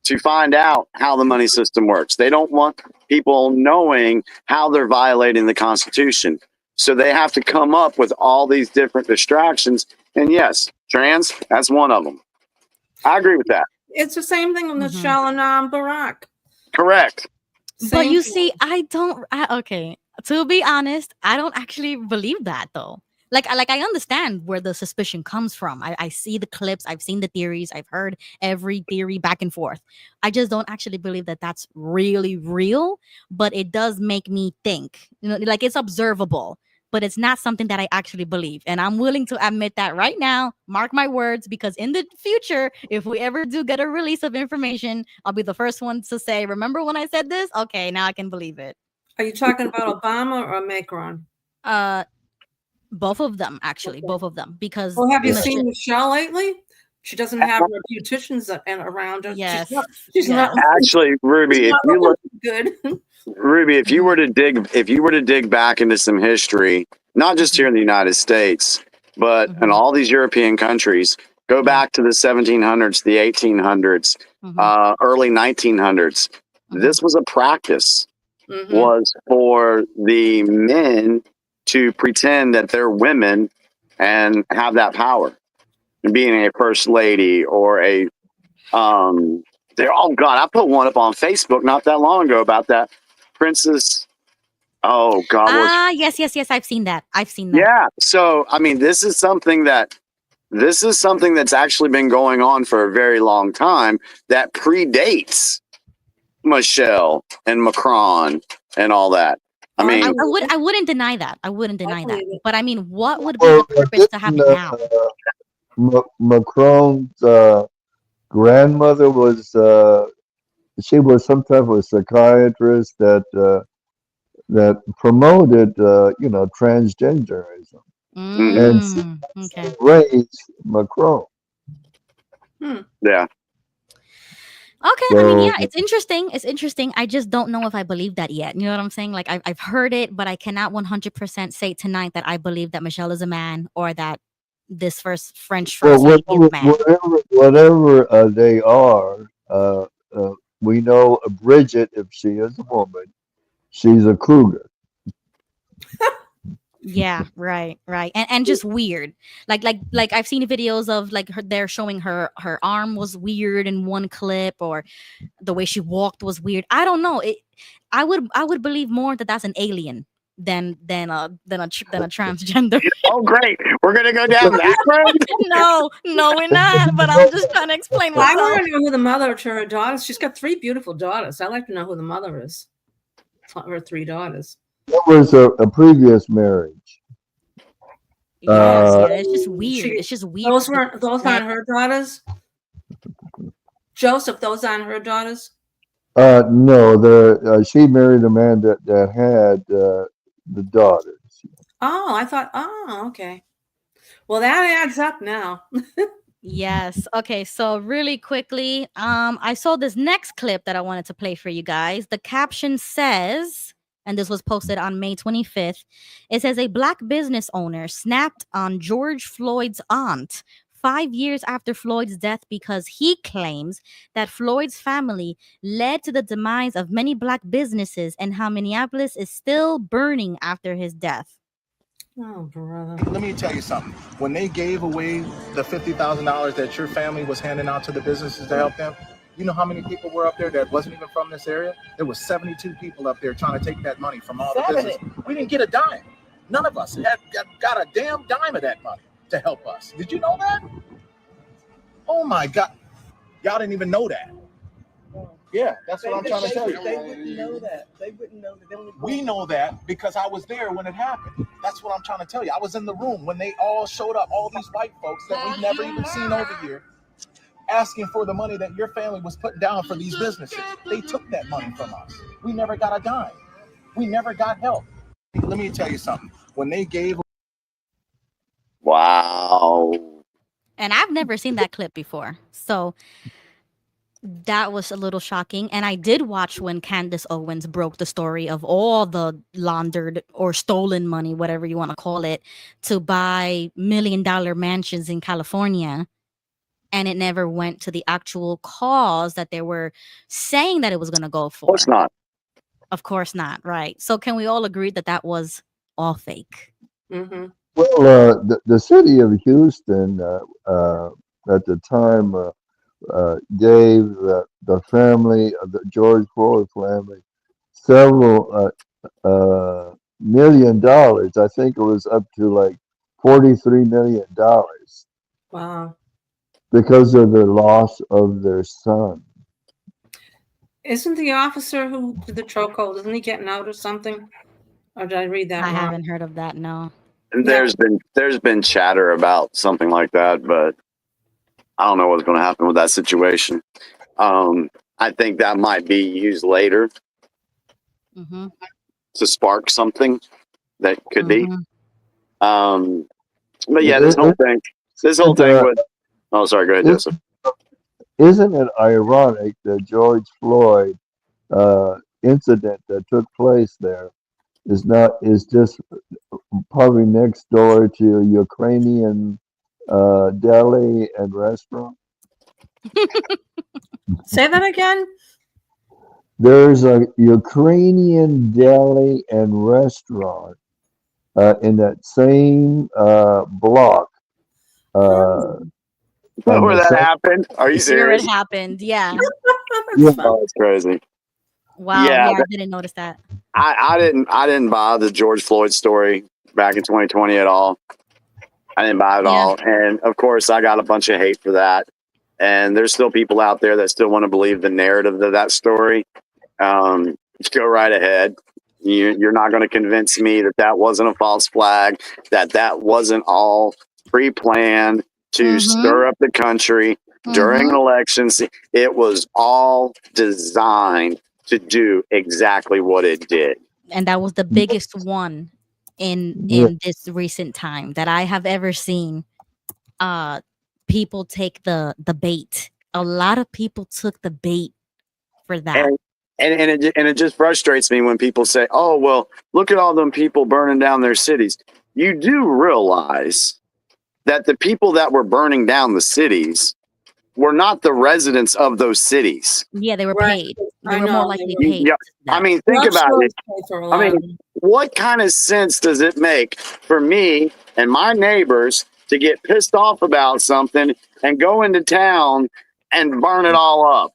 to find out how the money system works. They don't want people knowing how they're violating the Constitution. So they have to come up with all these different distractions. And yes, trans, that's one of them. I agree with that. It's the same thing with Michelle and Barack. Correct. But you see, okay, to be honest, I don't actually believe that though. Like I understand where the suspicion comes from. I see the clips, I've seen the theories, I've heard every theory back and forth. I just don't actually believe that that's really real, but it does make me think. You know, like it's observable, but it's not something that I actually believe. And I'm willing to admit that right now, mark my words, because in the future, if we ever do get a release of information, I'll be the first one to say, remember when I said this? Okay, now I can believe it. Are you talking about Obama or Macron? Both of them, actually, both of them. Because well, have you seen Michelle lately? She doesn't have her beauticians around her. Yes, she's not actually, Ruby. If you look good, Ruby, if you were to dig back into some history, not just here in the United States, but in all these European countries, go back to the 1700s, the 1800s, early 1900s. This was a practice. Was for the men to pretend that they're women and have that power, being a first lady or a oh God, I put one up on Facebook not that long ago about that princess. Oh God. Yes, I've seen that. Yeah. So I mean, this is something that's actually been going on for a very long time that predates Michelle and Macron and all that. I mean, I wouldn't deny that. But I mean, what would be the purpose to have it now? Macron's grandmother was she was some type of psychiatrist that promoted transgenderism, and she raised Macron. Yeah. Okay, So, I mean, yeah, it's interesting. It's interesting. I just don't know if I believe that yet. You know what I'm saying? Like, I've heard it, but I cannot 100% say tonight that I believe that Michelle is a man or that this first French first lady is a man. Whatever they are, we know Bridget, if she is a woman, she's a cougar. Yeah, right. And just weird. Like I've seen videos of like they're showing her arm was weird in one clip, or the way she walked was weird. I don't know. I would believe more that that's an alien than a transgender. Oh, great. We're gonna go down that road. No, we're not. But I'm just trying to explain I myself. want to know who the mother to her daughters. She's got 3 beautiful daughters. I'd like to know who the mother is. Her 3 daughters. That was a previous marriage. Yeah, it's just weird. It's just weird. Those aren't her daughters. Joseph, those aren't her daughters. No, she married a man that had the daughters. Oh, I thought. Oh, okay. Well, that adds up now. Yes. Okay. So really quickly, I saw this next clip that I wanted to play for you guys. The caption says, and this was posted on May 25th. It says a Black business owner snapped on George Floyd's aunt 5 years after Floyd's death because he claims that Floyd's family led to the demise of many Black businesses and how Minneapolis is still burning after his death. Oh, brother. Let me tell you something. When they gave away the $50,000 that your family was handing out to the businesses to help them, you know how many people were up there that wasn't even from this area? There was 72 people up there trying to take that money from all the businesses. We didn't get a dime. None of us got a damn dime of that money to help us. Did you know that? Oh my God. Y'all didn't even know that. Yeah, that's what I'm trying to tell you. They wouldn't know that. They wouldn't know that. We know that because I was there when it happened. That's what I'm trying to tell you. I was in the room when they all showed up, all these white folks that we've never even seen over here, asking for the money that your family was putting down for these businesses. They took that money from us. We never got a dime. We never got help. Let me tell you something. When they gave... Wow. And I've never seen that clip before. So That was a little shocking. And I did watch when Candace Owens broke the story of all the laundered or stolen money, whatever you want to call it, to buy $1 million mansions in California. And it never went to the actual cause that they were saying that it was going to go for. Of course not. Of course not. Right. So can we all agree that that was all fake? Mm-hmm. Well, the city of Houston at the time gave the family, the George Floyd family, several $1 million. I think it was up to like $43 million Wow. because of the loss of their son. Isn't the officer who did the chokehold, isn't he getting out or something? Or did I read that I wrong? haven't heard of that. No. And there's been chatter about something like that, but I don't know what's going to happen with that situation. I think that might be used later Mm-hmm. to spark something that could be. Mm-hmm. But yeah, this whole thing with. Oh, sorry. Go ahead, Joseph. Isn't it ironic that George Floyd incident that took place there is just probably next door to a Ukrainian deli and restaurant? Say that again? There's a Ukrainian deli and restaurant in that same block. Where that happened? Are you Here serious? it happened. Yeah. Oh, it's crazy. Wow. Yeah, Yeah, I didn't notice that. I didn't buy the George Floyd story back in 2020 at all. I didn't buy it at all. And of course I got a bunch of hate for that. And there's still people out there that still want to believe the narrative of that story. Go right ahead. You're not going to convince me that that wasn't a false flag, that wasn't all pre-planned to stir up the country during an election. It was all designed to do exactly what it did. And that was the biggest one in this recent time that I have ever seen. People take the bait. A lot of people took the bait for that. And it just frustrates me when people say, "Oh, well, look at all them people burning down their cities." You do realize that the people that were burning down the cities were not the residents of those cities. Yeah, they were paid. They I were more know, likely they were. paid. Yeah, I mean, think about it. I mean, what kind of sense does it make for me and my neighbors to get pissed off about something and go into town and burn it all up?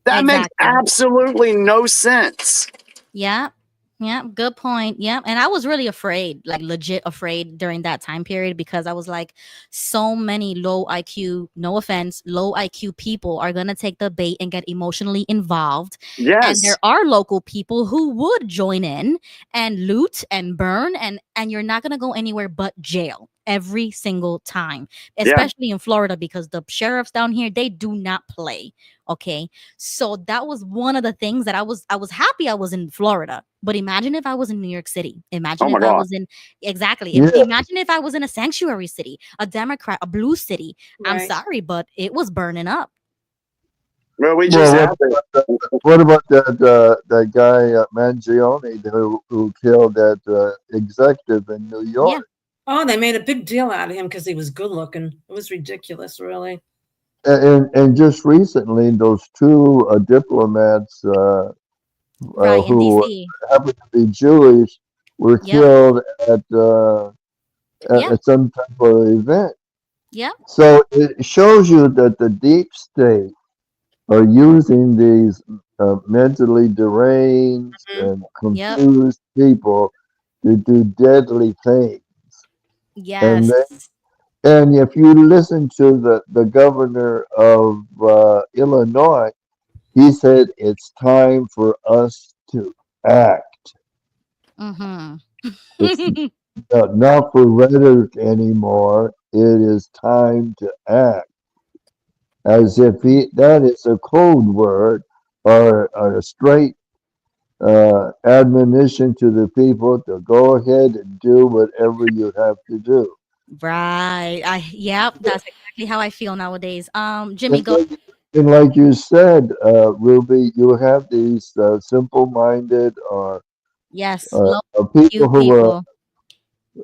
That makes absolutely no sense. Yeah. Yeah. Good point. Yeah. And I was really afraid, like legit afraid during that time period, because I was like, so many low IQ, no offense, low IQ people are going to take the bait and get emotionally involved. Yes. And there are local people who would join in and loot and burn, and you're not going to go anywhere but jail every single time, especially in Florida, because the sheriffs down here, they do not play. Okay. So that was one of the things that I was happy I was in Florida. But imagine if I was in New York City. Imagine if I was in imagine if I was in a sanctuary city, a Democrat, a blue city. I'm sorry, but it was burning up. Well, we just what about that guy Mangione who killed that executive in New York? Yeah. Oh, they made a big deal out of him because he was good looking. It was ridiculous, really. And just recently, those two diplomats who happen to be Jewish were killed at some type of event. Yeah. So it shows you that the deep state are using these mentally deranged and confused people to do deadly things. Yes. And if you listen to the governor of Illinois, he said it's time for us to act. It's not for rhetoric anymore. It is time to act. As if that is a code word or a straight admonition to the people to go ahead and do whatever you have to do. Right. That's exactly how I feel nowadays. Jimmy, go. And like you said, Ruby, you have these simple-minded or Yes, low people IQ people.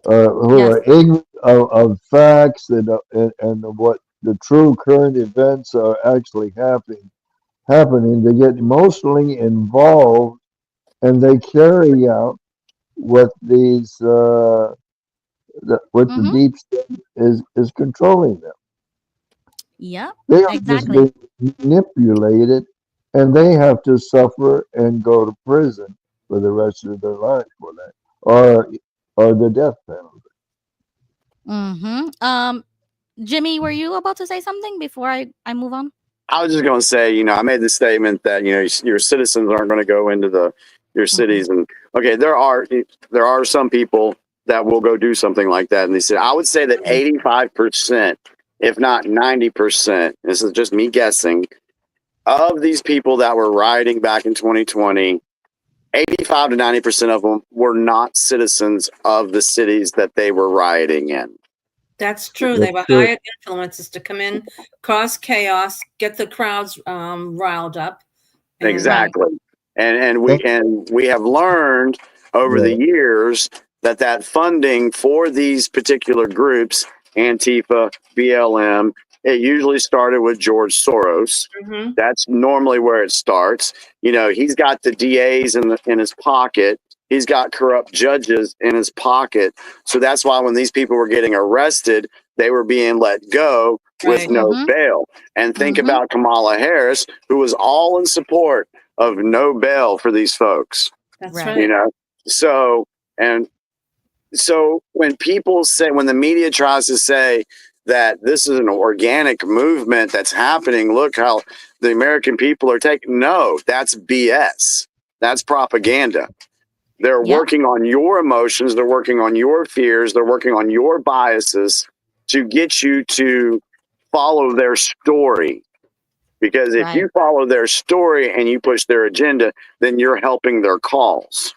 who Yes. are ignorant of facts and of what the true current events are actually happening. They get emotionally involved and they carry out what the Mm-hmm. deep state is controlling them. Yep. They are just Exactly. being manipulated, and they have to suffer and go to prison for the rest of their life for that, or the death penalty. Mm-hmm. Jimmy, were you about to say something before I move on? I was just going to say, I made the statement that your citizens aren't going to go into your cities, and okay, there are some people that will go do something like that, and they said I would say that 85%, if not 90%, this is just me guessing, of these people that were rioting back in 2020, 85 to 90% of them were not citizens of the cities that they were rioting in. That's true. They were hired influences to come in, cause chaos, get the crowds riled up. Exactly. And we have learned over the years that funding for these particular groups, Antifa, BLM, it usually started with George Soros. Mhm. That's normally where it starts. He's got the DAs in his pocket. He's got corrupt judges in his pocket. So that's why when these people were getting arrested, they were being let go with no bail. And think about Kamala Harris, who was all in support of no bail for these folks. That's right. So when people say, when the media tries to say that this is an organic movement that's happening, look how the American people are taking, no, that's BS. That's propaganda. They're working on your emotions. They're working on your fears. They're working on your biases to get you to follow their story. Because if you follow their story and you push their agenda, then you're helping their cause.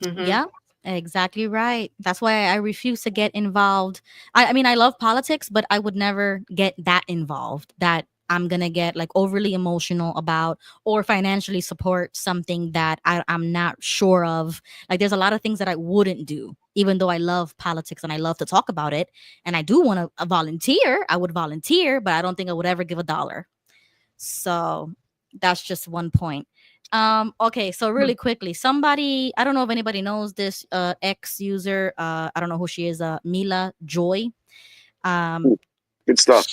Yeah, exactly right. That's why I refuse to get involved. I mean, I love politics, but I would never get that involved that I'm going to get like overly emotional about or financially support something that I'm not sure of. Like, there's a lot of things that I wouldn't do, even though I love politics and I love to talk about it. And I do want to volunteer. I would volunteer, but I don't think I would ever give $1. So that's just one point. Okay, so really quickly, somebody, I don't know if anybody knows this ex user, I don't know who she is, Mila Joy. Good stuff.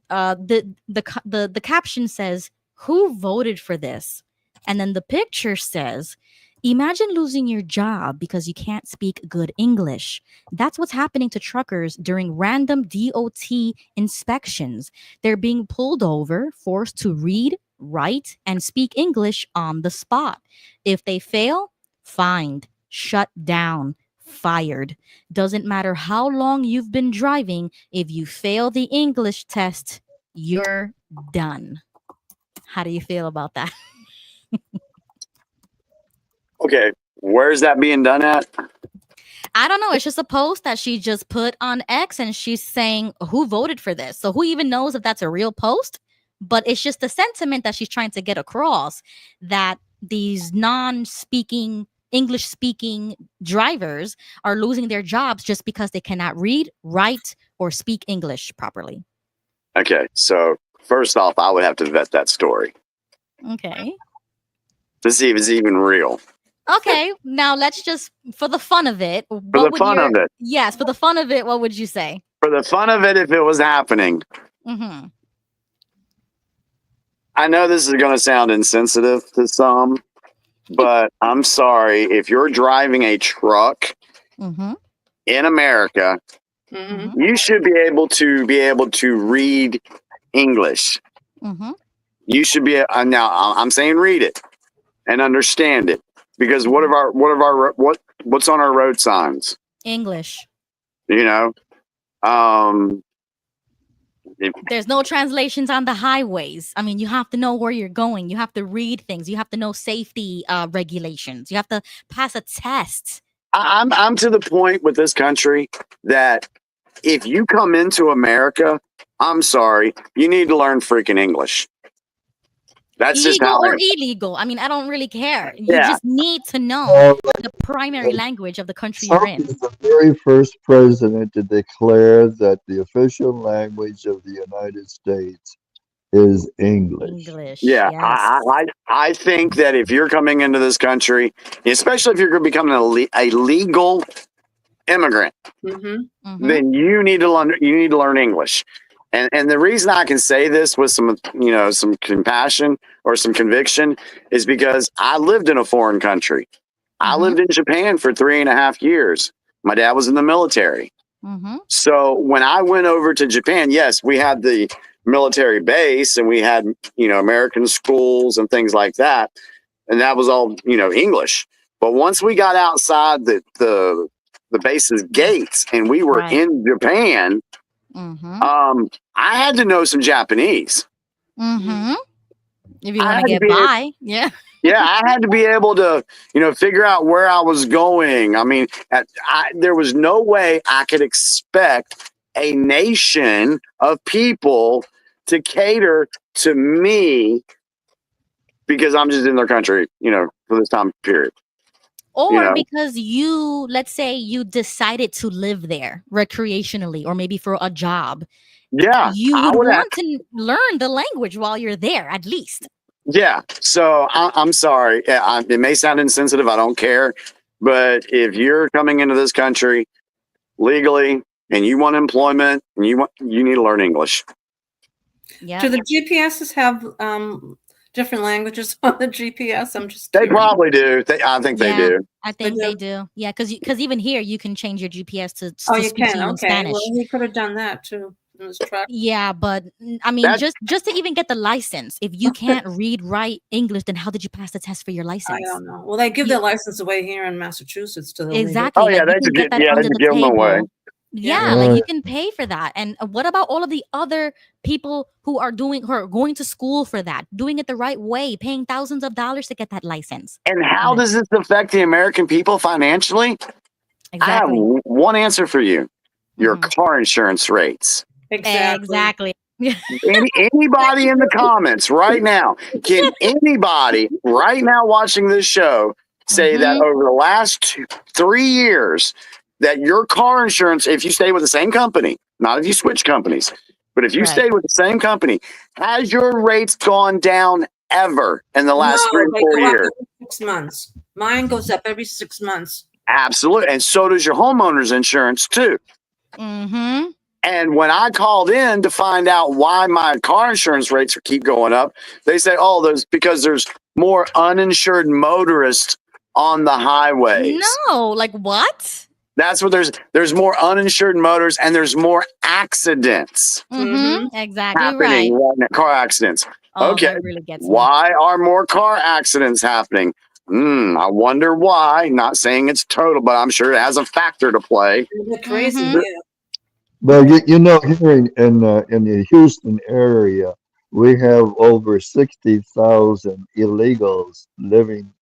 The caption says, "Who voted for this?" And then the picture says, "Imagine losing your job because you can't speak good English. That's what's happening to truckers during random DOT inspections. They're being pulled over, forced to read, write, and speak English on the spot. If they fail, fined, shut down, fired. Doesn't matter how long you've been driving, if you fail the English test, you're done." How do you feel about that? Okay, where's that being done at? I don't know. It's just a post that she just put on X and she's saying, who voted for this? So who even knows if that's a real post? But it's just the sentiment that she's trying to get across, that these non-speaking, English-speaking drivers are losing their jobs just because they cannot read, write, or speak English properly. Okay, so first off, I would have to vet that story Okay. to see if it's even real. Okay, now let's just, for the fun of it, For the fun of it. Yes, for the fun of it, what would you say? For the fun of it, if it was happening. Mm-hmm. I know this is going to sound insensitive to some, but I'm sorry. If you're driving a truck in America, you should be able to read English. You should be now. I'm saying read it and understand it, because what's on our road signs? English. There's no translations on the highways. I mean, you have to know where you're going. You have to read things. You have to know safety regulations. You have to pass a test. I'm to the point with this country that if you come into America, I'm sorry, you need to learn freaking English. That's just Legal how or I, illegal. I mean, I don't really care. You yeah. just need to know Well, the primary language of the country Trump you're in. is the very first president to declare that the official language of the United States is English. English. Yeah, Yes. I think that if you're coming into this country, especially if you're becoming a legal immigrant, Mm-hmm. then you need to learn English. And the reason I can say this with some some compassion or some conviction is because I lived in a foreign country. I lived in Japan for 3.5 years. My dad was in the military. So when I went over to Japan, yes, we had the military base and we had, American schools and things like that. And that was all, English. But once we got outside the base's gates and we were in Japan, I had to know some Japanese. If you want to get by. Yeah. Yeah, I had to be able to, figure out where I was going. I mean, there was no way I could expect a nation of people to cater to me because I'm just in their country, for this time period. Or because let's say you decided to live there recreationally or maybe for a job. Yeah. You would want to learn the language while you're there, at least. Yeah. So I'm sorry. It may sound insensitive. I don't care. But if you're coming into this country legally and you want employment and you need to learn English. Yeah. Do the GPSs have different languages on the GPS? I'm just curious. They probably do. I think they do. I think they do. Yeah, because even here you can change your GPS to you speak can. to you in Spanish. Well, he could have done that too. Yeah, but I mean, just to even get the license, if you can't read, write English, then how did you pass the test for your license? I don't know. Well, they give their license away here in Massachusetts to the exactly. Oh yeah, they could give them away. Yeah, like you can pay for that. And what about all of the other people who are going to school for that, doing it the right way, paying thousands of dollars to get that license? And how does this affect the American people financially? Exactly. I have one answer for you: your car insurance rates. Exactly. Anybody in the comments right now, can anybody right now watching this show say that over the last 3 years that your car insurance, if you stay with the same company, not if you switch companies, but if you stay with the same company, has your rates gone down ever in the last 3 or 4 years? 6 months. Mine goes up every 6 months. Absolutely. And so does your homeowner's insurance too. And when I called in to find out why my car insurance rates keep going up, they say, because there's more uninsured motorists on the highways. No, like what? That's what there's more uninsured motors and there's more accidents. Exactly happening right. Car accidents. Okay. Really why are more car accidents happening? I wonder why. Not saying it's total, but I'm sure it has a factor to play. Crazy. Yeah. But here in the Houston area, we have over 60,000 illegals living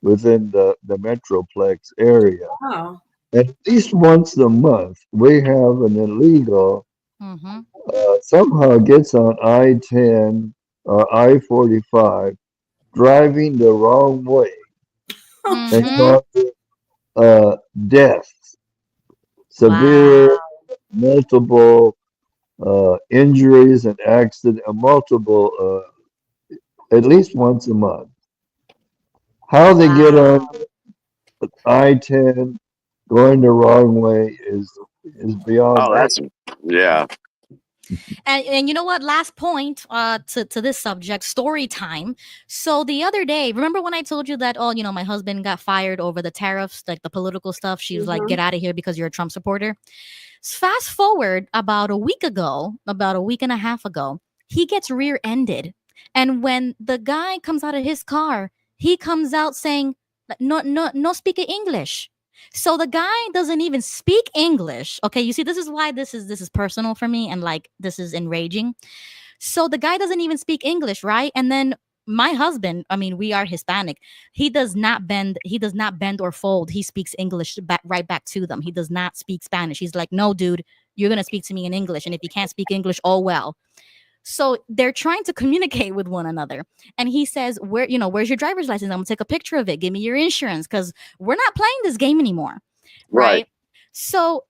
within the Metroplex area. Wow. At least once a month, we have an illegal somehow gets on I-10 or I-45, driving the wrong way and causes deaths, severe, multiple injuries and accident, multiple, at least once a month. How they get on I-10 going the wrong way is beyond. Oh, that's And you know what? Last point to this subject, story time. So the other day, remember when I told you that, my husband got fired over the tariffs, like the political stuff? She was like, get out of here because you're a Trump supporter. Fast forward about a week and a half ago, he gets rear-ended. And when the guy comes out of his car, he comes out saying, no speak English. So the guy doesn't even speak English. Okay, you see, this is why this is personal for me and like this is enraging. So the guy doesn't even speak English, right? And then my husband, I mean, we are Hispanic. He does not bend or fold. He speaks English right back to them. He does not speak Spanish. He's like, no, dude, you're gonna speak to me in English. And if you can't speak English, oh well. So they're trying to communicate with one another. And he says, where's your driver's license? I'm gonna take a picture of it. Give me your insurance, because we're not playing this game anymore. Right. So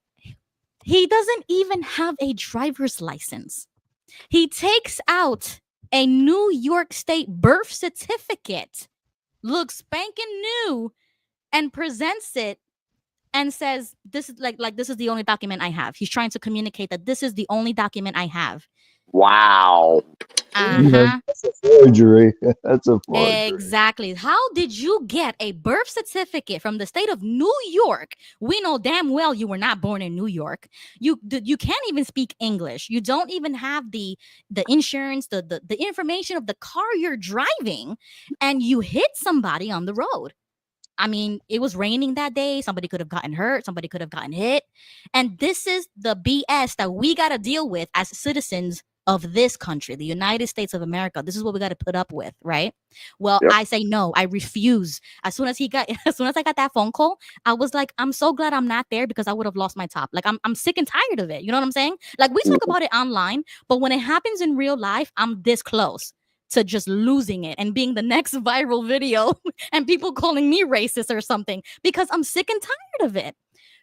he doesn't even have a driver's license. He takes out a New York State birth certificate, looks spanking new, and presents it and says, this is like this is the only document I have. He's trying to communicate that this is the only document I have. Wow. That's a forgery. That's a forgery. Exactly. How did you get a birth certificate from the state of New York? We know damn well you were not born in New York. You can't even speak English. You don't even have the insurance, the information of the car you're driving, and you hit somebody on the road. I mean, it was raining that day. Somebody could have gotten hurt. Somebody could have gotten hit. And this is the BS that we got to deal with as citizens of this country, the United States of America. This is what we got to put up with, right? Well, I say no. I refuse. As soon as I got that phone call, I was like, I'm so glad I'm not there, because I would have lost my top. Like, I'm sick and tired of it. You know what I'm saying? Like, we talk about it online, but when it happens in real life, I'm this close to just losing it and being the next viral video and people calling me racist or something, because I'm sick and tired of it.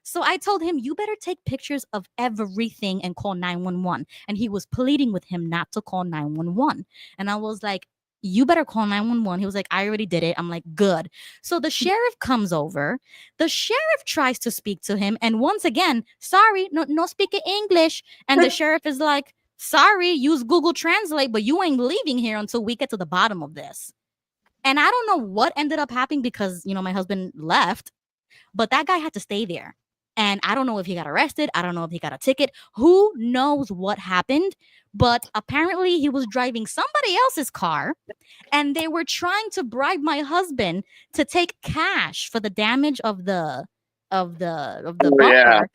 So I told him, you better take pictures of everything and call 911. And he was pleading with him not to call 911. And I was like, you better call 911. He was like, I already did it. I'm like, good. So the sheriff comes over. The sheriff tries to speak to him. And once again, sorry, no speaking English. And the sheriff is like, sorry, use Google Translate, but you ain't leaving here until we get to the bottom of this. And I don't know what ended up happening, because, my husband left, but that guy had to stay there. And I don't know if he got arrested. I don't know if he got a ticket. Who knows what happened? But apparently he was driving somebody else's car, and they were trying to bribe my husband to take cash for the damage of the bumper.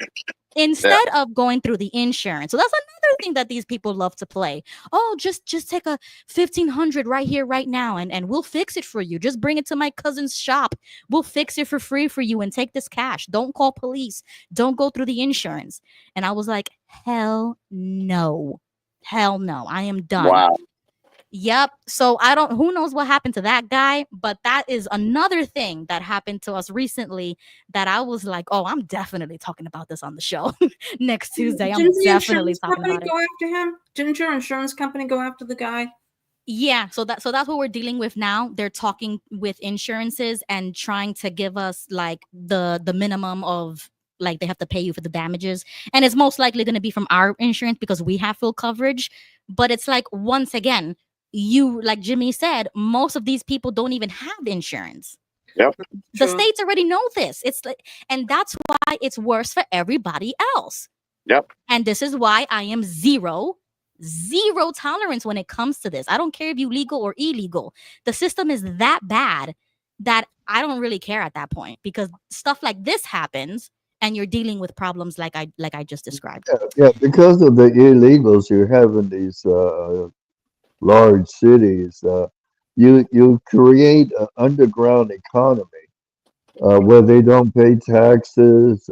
Instead of going through the insurance. So that's another thing that these people love to play. Oh, just take a $1,500 right here, right now, and we'll fix it for you. Just bring it to my cousin's shop. We'll fix it for free for you and take this cash. Don't call police. Don't go through the insurance. And I was like, hell no. Hell no. I am done. Wow. Yep. So who knows what happened to that guy, but that is another thing that happened to us recently that I was like, oh, I'm definitely talking about this on the show next Tuesday. I'm definitely talking about it. Go after him? Didn't your insurance company go after the guy? Yeah, so that's what we're dealing with now. They're talking with insurances and trying to give us like the minimum of, like, they have to pay you for the damages, and it's most likely going to be from our insurance because we have full coverage. But it's like, once again, like Jimmy said, most of these people don't even have insurance. Yep. The states already know this. It's like, and that's why it's worse for everybody else. Yep. And this is why I am zero tolerance when it comes to this. I don't care if you legal or illegal. The system is that bad that I don't really care at that point, because stuff like this happens and you're dealing with problems like I just described. Yeah, because of the illegals you have in these large cities, you create an underground economy where they don't pay taxes.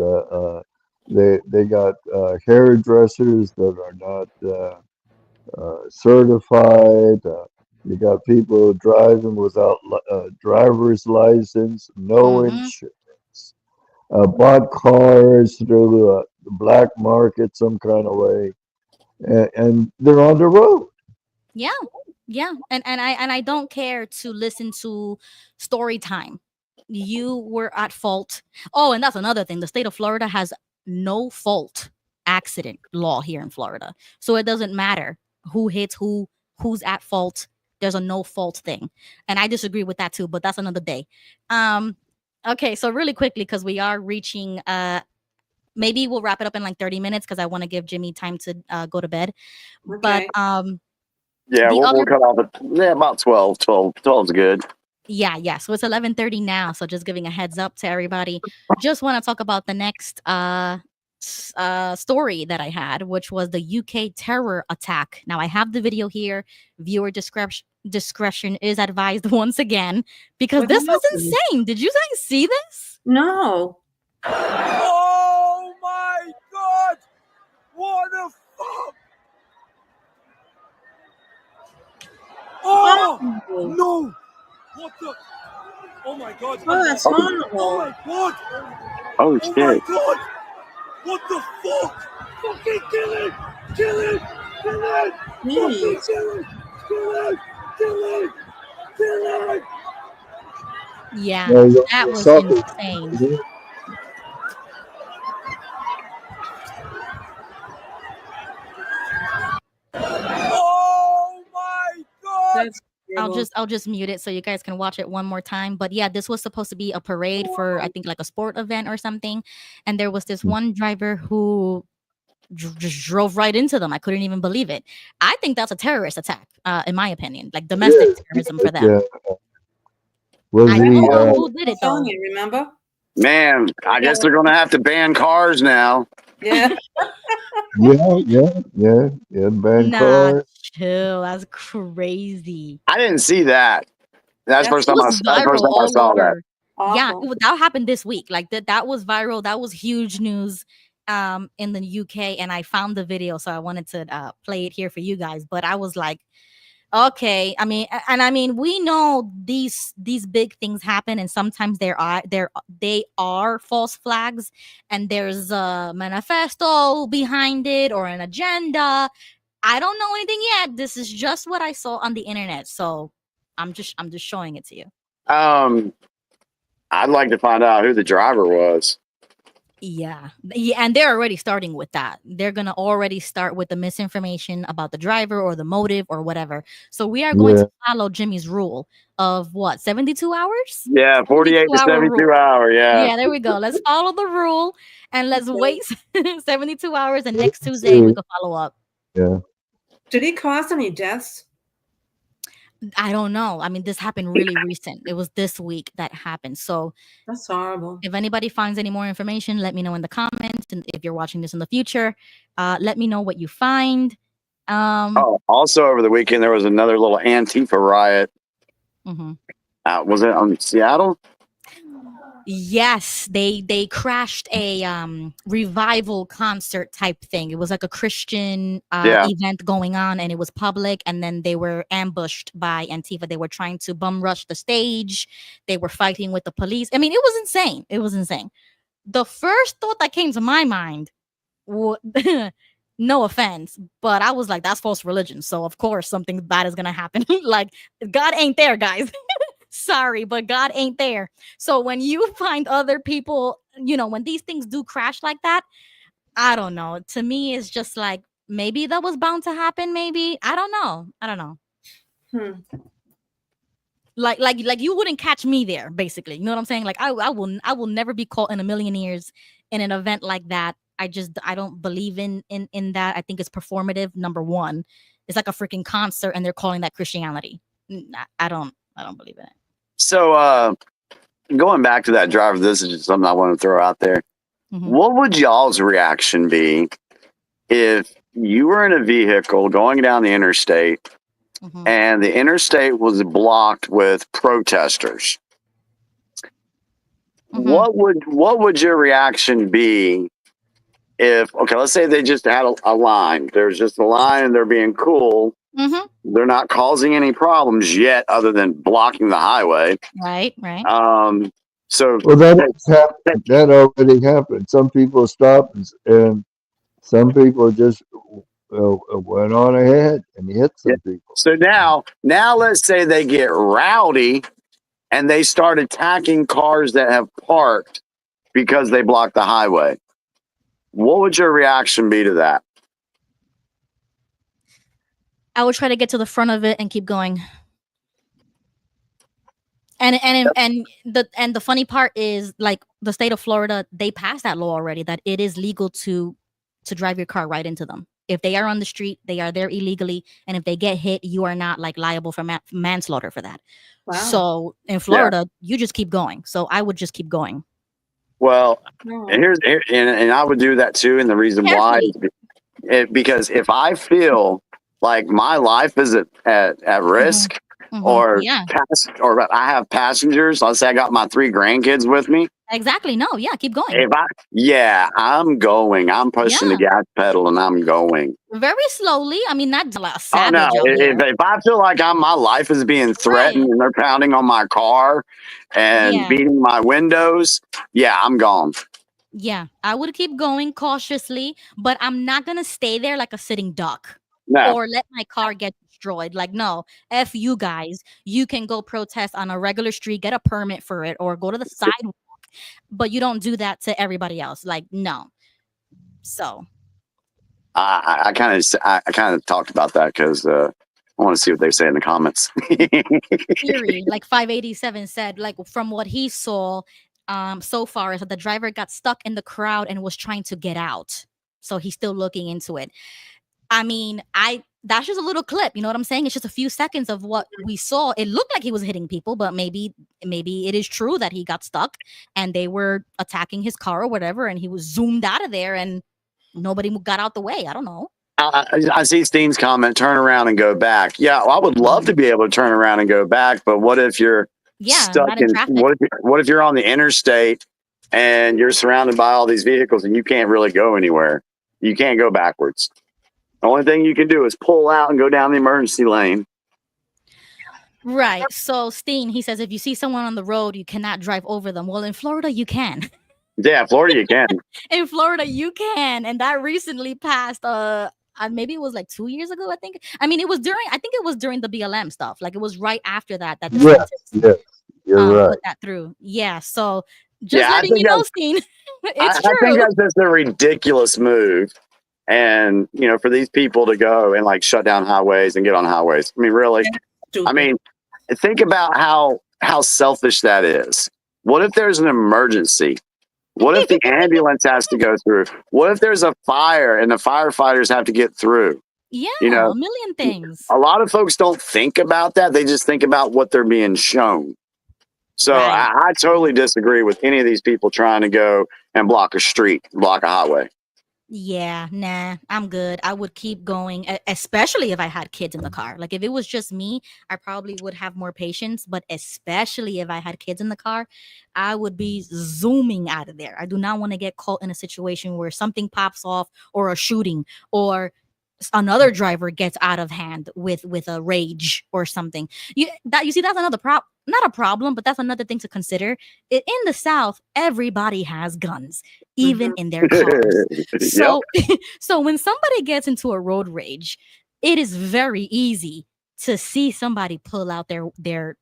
They got hairdressers that are not certified. You got people driving without driver's license, no insurance. Bought cars through the black market some kind of way, and they're on the road. Yeah. And I don't care to listen to story time. You were at fault. Oh, and that's another thing. The state of Florida has no fault accident law here in Florida. So it doesn't matter who hits who's at fault. There's a no fault thing. And I disagree with that too, but that's another day. Okay, so really quickly, because we are reaching maybe we'll wrap it up in like 30 minutes because I want to give Jimmy time to go to bed. Okay. But yeah, we'll cut off at about 12. 12's good. Yeah. So it's 11:30 now. So just giving a heads up to everybody. Just want to talk about the next story that I had, which was the UK terror attack. Now I have the video here. Viewer discretion is advised once again, because this was insane. Did you guys see this? No. Oh my God! What the fuck? No! What the? Oh my God! Oh, that's horrible. Oh my God! Oh, Oh shit. my God! What the fuck? Fucking kill it! Kill it! Kill it! Fucking Jeez. kill it! Kill it! Kill it! Kill it! Yeah, No, you that don't was suffer. insane. Oh my God! That's terrible. I'll just mute it so you guys can watch it one more time. But yeah, this was supposed to be a parade for I think like a sport event or something, and there was this one driver who just drove right into them. I couldn't even believe it. I think that's a terrorist attack, in my opinion, like domestic terrorism for them. Yeah. Was I he? don't know who did it though. California, remember? Man, I guess they're going to have to ban cars now. Yeah. Yeah. Bad Nah, cars. chill. That's crazy. I didn't see that. That's the first It time was that's the first viral time I all saw that. over. Yeah, Awful. that happened this week. Like that was viral. That was huge news in the UK, and I found the video, so I wanted to play it here for you guys. But I was like, okay, I mean, we know these big things happen, and sometimes they are false flags, and there's a manifesto behind it or an agenda. I don't know anything yet. This is just what I saw on the internet, so I'm just showing it to you. I'd like to find out who the driver was. Yeah, and they're already starting with that. They're gonna already start with the misinformation about the driver or the motive or whatever. So we are going to follow Jimmy's rule of what, 72 hours? Yeah, 48 to 72 rule. hour. Yeah. Yeah, there we go. Let's follow the rule and let's wait 72 hours, and next Tuesday we can follow up. Yeah. Did he cause any deaths? I don't know. I mean, this happened really recent. It was this week that happened. So That's horrible. if anybody finds any more information, let me know in the comments. And if you're watching this in the future, let me know what you find. Also over the weekend, there was another little Antifa riot. Mhm. Was it on Seattle? Yes, they crashed a revival concert type thing. It was like a Christian event going on, and it was public, and then they were ambushed by Antifa. They were trying to bum rush the stage. They were fighting with the police. I mean, it was insane. It was insane. The first thought that came to my mind, no offense, but I was like, that's false religion. So of course something bad is gonna happen. Like, God ain't there, guys. Sorry, but God ain't there. So when you find other people, when these things do crash like that, I don't know. To me, it's just like, maybe that was bound to happen. Maybe. I don't know. Like you wouldn't catch me there, basically. You know what I'm saying? Like I will never be caught in a million years in an event like that. I don't believe in that. I think it's performative. Number one, it's like a freaking concert, and they're calling that Christianity. I don't believe in it. So going back to that driver, this is just something I want to throw out there. What would y'all's reaction be if you were in a vehicle going down the interstate and the interstate was blocked with protesters? What would your reaction be if, okay, let's say they just had a line. There's just a line and they're being cool. They're not causing any problems yet other than blocking the highway. Right. So that already happened. Some people stopped and some people just went on ahead and hit some people. So now let's say they get rowdy and they start attacking cars that have parked because they blocked the highway. What would your reaction be to that? I would try to get to the front of it and keep going. And the funny part is, like, the state of Florida, they passed that law already that it is legal to drive your car right into them. If they are on the street, they are there illegally, and if they get hit, you are not like liable for manslaughter for that. Wow. So in Florida, you just keep going. So I would just keep going. Well, and I would do that too. And the reason why is because if I feel like my life is at risk, or I have passengers, let's say I got my 3 grandkids with me, Exactly. No, yeah, keep going. I'm going. I'm pushing the Yeah. gas pedal and I'm going. Very slowly. I mean, not like a Oh no! savage out here. If I feel like my life is being threatened and they're pounding on my car and Yeah. beating my windows, yeah, I'm gone. Yeah, I would keep going cautiously, but I'm not gonna stay there like a sitting duck No. or let my car get destroyed. Like, no, F you guys. You can go protest on a regular street, get a permit for it, or go to the sidewalk, but you don't do that to everybody else. Like, no. So I kind of talked about that because I want to see what they say in the comments. theory, like 587 said, like from what he saw so far is that the driver got stuck in the crowd and was trying to get out. So he's still looking into it. I mean, that's just a little clip, you know what I'm saying? It's just a few seconds of what we saw. It looked like he was hitting people, but maybe it is true that he got stuck and they were attacking his car or whatever, and he was zoomed out of there and nobody got out the way. I don't know. I see Steen's comment, turn around and go back. Yeah, well, I would love to be able to turn around and go back, but what if you're stuck not in traffic. What if you're on the interstate and you're surrounded by all these vehicles and you can't really go anywhere? You can't go backwards. The only thing you can do is pull out and go down the emergency lane. Right. So Steen, he says, if you see someone on the road, you cannot drive over them. Well, in Florida, you can. Yeah, Florida, you can. In Florida, you can. And that recently passed, maybe it was like 2 years ago, I think. I mean, I think it was during the BLM stuff. Like, it was right after that the Yes, you're right. put that through. Yeah. So just I letting think you know, that's- Steen, it's I true. think that's just a ridiculous move. And, for these people to go and like shut down highways and get on highways. I mean, really? I mean, think about how selfish that is. What if there's an emergency? What if the ambulance has to go through? What if there's a fire and the firefighters have to get through? Yeah, You know, a million things. A lot of folks don't think about that. They just think about what they're being shown. So I totally disagree with any of these people trying to go and block a street, block a highway. Yeah, nah, I'm good. I would keep going, especially if I had kids in the car. Like if it was just me, I probably would have more patience. But especially if I had kids in the car, I would be zooming out of there. I do not want to get caught in a situation where something pops off or a shooting or another driver gets out of hand with a rage or something. You see, that's another not a problem, but that's another thing to consider. In the South, everybody has guns, even in their cars. So so when somebody gets into a road rage, it is very easy to see somebody pull out their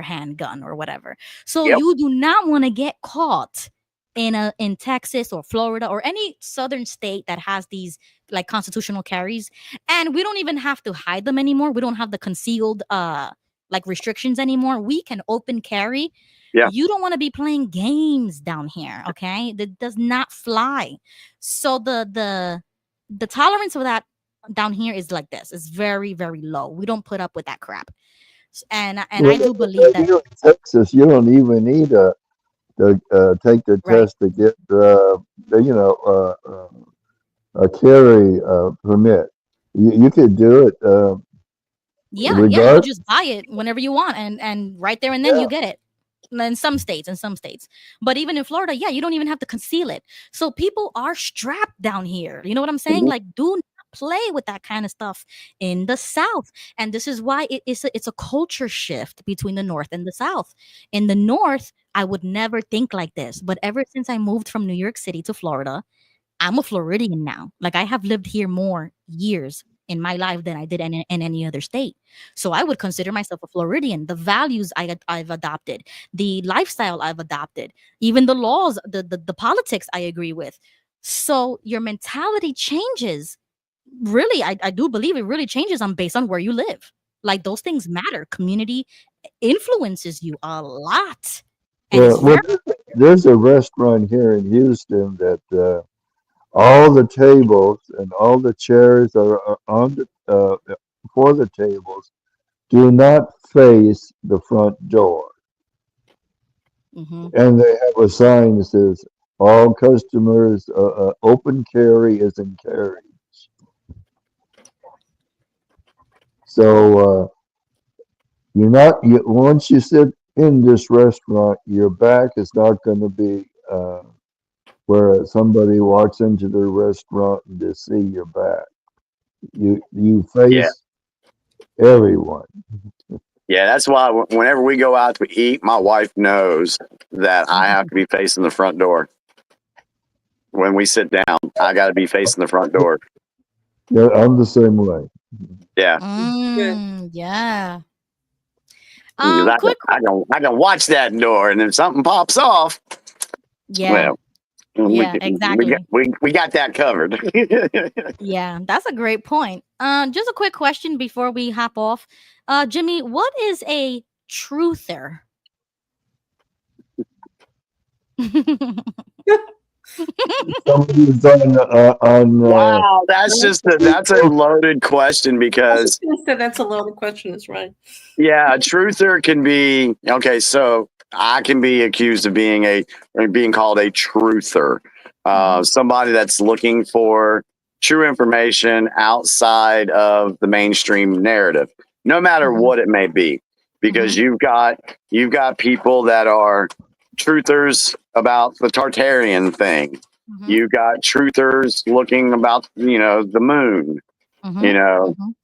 handgun or whatever. So you do not want to get caught in Texas or Florida or any southern state that has these like constitutional carries, and we don't even have to hide them anymore. We don't have the concealed like restrictions anymore. We can open carry. You don't want to be playing games down here, okay? That does not fly. So the tolerance of that down here is like this. It's very, very low. We don't put up with that crap. And I do believe that Here in Texas, you don't even need to take the test to get a carry permit. You could do it. you just buy it whenever you want, and right there and then you get it. In some states, but even in Florida, you don't even have to conceal it. So people are strapped down here. You know what I'm saying? Like, do not play with that kind of stuff in the South. And this is why it's a culture shift between the North and the South. In the North, I would never think like this, but ever since I moved from New York City to Florida, I'm a Floridian now. Like, I have lived here more years in my life than I did in any other state. So I would consider myself a Floridian. The values I've adopted, the lifestyle I've adopted, even the laws, the politics I agree with. So your mentality changes. Really, I do believe it really changes based on where you live. Like, those things matter. Community influences you a lot. And Well, there's a restaurant here in Houston that all the tables and all the chairs are on the for the tables do not face the front door. And they have a sign that says all customers open carry is encouraged. So once you sit in this restaurant, your back is not going to be where somebody walks into the restaurant and they see your back. You face everyone. Yeah, that's why whenever we go out to eat, my wife knows that I have to be facing the front door. When we sit down, I got to be facing the front door. Yeah, I'm the same way. Yeah. Yeah. I Quick. can watch that door, and if something pops off, Yeah. well, Yeah, exactly. we got that covered. Yeah, that's a great point. Just a quick question before we hop off. Jimmy, what is a truther? Somebody's on Wow, that's a loaded question because That's a loaded question. That's right. yeah, a truther can be okay. So I can be accused of being called a truther, somebody that's looking for true information outside of the mainstream narrative, no matter what it may be, because you've got people that are truthers about the Tartarian thing. You've got truthers looking about, the moon,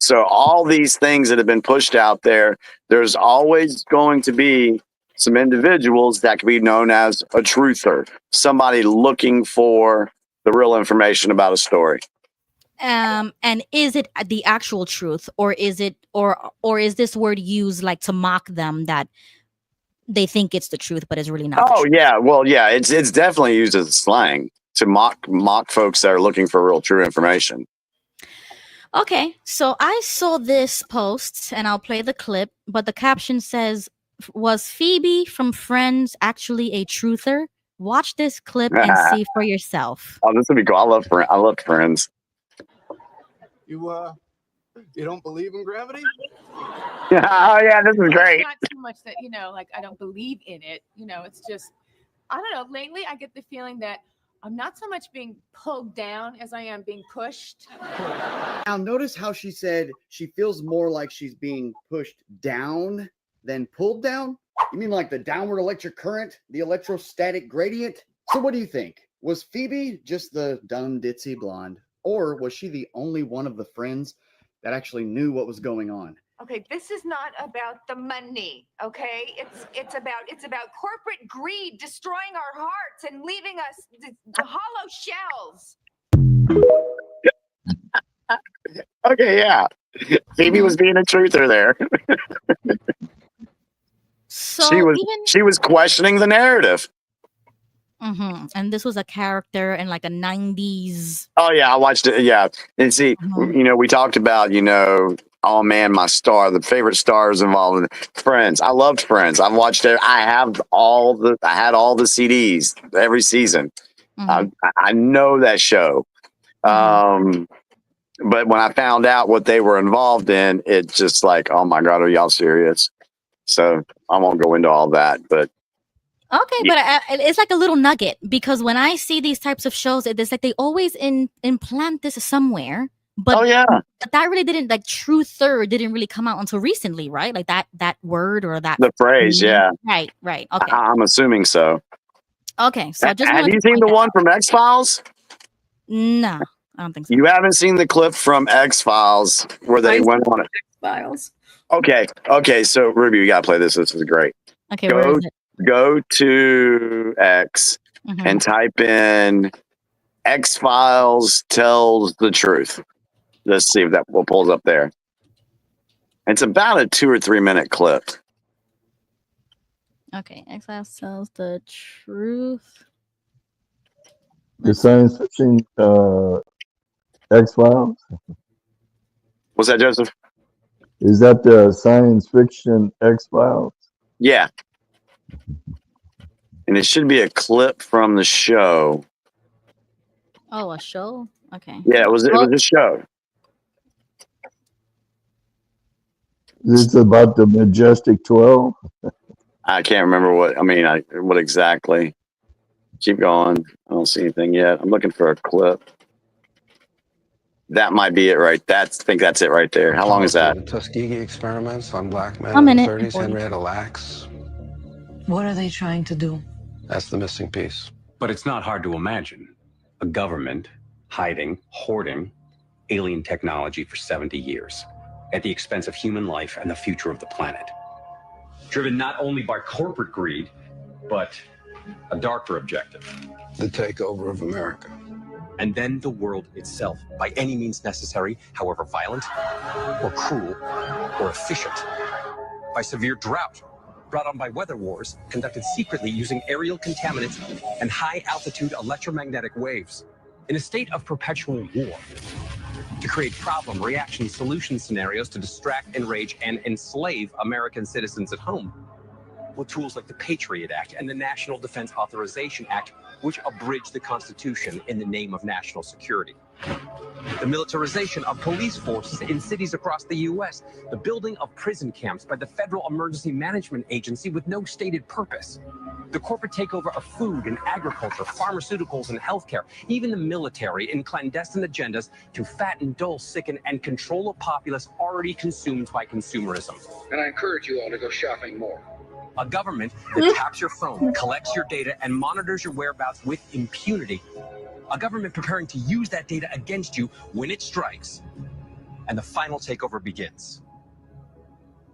So all these things that have been pushed out there, there's always going to be some individuals that can be known as a truther, somebody looking for the real information about a story. And is it the actual truth, or is it, or is this word used like to mock them that they think it's the truth, but it's really not? Oh yeah, well yeah, it's definitely used as slang to mock folks that are looking for real true information. Okay, so I saw this post, and I'll play the clip, but the caption says, "Was Phoebe from Friends actually a truther? Watch this clip and see for yourself." Oh, this would be cool. I love Friends. You don't believe in gravity? Oh yeah, this is great. It's not too much that, like I don't believe in it. It's just, I don't know. Lately, I get the feeling that I'm not so much being pulled down as I am being pushed. Now, notice how she said she feels more like she's being pushed down than pulled down? You mean like the downward electric current, the electrostatic gradient? So what do you think? Was Phoebe just the dumb ditzy blonde, or was she the only one of the friends that actually knew what was going on? Okay, this is not about the money, okay? It's about corporate greed destroying our hearts and leaving us the hollow shells. Okay, yeah. Phoebe was being a truther there. So she was questioning the narrative. And this was a character in like a 90s. Oh yeah, I watched it. Yeah, and see, we talked about, oh man, my star, the favorite stars involved in Friends. I loved Friends. I've watched it. I had all the CDs every season. I know that show. But when I found out what they were involved in, it's just like, oh my God, are y'all serious? So I won't go into all that, but. Okay, but it's like a little nugget, because when I see these types of shows, it's like they always implant this somewhere. But but that really didn't, like, truther didn't really come out until recently, right? Like that word or that the phrase, yeah. Right. Okay. I'm assuming so. Okay, so I just have you seen the one from X-Files? No, I don't think so. You haven't seen the clip from X-Files where they went on it. X-Files. Okay. So Ruby, you gotta play this. This is great. Okay, where is it? Go to X and type in X-Files tells the truth. Let's see if that pulls up there. It's about a 2 or 3 minute clip. Okay, X-Files tells the truth. The science fiction X-Files? What's that, Joseph? Is that the science fiction X-Files? Yeah. And it should be a clip from the show. Oh, a show? Okay. Yeah, it was a show. It's about the Majestic 12. I can't remember what exactly. Keep going. I don't see anything yet. I'm looking for a clip. That might be it right. I think that's it right there. How long is that? The Tuskegee experiments on black men A in the minute. 30s, Henrietta Lacks. What are they trying to do? That's the missing piece. But it's not hard to imagine a government hiding, hoarding alien technology for 70 years at the expense of human life and the future of the planet. Driven not only by corporate greed, but a darker objective. The takeover of America. And then the world itself, by any means necessary, however violent, or cruel, or efficient. By severe drought, brought on by weather wars, conducted secretly using aerial contaminants and high-altitude electromagnetic waves. In a state of perpetual war, to create problem, reaction, solution scenarios to distract, enrage, and enslave American citizens at home. With tools like the Patriot Act and the National Defense Authorization Act, which abridge the Constitution in the name of national security. The militarization of police forces in cities across the U.S., the building of prison camps by the Federal Emergency Management Agency with no stated purpose, the corporate takeover of food and agriculture, pharmaceuticals and healthcare, even the military in clandestine agendas to fatten, dull, sicken, and control a populace already consumed by consumerism. And I encourage you all to go shopping more. A government that taps your phone, collects your data, and monitors your whereabouts with impunity. A government preparing to use that data against you when it strikes. And the final takeover begins.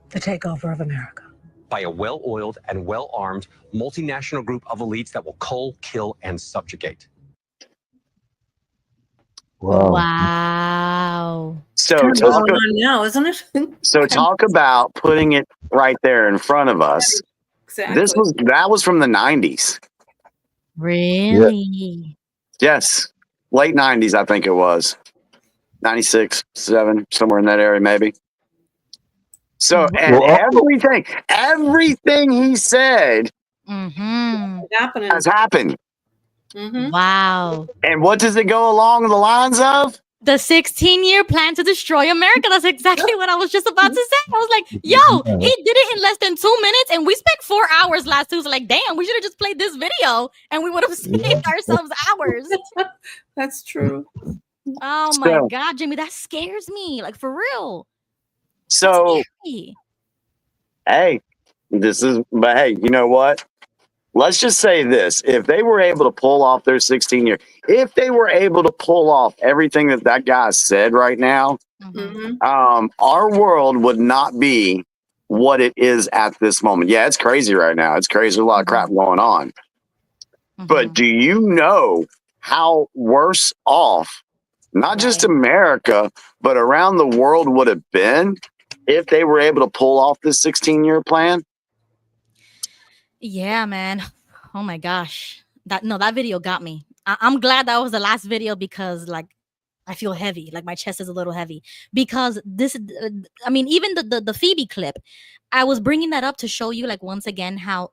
The takeover of America. By a well-oiled and well-armed multinational group of elites that will cull, kill, and subjugate. Wow. Wow. So Kind of talk, going on now, isn't it? so talk about putting it right there in front of us. Exactly. That was from the 90s. Really? Yes. Late 90s, I think it was. 96, 7, somewhere in that area, maybe. So, and everything he said has happened. Wow. And what does it go along the lines of? The 16-year plan to destroy America. That's exactly what I was just about to say. I was like, yo, he did it in less than 2 minutes, and we spent 4 hours last Tuesday. Like, damn, we should have just played this video, and we would have saved ourselves hours. That's true. Oh, my God, Jimmy, that scares me. Like, for real. So, hey, but hey, you know what? Let's just say this. If they were able to pull off their 16-year, if they were able to pull off everything that guy said right now, our world would not be what it is at this moment. Yeah, it's crazy right now. It's crazy. There's a lot of crap going on. But do you know how worse off, not just America, but around the world would have been if they were able to pull off this 16-year plan? Yeah, man. Oh my gosh. That video got me. I'm glad that was the last video because like I feel heavy. Like my chest is a little heavy because this, I mean, even the Phoebe clip, I was bringing that up to show you like once again how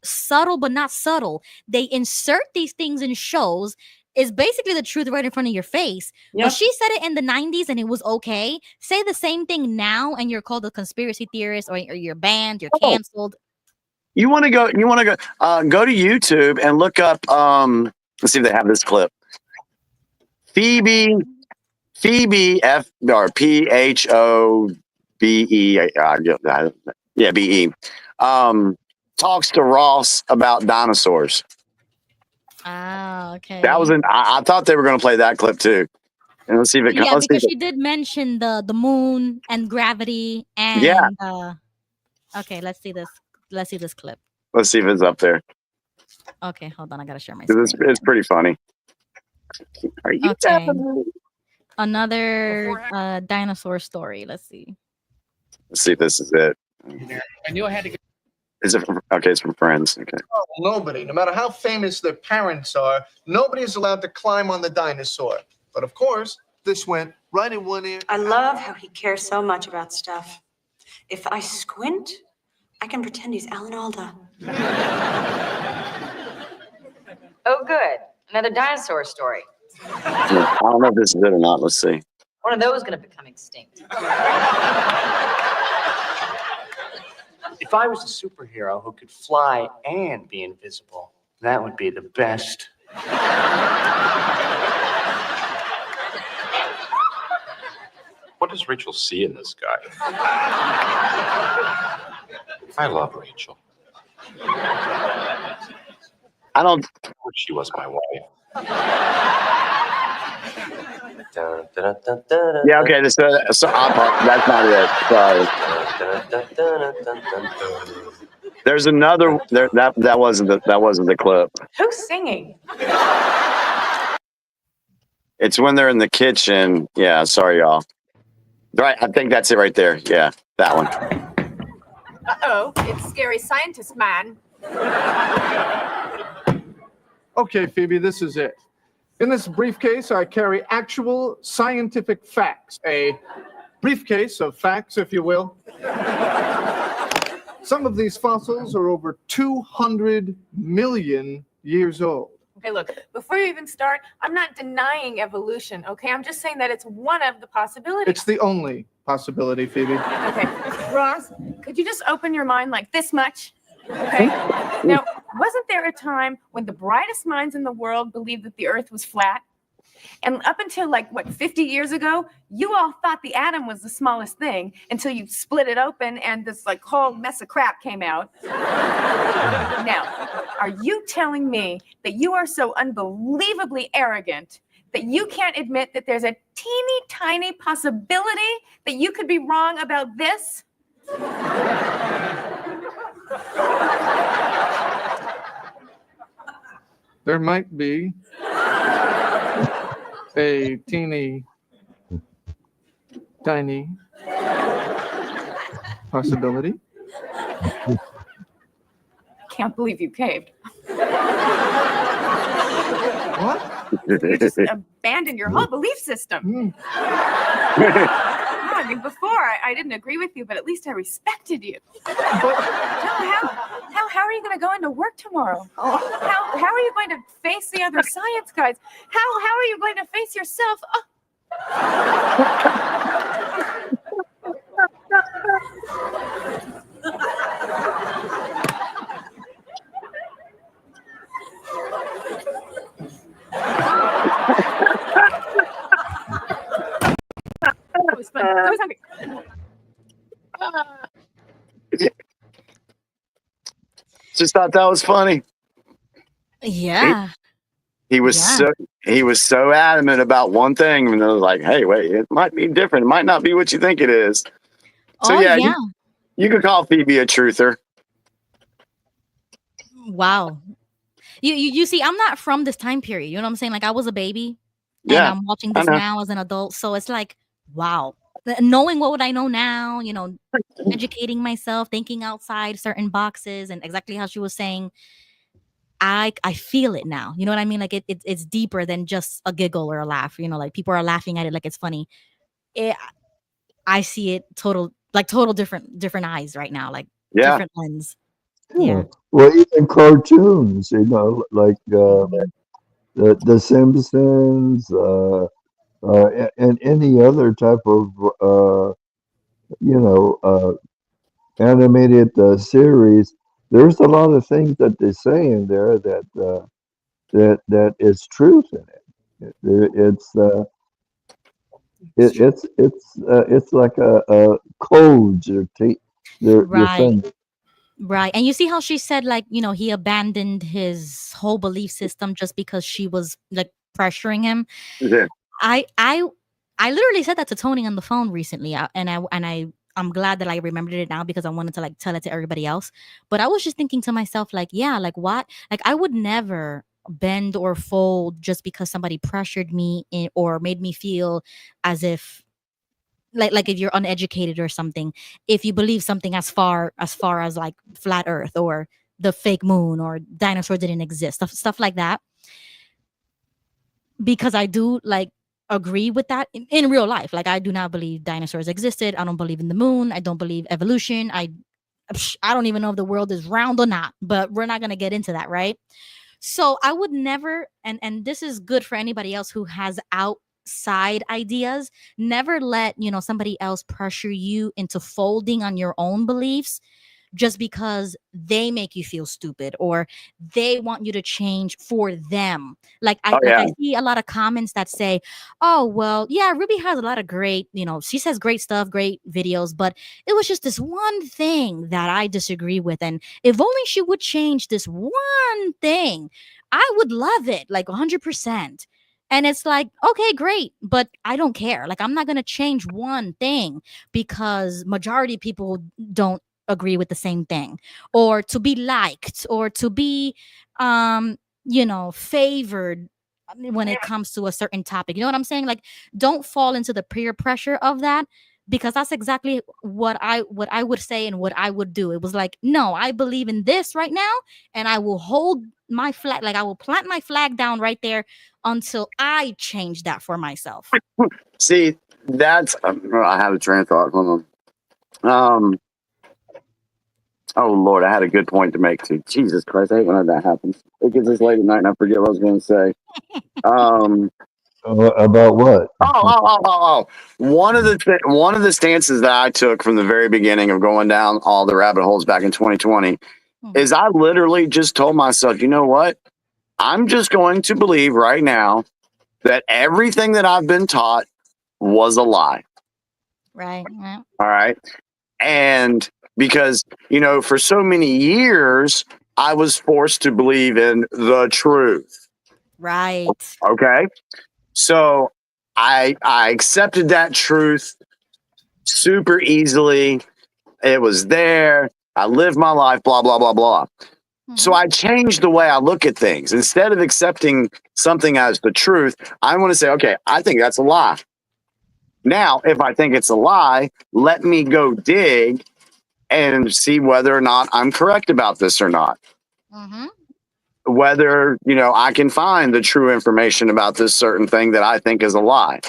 subtle but not subtle they insert these things in shows is basically the truth right in front of your face. Yep. But she said it in the 90s and it was okay. Say the same thing now and you're called a conspiracy theorist or you're banned, you're canceled. You want to go to YouTube and look up, let's see if they have this clip. Phoebe F or PHOBE, BE, talks to Ross about dinosaurs. Oh, okay. That was I thought they were going to play that clip too. And let's see if it comes. Yeah, because she did mention the moon and gravity and okay, let's see this. Let's see this clip. Let's see if it's up there. Okay, hold on. I gotta share my screen. It's pretty funny. Are you Another dinosaur story. Let's see. Let's see if this is it. I knew I had to get. Is it okay? It's from Friends. Okay. Oh, nobody, no matter how famous their parents are, nobody is allowed to climb on the dinosaur. But of course, this went right in one ear. I love how he cares so much about stuff. If I squint, I can pretend he's Alan Alda. Oh, good. Another dinosaur story. I don't know if this is it or not. Let's see. One of those going to become extinct. If I was a superhero who could fly and be invisible, that would be the best. What does Rachel see in this guy? I love Rachel. I don't. she was my wife. Yeah, okay. So that's not it. Sorry. There's another. That wasn't the clip. Who's singing? It's when they're in the kitchen. Yeah, sorry, y'all. Right, I think that's it right there. Yeah, that one. Uh-oh, it's Scary Scientist Man. Okay, Phoebe, this is it. In this briefcase, I carry actual scientific facts. A briefcase of facts, if you will. Some of these fossils are over 200 million years old. Okay, look, before you even start, I'm not denying evolution, okay? I'm just saying that it's one of the possibilities. It's the only possibility, Phoebe. Okay, Ross, could you just open your mind like this much? Okay. Now, wasn't there a time when the brightest minds in the world believed that the earth was flat? And up until 50 years ago, you all thought the atom was the smallest thing until you split it open and this whole mess of crap came out. Now, are you telling me that you are so unbelievably arrogant that you can't admit that there's a teeny tiny possibility that you could be wrong about this? There might be a teeny tiny possibility. Can't believe you caved. What? You just abandoned your whole belief system. I mean, before I didn't agree with you, but at least I respected you. How are you going to go into work tomorrow? How are you going to face the other science guys? How are you going to face yourself? That was fun. That was happy. Just thought that was funny. Yeah. He was so adamant about one thing, and I was like, "Hey, wait, it might be different. It might not be what you think it is." So you could call Phoebe a truther. Wow. You see, I'm not from this time period. You know what I'm saying? Like, I was a baby, and Yeah, I'm watching I this know. now as an adult. So it's like, wow. Knowing what would I know now, educating myself, thinking outside certain boxes, and exactly how she was saying, I feel it now. You know what I mean? Like it's deeper than just a giggle or a laugh. Like people are laughing at it like it's funny. I see it total different eyes right now, like different lens. Yeah. Well, even cartoons, like the Simpsons, and any other type of animated series. There's a lot of things that they say in there that is truth in it. It's like a codes or they're Right. saying. Right. And you see how she said, like, he abandoned his whole belief system just because she was like pressuring him. Yeah. I literally said that to Tony on the phone recently, I'm glad that I remembered it now because I wanted to like tell it to everybody else. But I was just thinking to myself, like, yeah, like what? Like I would never bend or fold just because somebody pressured me or made me feel as if like if you're uneducated or something, if you believe something as far as like flat earth or the fake moon or dinosaurs didn't exist, stuff like that, because I do like agree with that in real life. Like I do not believe dinosaurs existed. I don't believe in the moon. I don't believe evolution. I don't even know if the world is round or not, but we're not going to get into that, right? So I would never, and this is good for anybody else who has outside ideas, never let somebody else pressure you into folding on your own beliefs just because they make you feel stupid or they want you to change for them. Like I see a lot of comments that say, oh, well, yeah, Ruby has a lot of great, she says great stuff, great videos, but it was just this one thing that I disagree with. And if only she would change this one thing, I would love it, like 100%. And it's like, okay, great, but I don't care. Like, I'm not going to change one thing because majority of people don't agree with the same thing, or to be liked, or to be, favored when it comes to a certain topic. You know what I'm saying? Like, don't fall into the peer pressure of that, because that's exactly what I would say and what I would do. It was like, no, I believe in this right now, and I will hold my flag, like I will plant my flag down right there until I change that for myself. See, that's I have a train of thought. Hold on. Oh Lord, I had a good point to make too. Jesus Christ, I hate when that happens. It gets this late at night and I forget what I was going to say. About what? One of the stances that I took from the very beginning of going down all the rabbit holes back in 2020 is I literally just told myself, you know what? I'm just going to believe right now that everything that I've been taught was a lie. Right. All right. And because, for so many years, I was forced to believe in the truth. Right. Okay. So I accepted that truth super easily. It was there. I lived my life, blah, blah, blah, blah. So I changed the way I look at things. Instead of accepting something as the truth, I want to say, okay, I think that's a lie. Now, if I think it's a lie, let me go dig and see whether or not I'm correct about this or not. Whether, I can find the true information about this certain thing that I think is a lie.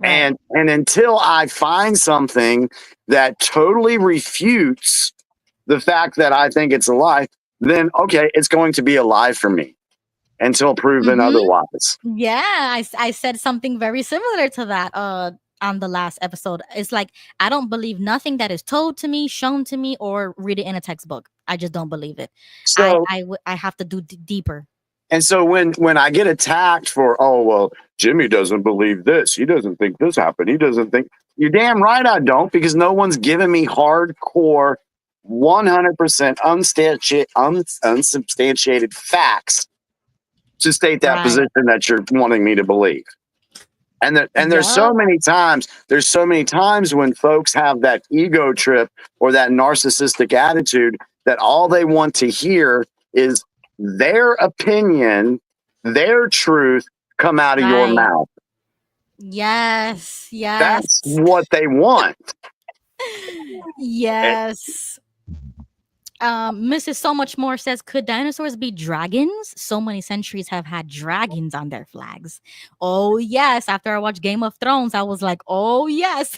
Right. And until I find something that totally refutes the fact that I think it's a lie, then okay, it's going to be a lie for me until proven otherwise. Yeah, I said something very similar to that on the last episode. It's like, I don't believe nothing that is told to me, shown to me, or read it in a textbook. I just don't believe it. So I have to do deeper. And so when I get attacked for, oh, well, Jimmy doesn't believe this, he doesn't think this happened, he doesn't think, you're damn right I don't, because no one's giving me hardcore 100% unsubstantiated facts to state that position that you're wanting me to believe. And there's so many times when folks have that ego trip or that narcissistic attitude that all they want to hear is their opinion, their truth come out of your mouth. Yes. That's what they want. Yes. Mrs. So Much More says, could dinosaurs be dragons? So many centuries have had dragons on their flags. Oh, yes. After I watched Game of Thrones, I was like, oh, yes.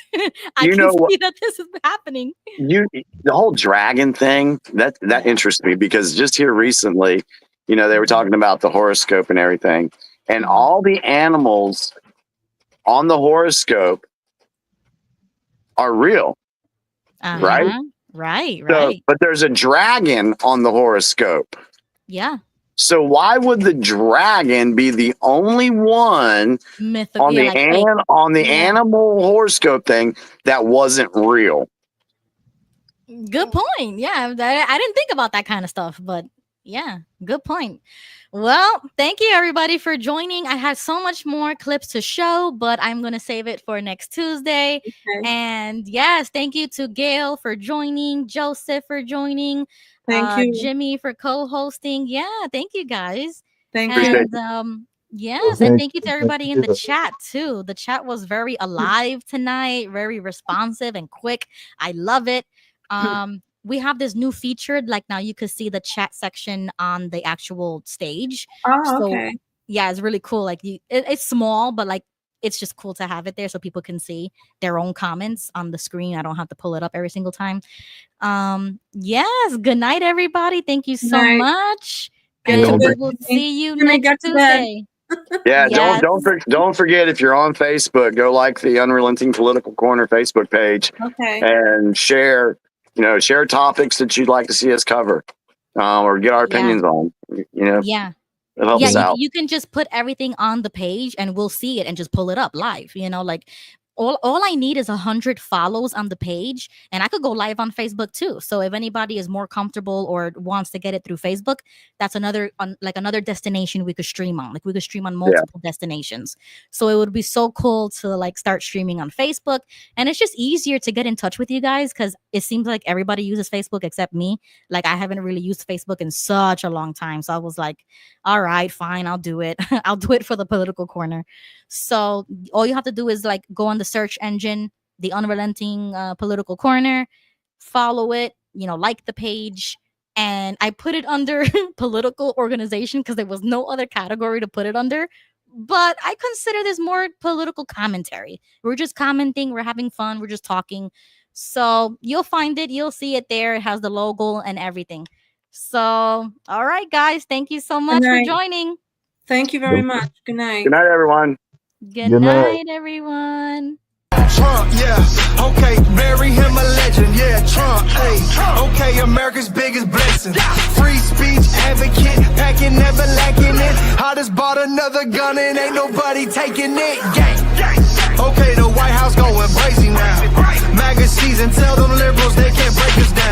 I can see that this is happening. The whole dragon thing, that interests me, because just here recently, they were talking about the horoscope and everything. And all the animals on the horoscope are real. Right? Right. So, but there's a dragon on the horoscope. Yeah. So why would the dragon be the only one on the animal horoscope thing that wasn't real? Good point. Yeah, I didn't think about that kind of stuff, but yeah, good point. Well, thank you everybody for joining. I had so much more clips to show, but I'm going to save it for next Tuesday. Okay. And yes, thank you to Gail for joining, Joseph for joining, thank you, Jimmy for co-hosting. Yeah, thank you guys. Thank you. Yes, and thank you to everybody in the chat too. The chat was very alive tonight, very responsive and quick. I love it. We have this new feature, like now you could see the chat section on the actual stage. Oh, okay. Yeah, it's really cool. Like it's small, but like it's just cool to have it there so people can see their own comments on the screen. I don't have to pull it up every single time. Yes, good night, everybody. Thank you so much. And we will see you next Tuesday. Yeah, don't forget, if you're on Facebook, go like the Unrelenting Political Corner Facebook page. Okay. And share topics that you'd like to see us cover, or get our opinions on. Yeah. It helps us out. You can just put everything on the page and we'll see it and just pull it up live, all I need is 100 follows on the page, and I could go live on Facebook too. So if anybody is more comfortable or wants to get it through Facebook, that's another destination we could stream on. Like we could stream on multiple destinations. So it would be so cool to like start streaming on Facebook, and it's just easier to get in touch with you guys because it seems like everybody uses Facebook except me. Like I haven't really used Facebook in such a long time, so I was like, all right, fine, I'll do it. I'll do it for the political corner. So all you have to do is like go on the search engine, the Unrelenting Political Corner, follow it, like the page. And I put it under political organization because there was no other category to put it under. But I consider this more political commentary. We're just commenting, we're having fun, we're just talking. So you'll find it, you'll see it there. It has the logo and everything. So, all right, guys, thank you so much for joining. Thank you very much. Good night. Good night, everyone. Good night, everyone. Trump, yeah, okay, bury him a legend, yeah, Trump, hey, okay, America's biggest blessing, free speech advocate, packing, never lacking it, I just bought another gun and ain't nobody taking it, gang, okay, the White House going crazy now, MAGA season, tell them liberals they can't break us down.